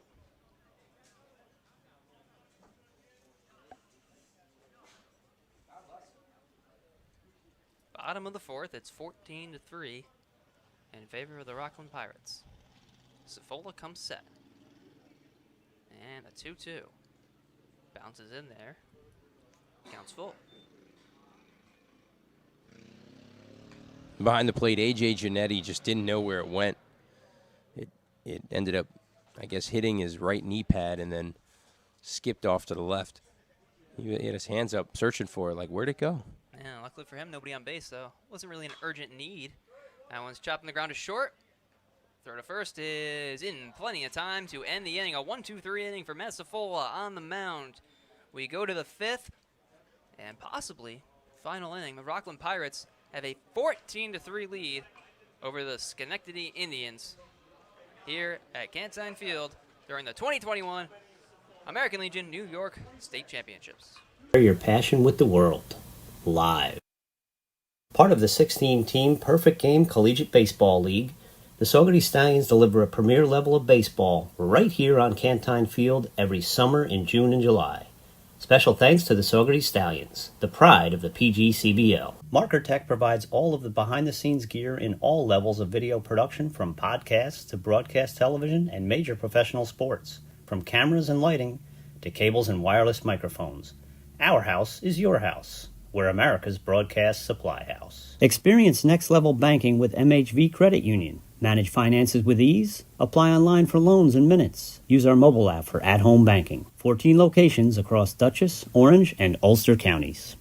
Bottom of the fourth, it's 14-3 in favor of the Rockland Pirates. Safola comes set. And a 2-2. Bounces in there. Counts full. Behind the plate, A.J. Giannetti just didn't know where it went. It ended up, I guess, hitting his right knee pad and then skipped off to the left. He had his hands up searching for it, like, where'd it go? Yeah, luckily for him, nobody on base, though. Wasn't really an urgent need. That one's chopping the ground to short. Throw to first is in plenty of time to end the inning. A 1-2-3 inning for Safola on the mound. We go to the 5th and possibly final inning. The Rockland Pirates have a 14-3 lead over the Schenectady Indians here at Cantine Field during the 2021 American Legion New York State Championships. Share your passion with the world. Live. Part of the 16-team Perfect Game Collegiate Baseball League, the Saugerty Stallions deliver a premier level of baseball right here on Cantine Field every summer in June and July. Special thanks to the Saugerty Stallions, the pride of the PGCBL. Marker Tech provides all of the behind-the-scenes gear in all levels of video production, from podcasts to broadcast television and major professional sports, from cameras and lighting to cables and wireless microphones. Our house is your house. We're America's broadcast supply house. Experience next-level banking with MHV Credit Union. Manage finances with ease. Apply online for loans in minutes. Use our mobile app for at-home banking. 14 locations across Dutchess, Orange, and Ulster counties.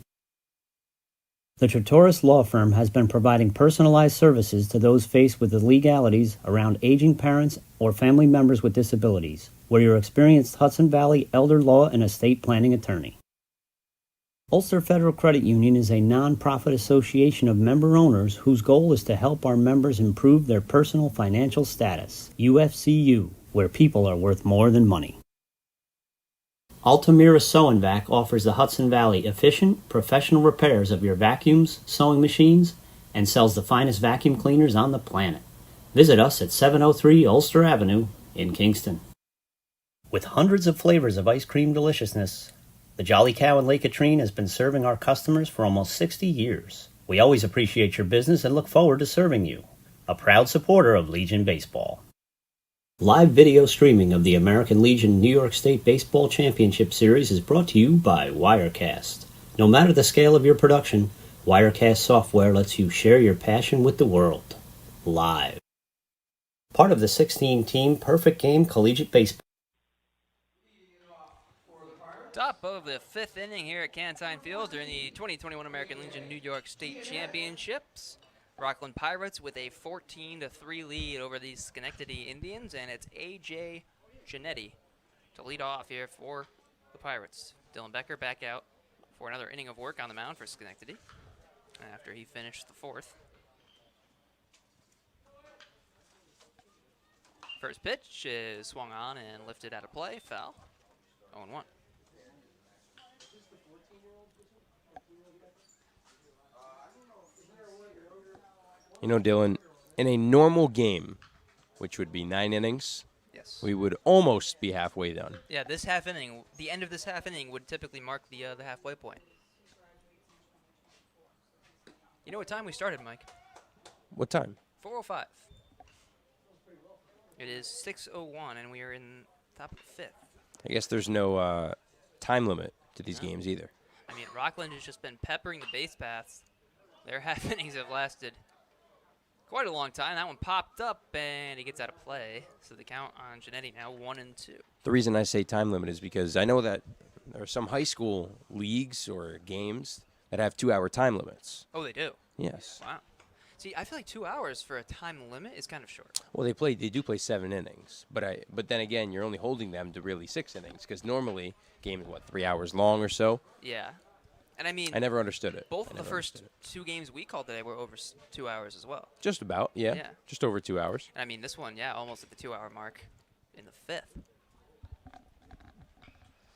The Trattoris Law Firm has been providing personalized services to those faced with the legalities around aging parents or family members with disabilities. We're your experienced Hudson Valley elder law and estate planning attorney. Ulster Federal Credit Union is a non-profit association of member owners whose goal is to help our members improve their personal financial status. UFCU, where people are worth more than money. Altamira Sew and Vac offers the Hudson Valley efficient, professional repairs of your vacuums, sewing machines, and sells the finest vacuum cleaners on the planet. Visit us at 703 Ulster Avenue in Kingston. With hundreds of flavors of ice cream deliciousness, the Jolly Cow in Lake Katrine has been serving our customers for almost 60 years. We always appreciate your business and look forward to serving you. A proud supporter of Legion Baseball. Live video streaming of the American Legion New York State Baseball Championship Series is brought to you by Wirecast. No matter the scale of your production, Wirecast software lets you share your passion with the world. Live. Part of the 16-team Perfect Game Collegiate Baseball. Top of the fifth inning here at Cantine Field during the 2021 American Legion New York State Championships. Rockland Pirates with a 14-3 lead over the Schenectady Indians, and it's A.J. Giannetti to lead off here for the Pirates. Dylan Becker back out for another inning of work on the mound for Schenectady after he finished the fourth. First pitch is swung on and lifted out of play, foul, 0-1. You know, Dylan, in a normal game, which would be 9 innings, yes, we would almost be halfway done. Yeah, this half inning, the end of this half inning would typically mark the halfway point. You know what time we started, Mike? What time? 4:05. It is 6:01, and we are in top of the fifth. I guess there's no time limit to these games either. I mean, Rockland has just been peppering the base paths. Their half innings have lasted quite a long time. That one popped up, and he gets out of play. So the count on Giannetti now 1-2. The reason I say time limit is because I know that there are some high school leagues or games that have 2-hour time limits. Oh, they do? Yes. Wow. See, I feel like 2 hours for a time limit is kind of short. Well, they do play 7 innings, but then again, you're only holding them to really 6 innings because normally game is 3 hours long or so. Yeah. And I mean, I never understood it. Both of the first 2 games we called today were over 2 hours as well. Just about, yeah. Just over 2 hours. And I mean, this one, almost at the 2-hour mark in the fifth.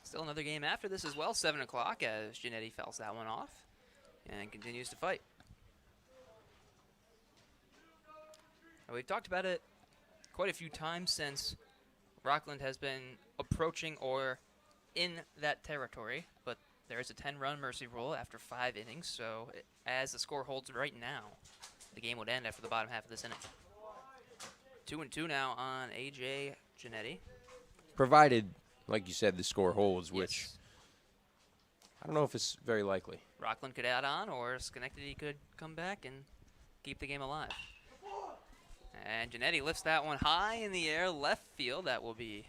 Still another game after this as well, 7 o'clock, as Giannetti fouls that one off and continues to fight. Now, we've talked about it quite a few times since Rockland has been approaching or in that territory, but there is a 10-run mercy rule after 5 innings, so as the score holds right now, the game would end after the bottom half of this inning. 2-2 now on A.J. Giannetti. Provided, like you said, the score holds, which I don't know if it's very likely. Rockland could add on, or Schenectady could come back and keep the game alive. And Giannetti lifts that one high in the air, left field. That will be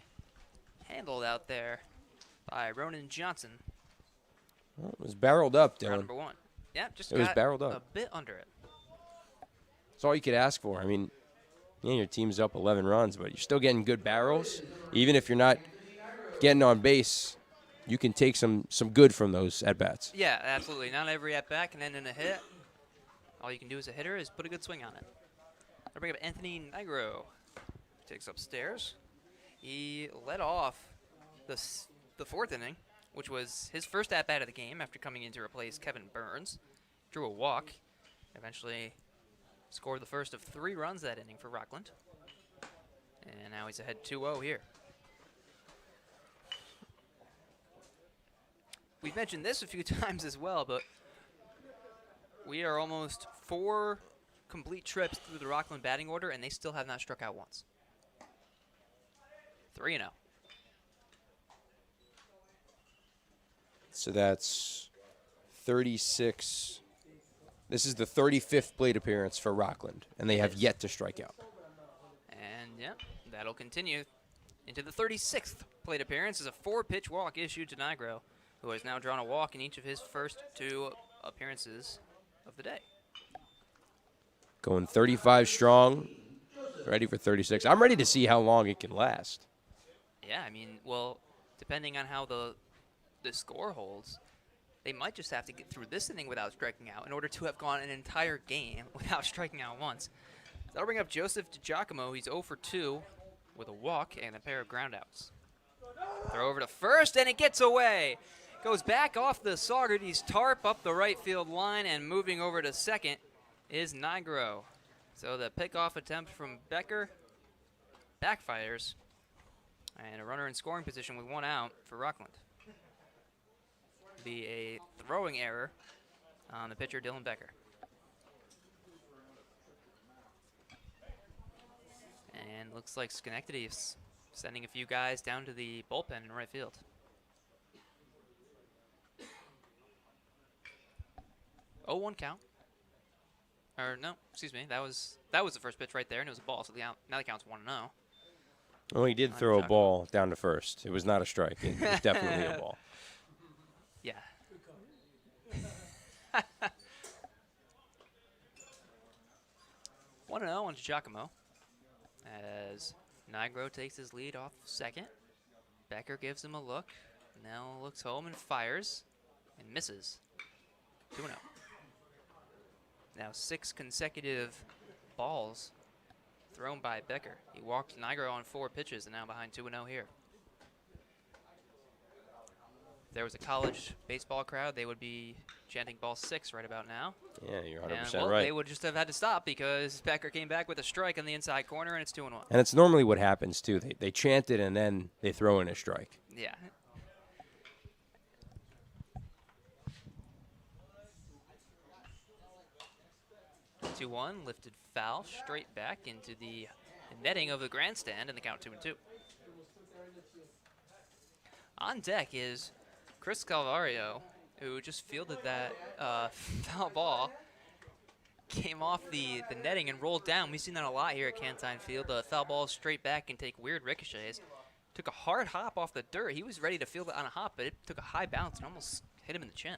handled out there by Ronan Johnson. Well, it was barreled up, Dylan. Number 1. Yeah, just it was barreled up. A bit under it. That's all you could ask for. I mean, your team's up 11 runs, but you're still getting good barrels. Even if you're not getting on base, you can take some good from those at-bats. Yeah, absolutely. Not every at-bat can end in a hit. All you can do as a hitter is put a good swing on it. I'll bring up Anthony Nigro. Takes upstairs. He led off the fourth inning, which was his first at-bat of the game after coming in to replace Kevin Burns. Drew a walk. Eventually scored the first of 3 runs that inning for Rockland. And now he's ahead 2-0 here. We've mentioned this a few times as well, but we are almost 4 complete trips through the Rockland batting order, and they still have not struck out once. 3-0. So that's 36. This is the 35th plate appearance for Rockland, and they have yet to strike out. And, that'll continue into the 36th plate appearance as a 4-pitch walk issued to Nigro, who has now drawn a walk in each of his first 2 appearances of the day. Going 35 strong, ready for 36. I'm ready to see how long it can last. Yeah, I mean, well, depending on how the score holds, they might just have to get through this inning without striking out in order to have gone an entire game without striking out once. That'll bring up Joseph DiGiacomo. He's 0 for 2 with a walk and a pair of groundouts. Throw over to first, and it gets away. Goes back off the Saugerties tarp up the right field line, and moving over to second is Nigro. So the pickoff attempt from Becker backfires, and a runner in scoring position with 1 out for Rockland. Be a throwing error on the pitcher, Dylan Becker. And looks like Schenectady is sending a few guys down to the bullpen in right field. 0-1 count. Or no, excuse me. That was the first pitch right there, and it was a ball. So now the count's 1-0. Well, he did throw a ball down to first. It was not a strike. It was definitely a ball. Yeah. 1-0 on Giacomo as Nigro takes his lead off second. Becker gives him a look. Now looks home and fires and misses. 2-0. Now 6 consecutive balls thrown by Becker. He walked Nigro on 4 pitches and now behind 2-0 here. If there was a college baseball crowd, they would be chanting ball 6 right about now. Yeah, you're 100% and, well, right. They would just have had to stop because Becker came back with a strike on the inside corner, and it's 2-1. And it's normally what happens, too. They chant it, and then they throw in a strike. Yeah. Two-1, lifted foul straight back into the netting of the grandstand, and the count 2-2. On deck is Chris Calvario, who just fielded that foul ball, came off the netting and rolled down. We've seen that a lot here at Cantine Field. The foul balls straight back and take weird ricochets. Took a hard hop off the dirt. He was ready to field it on a hop, but it took a high bounce and almost hit him in the chin.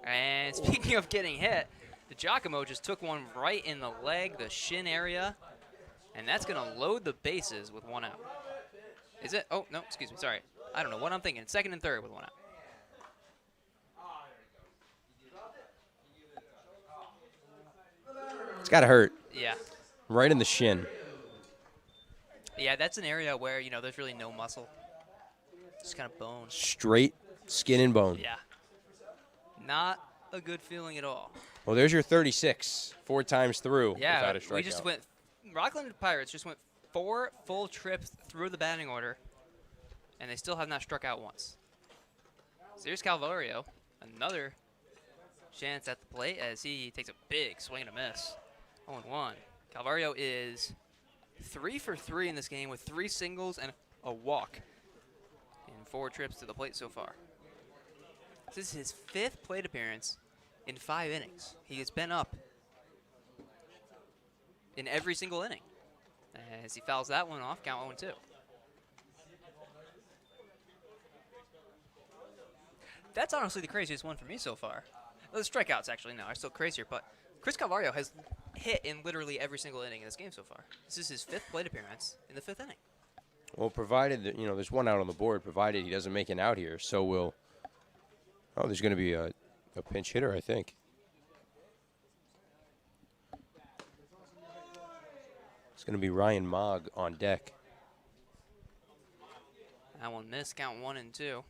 And speaking of getting hit, DiGiacomo just took one right in the leg, the shin area, and that's going to load the bases with 1 out. Is it? Oh, no, excuse me, sorry. I don't know what I'm thinking. Second and third with 1 out. It's got to hurt. Yeah. Right in the shin. Yeah, that's an area where, you know, there's really no muscle. Just kind of bone. Straight skin and bone. Yeah. Not a good feeling at all. Well, there's your 36. 4 times through without a strikeout. We just went – Rockland Pirates just went 4 full trips through the batting order, and they still have not struck out once. So here's Calvario, another chance at the plate as he takes a big swing and a miss. 0-1. Calvario is 3 for 3 in this game with 3 singles and a walk in 4 trips to the plate so far. This is his 5th plate appearance in 5 innings. He has been up in every single inning. As he fouls that one off, count 0-2. That's honestly the craziest one for me so far. Well, the strikeouts actually are still crazier, but Chris Calvario has hit in literally every single inning in this game so far. This is his 5th plate appearance in the 5th inning. Well, provided that, there's 1 out on the board, provided he doesn't make an out here, so will. Oh, there's going to be a pinch hitter, I think. It's going to be Ryan Mogg on deck. That one missed, count 1-2.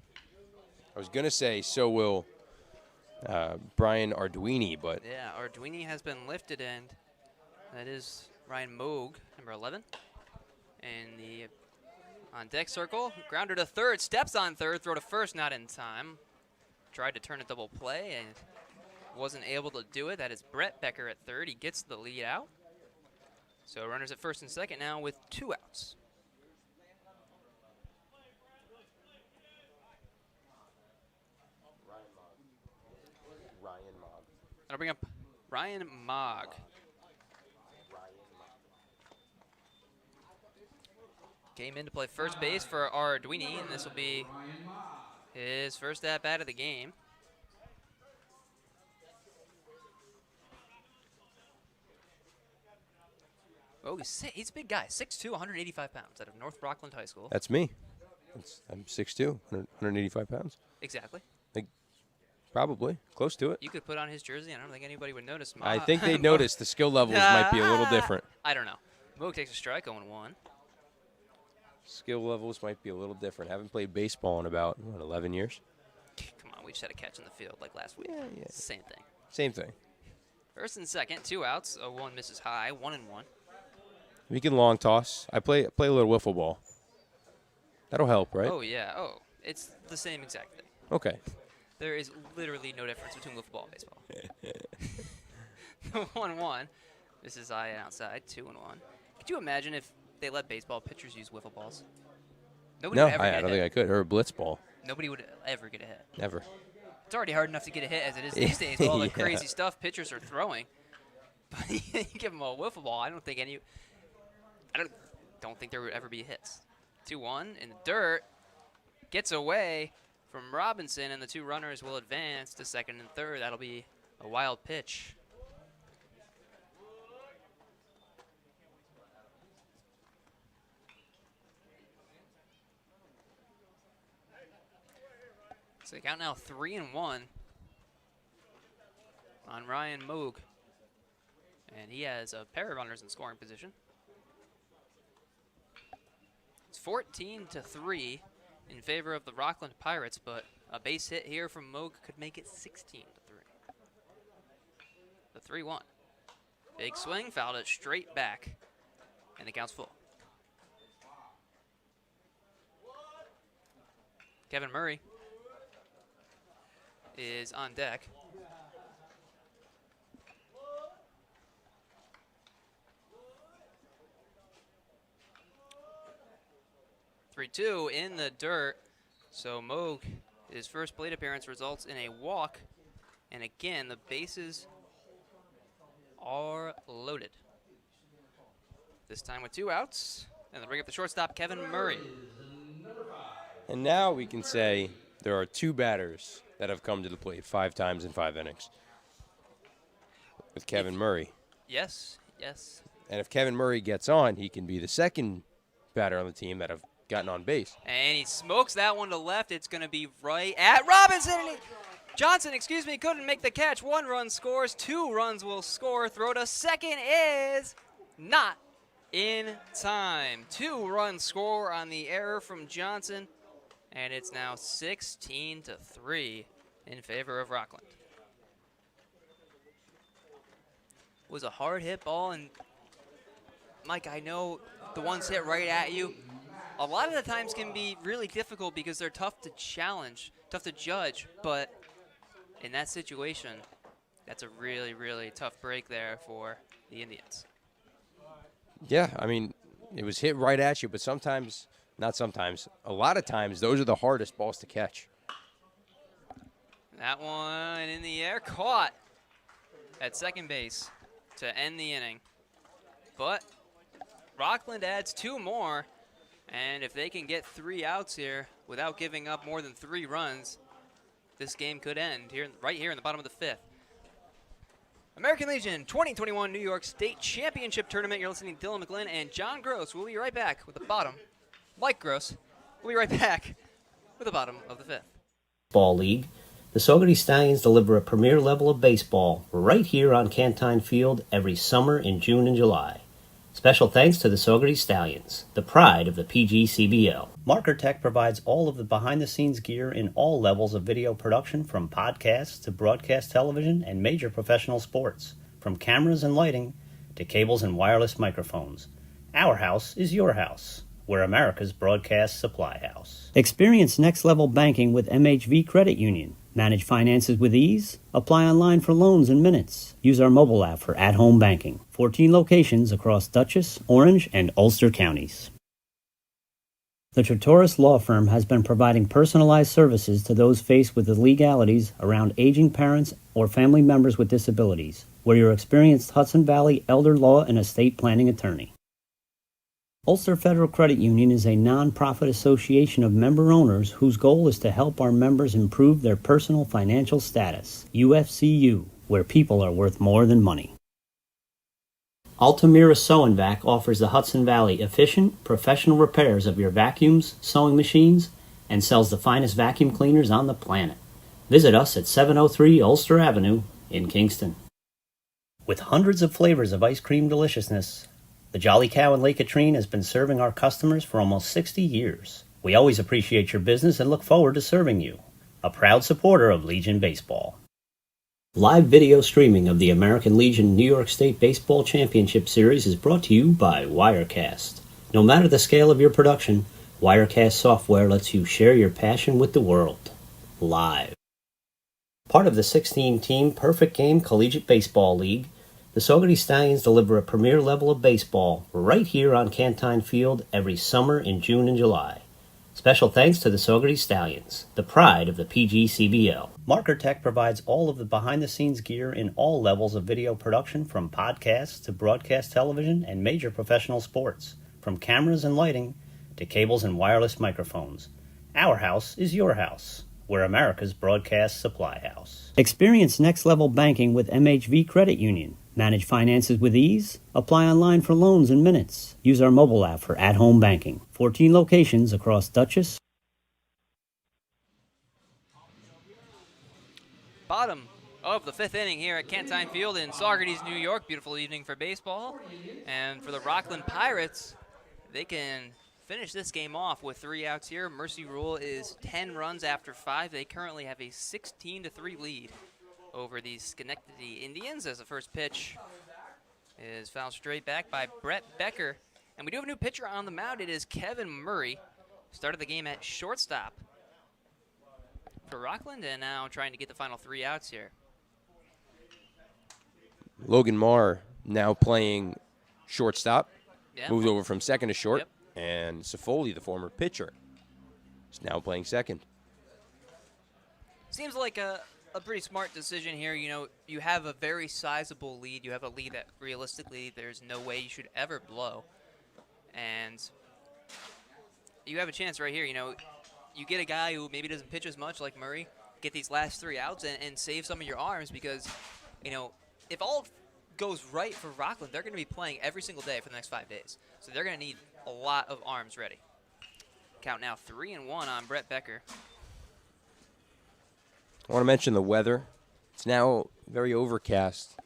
I was going to say, so will Brian Arduini, but. Yeah, Arduini has been lifted, and that is Ryan Moog, number 11. And the on deck circle, grounder to third, steps on third, throw to first, not in time. Tried to turn a double play and wasn't able to do it. That is Brett Becker at third. He gets the lead out. So runners at first and second now with 2 outs. Ryan Mogg. That'll bring up Ryan Mogg. Came in to play first base for Arduini, and this will be his first at-bat of the game. Oh, he's a big guy. 6'2", 185 pounds out of North Rockland High School. That's me. I'm 6'2", 185 pounds. Exactly. Probably. Close to it. You could put on his jersey, and I don't think anybody would notice. I think they'd notice the skill levels might be a little different. I don't know. Moog takes a strike, 0-1. Skill levels might be a little different. Haven't played baseball in about, 11 years? Come on, we just had a catch in the field like last week. Yeah. Same thing. Same thing. First and second, 2 outs. 0-1 misses high, 1-1. We can long toss. I play a little wiffle ball. That'll help, right? Oh, yeah. Oh, it's the same exact thing. Okay. There is literally no difference between wiffle ball and baseball. 1-1. This is high and outside, 2-1. Could you imagine if they let baseball pitchers use wiffle balls? Nobody No, would ever I get a don't hit. think I could. Or a blitz ball. Nobody would ever get a hit. Never. It's already hard enough to get a hit as it is these days with all the Yeah. crazy stuff pitchers are throwing. But you give them a wiffle ball, I don't think there would ever be hits. 2-1 in the dirt. Gets away from Robinson, and the 2 runners will advance to second and third. That'll be a wild pitch. So they count now 3-1 on Ryan Moog. And he has a pair of runners in scoring position. It's 14-3 in favor of the Rockland Pirates, but a base hit here from Moog could make it 16-3. The 3-1. Big swing, fouled it straight back, and the count's full. Kevin Murray is on deck. Three-two in the dirt. So Moog, his first plate appearance results in a walk. And again, the bases are loaded. This time with 2 outs. And they'll bring up the shortstop, Kevin Murray. And now we can say there are 2 batters that have come to the plate 5 times in 5 innings. With Kevin Murray. Yes, yes. And if Kevin Murray gets on, he can be the second batter on the team that have gotten on base. And he smokes that one to left. It's going to be right at Robinson. Johnson, couldn't make the catch. 1 run scores. 2 runs will score. Throw to second is not in time. 2-run score on the error from Johnson. And it's now 16-3 in favor of Rockland. It was a hard hit ball, and Mike, I know the ones hit right at you a lot of the times can be really difficult because they're tough to challenge, tough to judge, but in that situation, that's a really, really tough break there for the Indians. Yeah, I mean, it was hit right at you, but sometimes, not sometimes, a lot of times, those are the hardest balls to catch. That one in the air, caught at second base to end the inning. But Rockland adds 2 more, and if they can get 3 outs here without giving up more than 3 runs, this game could end here, right here in the bottom of the 5th. American Legion 2021 New York State Championship Tournament. You're listening to Dylan McGlynn and John Gross. We'll be right back with the bottom. Mike Gross. We'll be right back with the bottom of the 5th. Ball League. The Saugerty Stallions deliver a premier level of baseball right here on Cantine Field every summer in June and July. Special thanks to the Saugerty Stallions, the pride of the PGCBL. Marker Tech provides all of the behind-the-scenes gear in all levels of video production, from podcasts to broadcast television and major professional sports, from cameras and lighting to cables and wireless microphones. Our house is your house. We're America's broadcast supply house. Experience next-level banking with MHV Credit Union. Manage finances with ease. Apply online for loans in minutes. Use our mobile app for at-home banking. 14 locations across Dutchess, Orange, and Ulster counties. The Trattoris Law Firm has been providing personalized services to those faced with the legalities around aging parents or family members with disabilities. We're your experienced Hudson Valley elder law and estate planning attorney. Ulster Federal Credit Union is a non-profit association of member owners whose goal is to help our members improve their personal financial status. UFCU, where people are worth more than money. Altamira Sew and Vac offers the Hudson Valley efficient, professional repairs of your vacuums, sewing machines, and sells the finest vacuum cleaners on the planet. Visit us at 703 Ulster Avenue in Kingston. With hundreds of flavors of ice cream deliciousness, the Jolly Cow in Lake Katrine has been serving our customers for almost 60 years. We always appreciate your business and look forward to serving you. A proud supporter of Legion Baseball. Live video streaming of the American Legion New York State Baseball Championship Series is brought to you by Wirecast. No matter the scale of your production, Wirecast software lets you share your passion with the world. Live. Part of the 16-team Perfect Game Collegiate Baseball League, the Saugerty Stallions deliver a premier level of baseball right here on Cantine Field every summer in June and July. Special thanks to the Saugerty Stallions, the pride of the PGCBL. Marker Tech provides all of the behind-the-scenes gear in all levels of video production, from podcasts to broadcast television and major professional sports, from cameras and lighting to cables and wireless microphones. Our house is your house. We're America's broadcast supply house. Experience next-level banking with MHV Credit Union. Manage finances with ease. Apply online for loans in minutes. Use our mobile app for at-home banking. 14 locations across Dutchess. Bottom of the 5th inning here at Cantine Field in Saugerties, New York. Beautiful evening for baseball. And for the Rockland Pirates, they can finish this game off with 3 outs here. Mercy rule is 10 runs after 5. They currently have a 16-3 lead over the Schenectady Indians, as the first pitch is fouled straight back by Brett Becker. And we do have a new pitcher on the mound. It is Kevin Murray. Started the game at shortstop for Rockland, and now trying to get the final 3 outs here. Logan Marr now playing shortstop. Yeah. Moves over from second to short. Yep. And Safoli, the former pitcher, is now playing second. Seems like a pretty smart decision here. You know, you have a very sizable lead. You have a lead that realistically there's no way you should ever blow. And you have a chance right here. You know, you get a guy who maybe doesn't pitch as much like Murray, get these last 3 outs and save some of your arms, because, you know, if all goes right for Rockland, they're going to be playing every single day for the next 5 days. So they're going to need a lot of arms ready. Count now 3-1 on Brett Becker. I want to mention the weather. It's now very overcast.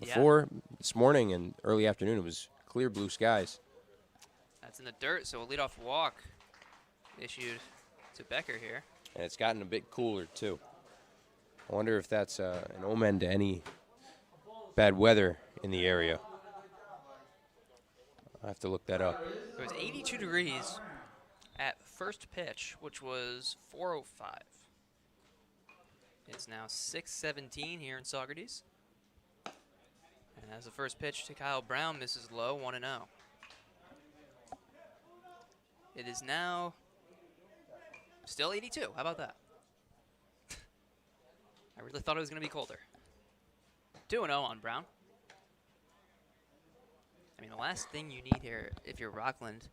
Before, this morning and early afternoon, it was clear blue skies. That's in the dirt, so a leadoff walk issued to Becker here. And it's gotten a bit cooler, too. I wonder if that's an omen to any bad weather in the area. I'll have to look that up. It was 82 degrees at first pitch, which was 4:05. It's now 6:17 here in Saugerties. And as the first pitch to Kyle Brown misses low, 1-0. It is now still 82. How about that? I really thought it was going to be colder. 2-0 on Brown. I mean, the last thing you need here, if you're Rockland,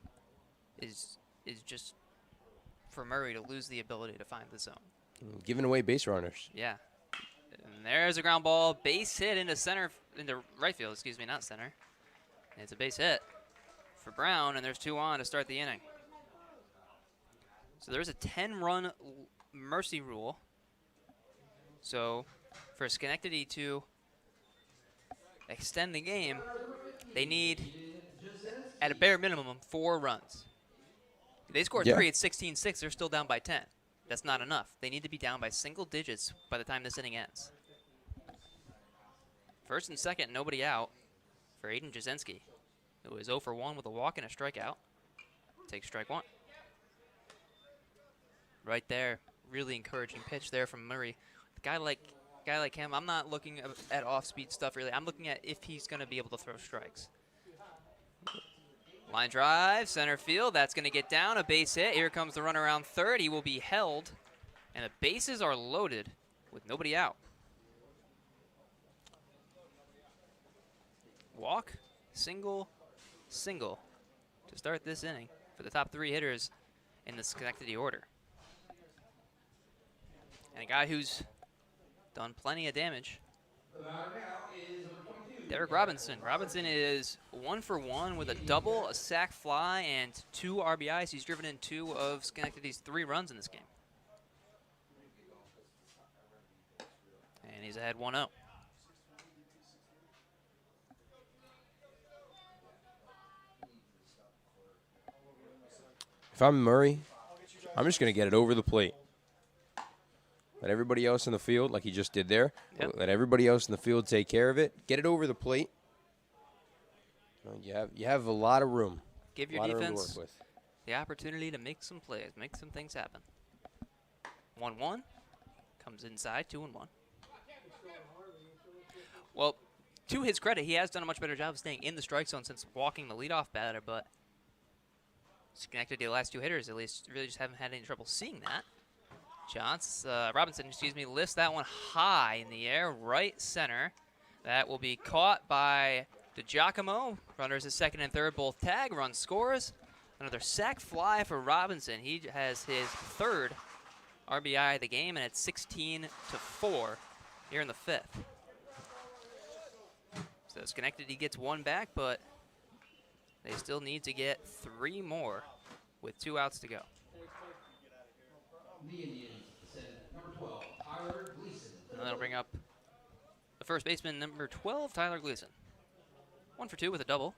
is just for Murray to lose the ability to find the zone. Giving away base runners. Yeah. And there's a ground ball, base hit into right field, excuse me, not center. And it's a base hit for Brown, and there's 2 on to start the inning. So there's a 10-run mercy rule. So for Schenectady to extend the game, they need, at a bare minimum, 4 runs. They scored 3 at 16-6. They're still down by 10. That's not enough. They need to be down by single digits by the time this inning ends. First and second, nobody out for Aiden Jasinski, who is 0 for 1 with a walk and a strikeout. Takes strike 1. Right there, really encouraging pitch there from Murray. A guy like him, I'm not looking at off-speed stuff really. I'm looking at if he's going to be able to throw strikes. Line drive, center field. That's going to get down. A base hit. Here comes the run around third. He will be held, and the bases are loaded with nobody out. Walk, single, single to start this inning for the top 3 hitters in the Schenectady order. And a guy who's done plenty of damage Derek Robinson. Robinson is 1 for 1 with a double, a sac fly, and 2 RBIs. He's driven in 2 of Schenectady's 3 runs in this game. And he's ahead 1-0. If I'm Murray, I'm just going to get it over the plate. Let everybody else in the field, like he just did there, let everybody else in the field take care of it. Get it over the plate. You have a lot of room. Give your defense the opportunity to make some plays, make some things happen. 1-1. Comes inside, 2-1. Well, to his credit, he has done a much better job of staying in the strike zone since walking the leadoff batter, but Schenectady, the last 2 hitters, at least, really just haven't had any trouble seeing that. Robinson, lifts that one high in the air, right center. That will be caught by DiGiacomo. Runners at second and third, both tag. Run scores. Another sac fly for Robinson. He has his 3rd RBI of the game, and it's 16-4 here in the 5th. So Schenectady gets 1 back, but they still need to get 3 more with 2 outs to go. And that'll bring up the first baseman, number 12, Tyler Gleason. 1 for 2 with a double.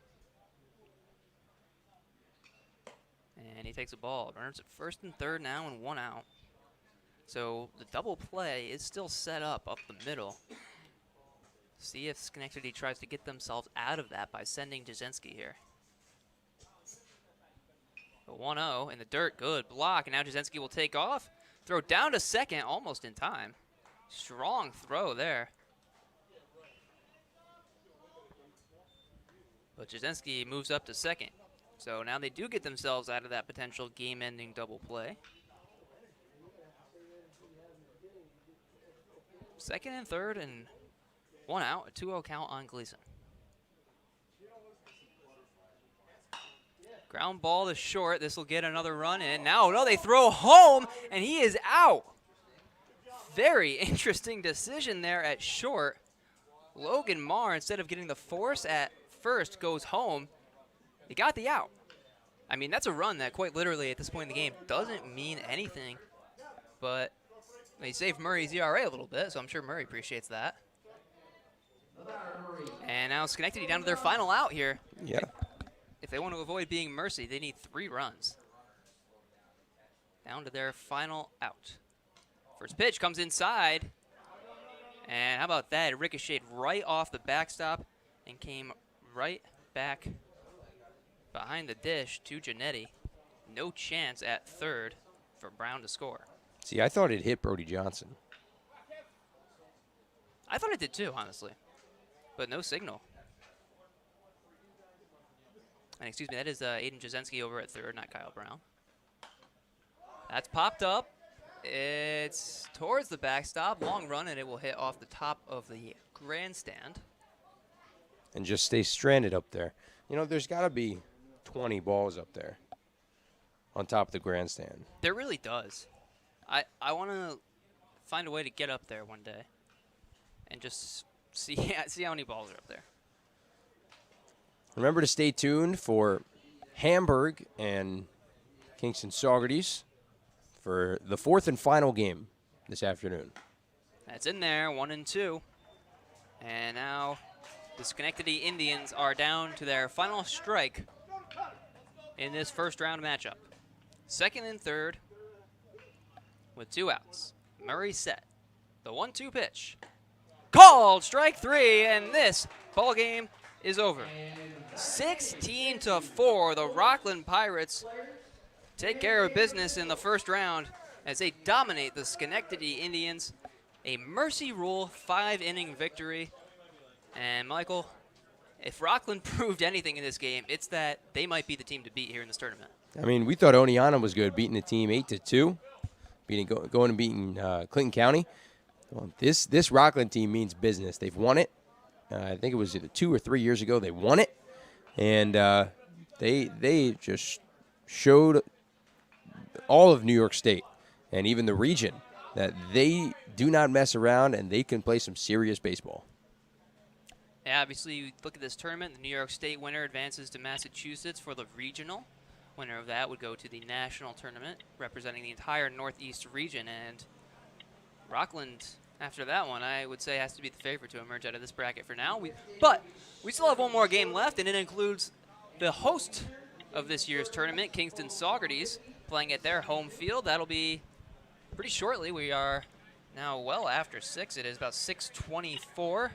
And he takes a ball. Runners at first and third now and 1 out. So the double play is still set up the middle. See if Schenectady tries to get themselves out of that by sending Jasinski here. 1-0 in the dirt, good block, and now Jasinski will take off. Throw down to second, almost in time. Strong throw there. But Jasinski moves up to second. So now they do get themselves out of that potential game-ending double play. Second and third and 1 out, a 2-0 count on Gleason. Ground ball to short. This will get another run in. Now, no, they throw home, and he is out. Very interesting decision there at short. Logan Marr, instead of getting the force at first, goes home. He got the out. I mean, that's a run that quite literally at this point in the game doesn't mean anything. But they saved Murray's ERA a little bit, so I'm sure Murray appreciates that. And now Schenectady down to their final out here. Yeah. If they want to avoid being mercy, they need 3 runs. Down to their final out. First pitch comes inside. And how about that? It ricocheted right off the backstop and came right back behind the dish to Janetti. No chance at third for Brown to score. See, I thought it hit Brody Johnson. I thought it did too, honestly. But no signal. And excuse me, that is Aiden Jasinski over at third, not Kyle Brown. That's popped up. It's towards the backstop. Long run, and it will hit off the top of the grandstand. And just stay stranded up there. You know, there's got to be 20 balls up there on top of the grandstand. There really does. I want to find a way to get up there one day and just see how many balls are up there. Remember to stay tuned for Hamburg and Kingston Saugerties for the 4th and final game this afternoon. That's in there, 1-2. And now the Schenectady Indians are down to their final strike in this first round matchup. Second and third with 2 outs. Murray set. The 1-2 pitch. Called strike 3, and this ball game is over. 16-4, the Rockland Pirates take care of business in the first round as they dominate the Schenectady Indians. A mercy rule 5-inning victory. And Michael, if Rockland proved anything in this game, it's that they might be the team to beat here in this tournament. I mean, we thought Oneonta was good, beating the team 8-2, going and beating Clinton County. Well, this Rockland team means business. They've won it. I think it was either 2 or 3 years ago they won it, and they just showed all of New York State and even the region that they do not mess around and they can play some serious baseball. Yeah, obviously, you look at this tournament, the New York State winner advances to Massachusetts for the regional. Winner of that would go to the national tournament, representing the entire Northeast region. And Rockland, after that one, I would say has to be the favorite to emerge out of this bracket for now. But we still have one more game left, and it includes the host of this year's tournament, Kingston Saugerties, playing at their home field. That'll be pretty shortly. We are now well after 6. It is about 6:24.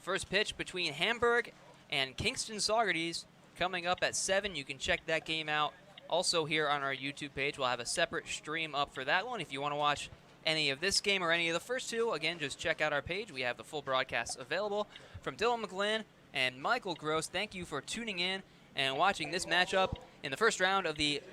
First pitch between Hamburg and Kingston Saugerties coming up at 7. You can check that game out also here on our YouTube page. We'll have a separate stream up for that one. If you want to watch any of this game or any of the first two, again, just check out our page. We have the full broadcasts available. From Dylan McGlynn and Michael Gross, thank you for tuning in and watching this matchup in the first round of the